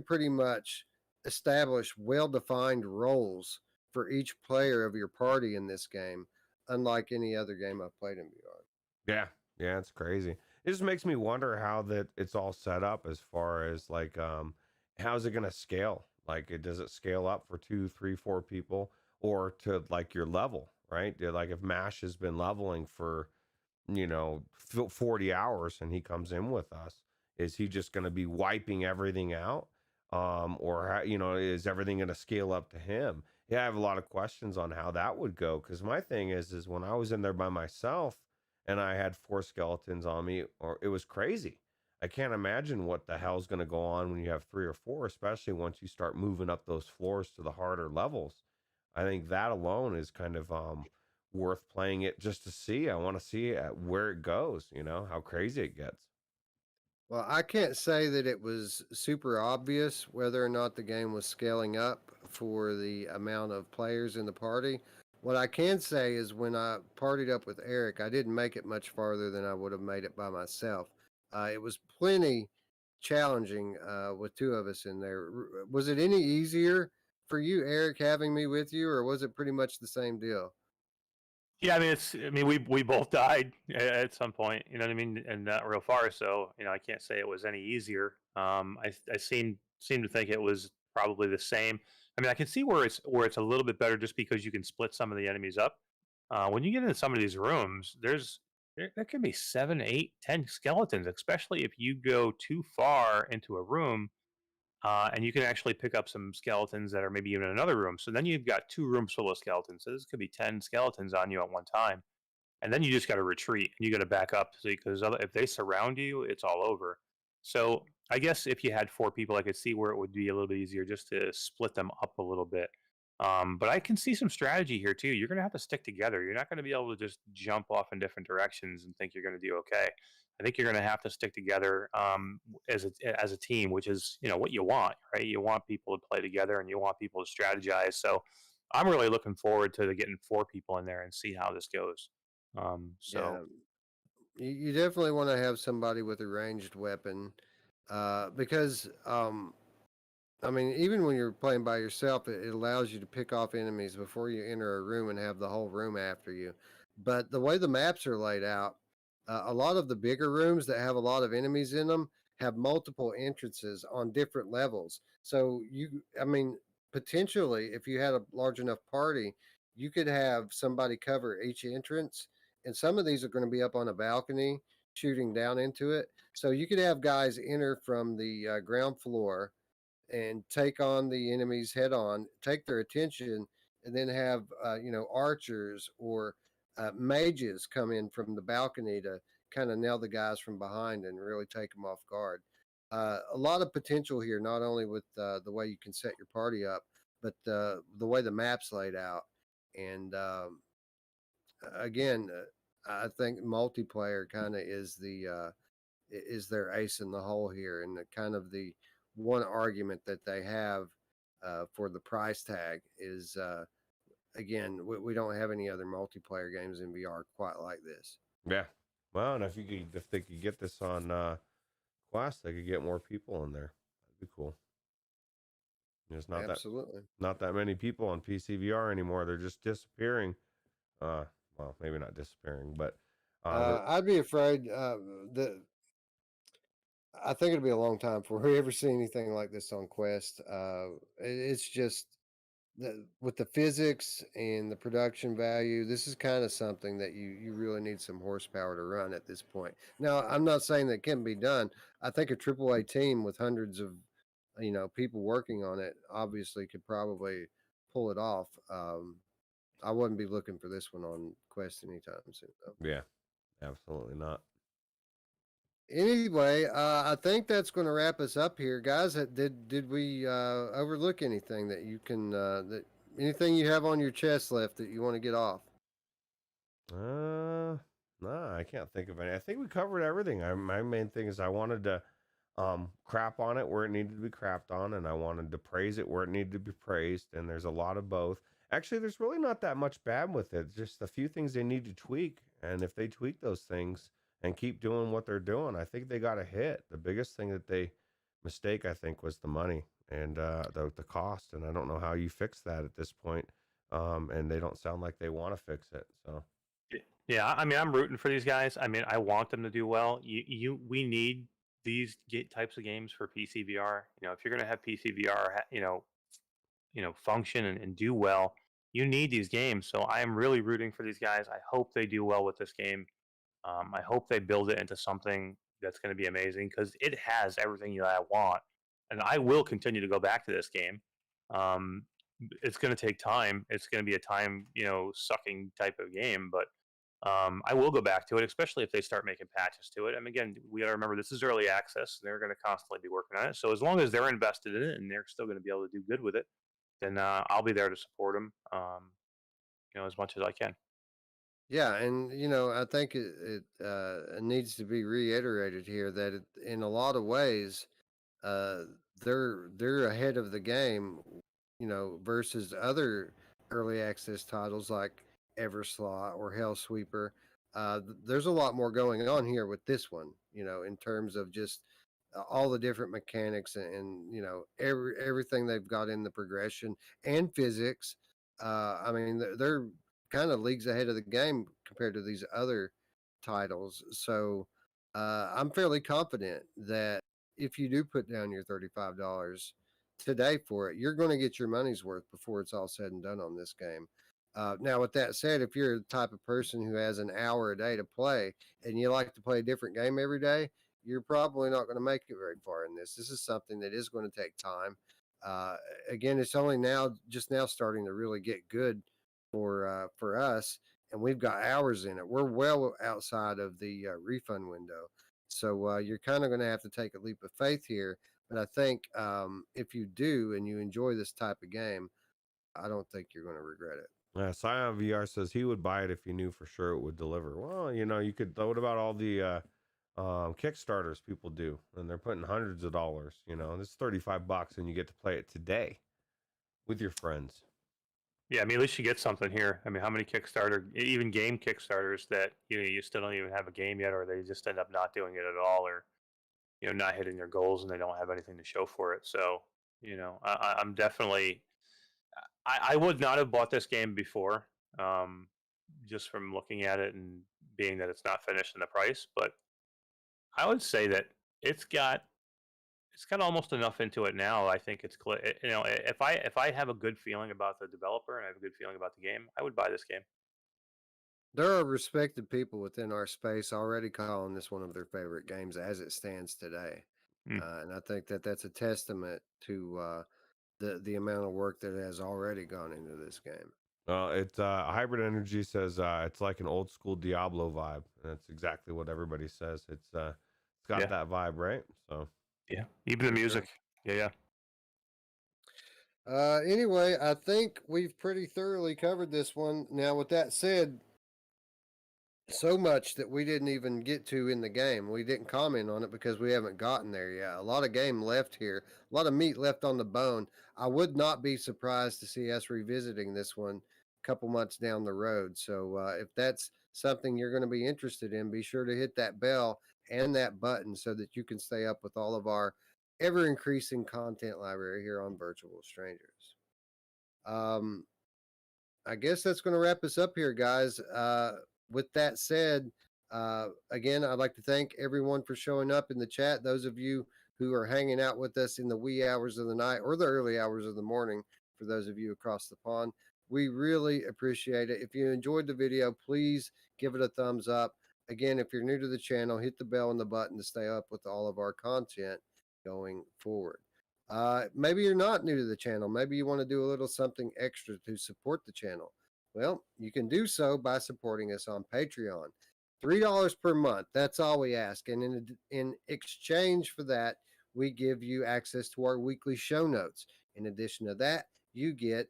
Speaker 1: pretty much establish well-defined roles for each player of your party in this game, unlike any other game I've played in VR.
Speaker 2: Yeah, yeah, it's crazy. It just makes me wonder how that it's all set up as far as like how's it gonna scale? Like does it scale up for 2, 3, 4 people or to like your level, right? Like if Mash has been leveling for 40 hours and he comes in with us, is he just gonna be wiping everything out? Or is everything gonna scale up to him? Yeah, I have a lot of questions on how that would go because my thing is when I was in there by myself and I had 4 skeletons on me, or it was crazy. I can't imagine what the hell's going to go on when you have 3 or 4, especially once you start moving up those floors to the harder levels. I think that alone is kind of worth playing it just to see. I want to see where it goes, how crazy it gets.
Speaker 1: Well, I can't say that it was super obvious whether or not the game was scaling up for the amount of players in the party. What I can say is when I partied up with Eric, I didn't make it much farther than I would have made it by myself. It was plenty challenging with two of us in there. Was it any easier for you, Eric, having me with you, or was it pretty much the same deal?
Speaker 3: Yeah, I mean, we both died at some point. You know what I mean, and not real far. So I can't say it was any easier. I seem to think it was probably the same. I mean, I can see where it's a little bit better just because you can split some of the enemies up. When you get into some of these rooms, there can be 7, 8, 10 skeletons, especially if you go too far into a room. And you can actually pick up some skeletons that are maybe even in another room. So then you've got 2 rooms full of skeletons. So this could be 10 skeletons on you at one time. And then you just got to retreat and you got to back up because if they surround you, it's all over. So I guess if you had 4 people, I could see where it would be a little bit easier just to split them up a little bit. But I can see some strategy here too. You're going to have to stick together. You're not going to be able to just jump off in different directions and think you're going to do okay. I think you're going to have to stick together as a team, which is what you want, right? You want people to play together and you want people to strategize. So I'm really looking forward to getting 4 people in there and see how this goes.
Speaker 1: Yeah, you definitely want to have somebody with a ranged weapon because I mean, even when you're playing by yourself, it allows you to pick off enemies before you enter a room and have the whole room after you. But the way the maps are laid out, a lot of the bigger rooms that have a lot of enemies in them have multiple entrances on different levels. So I mean, potentially, if you had a large enough party, you could have somebody cover each entrance. And some of these are going to be up on a balcony shooting down into it. So you could have guys enter from the ground floor and take on the enemies head on, take their attention, and then have archers or mages come in from the balcony to kind of nail the guys from behind and really take them off guard. A lot of potential here, not only with the way you can set your party up, but the way the map's laid out. And again, I think multiplayer kind of is their ace in the hole here, and kind of the one argument that they have for the price tag is again we don't have any other multiplayer games in VR quite like this.
Speaker 2: Yeah. Well, and if they could get this on Quest, they could get more people in there. That'd be cool. There's
Speaker 1: Absolutely.
Speaker 2: not that many people on PCVR anymore. They're just disappearing. Well, maybe not disappearing, but
Speaker 1: I'd be afraid that I think it'll be a long time before we ever see anything like this on Quest. It's just with the physics and the production value, this is kind of something that you really need some horsepower to run at this point. Now, I'm not saying that can't be done. I think a AAA team with hundreds of people working on it obviously could probably pull it off. I wouldn't be looking for this one on Quest anytime soon, though.
Speaker 2: yeah, absolutely not.
Speaker 1: Anyway, I think that's going to wrap us up here, guys. Did we overlook anything that you can that anything you have on your chest left that you want to get off?
Speaker 2: No, I can't think of any. I think we covered everything. My main thing is I wanted to crap on it where it needed to be crapped on, and I wanted to praise it where it needed to be praised. And there's a lot of both. Actually, there's really not that much bad with it. Just a few things they need to tweak, and if they tweak those things and keep doing what they're doing, I think they got a hit. The biggest thing that they mistake, I think, was the money and the cost, and I don't know how you fix that at this point. And they don't sound like they want to fix it. So
Speaker 3: Yeah, I mean, I'm rooting for these guys. I mean, I want them to do well. We need these types of games for PC VR. If you're going to have PC VR, function and do well, you need these games. So I am really rooting for these guys. I hope they do well with this game. I hope they build it into something that's going to be amazing because it has everything that I want, and I will continue to go back to this game. Um, it's going to take time. It's going to be a time, sucking type of game, but I will go back to it, especially if they start making patches to it. I mean, again, we got to remember this is early access. They're going to constantly be working on it. So as long as they're invested in it and they're still going to be able to do good with it, then I'll be there to support them, as much as I can.
Speaker 1: Yeah, and I think it needs to be reiterated here that in a lot of ways, uh, they're ahead of the game, versus other early access titles like Everslot or Hellsweeper. There's a lot more going on here with this one, in terms of just all the different mechanics and everything they've got in the progression and physics. I mean, they're kind of leagues ahead of the game compared to these other titles. So I'm fairly confident that if you do put down your $35 today for it, you're going to get your money's worth before it's all said and done on this game. Now, with that said, if you're the type of person who has an hour a day to play and you like to play a different game every day, you're probably not going to make it very far in this. This is something that is going to take time. Uh, Again, it's only just now starting to really get good for us, and we've got hours in it. We're well outside of the refund window, so you're kind of going to have to take a leap of faith here. But I think if you do and you enjoy this type of game, I don't think you're going to regret it.
Speaker 2: Scion VR says he would buy it if he knew for sure it would deliver. Well, you could. What about all the Kickstarters people do, and they're putting hundreds of dollars? This is $35, and you get to play it today with your friends.
Speaker 3: Yeah, I mean, at least you get something here. I mean, how many Kickstarter, even game Kickstarters that you still don't even have a game yet, or they just end up not doing it at all, or not hitting their goals, and they don't have anything to show for it. So I'm definitely, I would not have bought this game before, just from looking at it and being that it's not finished in the price. But I would say that it's got almost enough into it now. I think it's clear. If I have a good feeling about the developer and I have a good feeling about the game, I would buy this game.
Speaker 1: There are respected people within our space already calling this one of their favorite games as it stands today, and I think that that's a testament to the amount of work that has already gone into this game.
Speaker 2: It's Hybrid Energy says it's like an old school Diablo vibe. And that's exactly what everybody says. It's got that vibe, right? So
Speaker 3: yeah, even the music. Sure. Yeah.
Speaker 1: Anyway, I think we've pretty thoroughly covered this one. Now, with that said, so much that we didn't even get to in the game. We didn't comment on it because we haven't gotten there yet. A lot of game left here, a lot of meat left on the bone. I would not be surprised to see us revisiting this one a couple months down the road. So if that's something you're going to be interested in, be sure to hit that bell and that button so that you can stay up with all of our ever increasing content library here on Virtual Strangers. I guess that's going to wrap us up here, guys. With that said, again, I'd like to thank everyone for showing up in the chat. Those of you who are hanging out with us in the wee hours of the night or the early hours of the morning, for those of you across the pond, we really appreciate it. If you enjoyed the video, please give it a thumbs up. Again, if you're new to the channel, hit the bell and the button to stay up with all of our content going forward. Maybe you're not new to the channel. Maybe you want to do a little something extra to support the channel. Well, you can do so by supporting us on Patreon. $3 per month. That's all we ask. And in exchange for that, we give you access to our weekly show notes. In addition to that, you get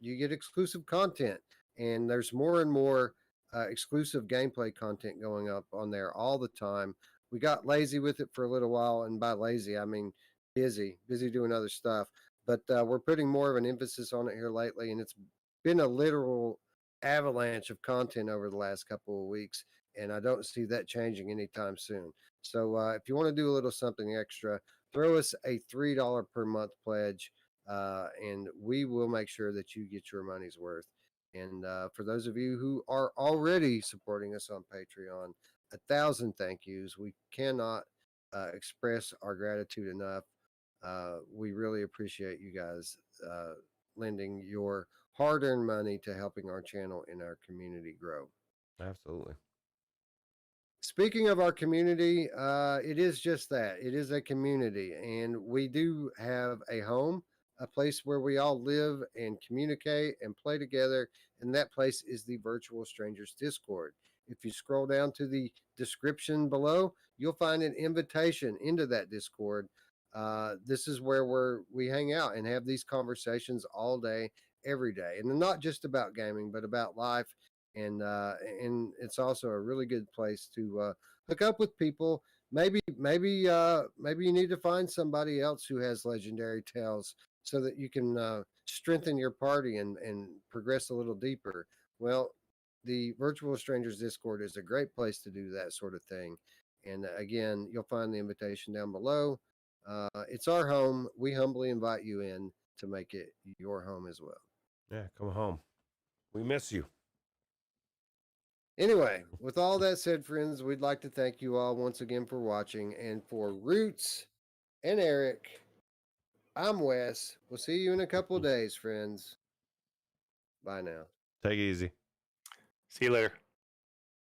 Speaker 1: exclusive content, and there's more and more exclusive gameplay content going up on there all the time. We got lazy with it for a little while, and by lazy I mean busy doing other stuff. But we're putting more of an emphasis on it here lately, and it's been a literal avalanche of content over the last couple of weeks, and I don't see that changing anytime soon. So if you want to do a little something extra, throw us a $3 per month pledge, and we will make sure that you get your money's worth. And for those of you who are already supporting us on Patreon, 1,000 thank yous. We cannot express our gratitude enough. We really appreciate you guys lending your hard-earned money to helping our channel and our community grow.
Speaker 2: absolutely.
Speaker 1: Speaking of our community, it is just that. It is a community, and we do have a home, a place where we all live and communicate and play together, and that place is the Virtual Strangers Discord. If you scroll down to the description below, you'll find an invitation into that Discord. this is where we hang out and have these conversations all day, every day, and they're not just about gaming, but about life. And it's also a really good place to hook up with people. Maybe you need to find somebody else who has legendary tales so that you can strengthen your party and progress a little deeper. Well, the Virtual Strangers Discord is a great place to do that sort of thing. And again, you'll find the invitation down below. It's our home. We humbly invite you in to make it your home as well.
Speaker 2: Yeah, come home. We miss you.
Speaker 1: Anyway, with all that said, friends, we'd like to thank you all once again for watching. And for Ruuts and Eric, I'm Wes. We'll see you in a couple of days, friends. Bye now.
Speaker 2: Take it easy.
Speaker 3: See you later.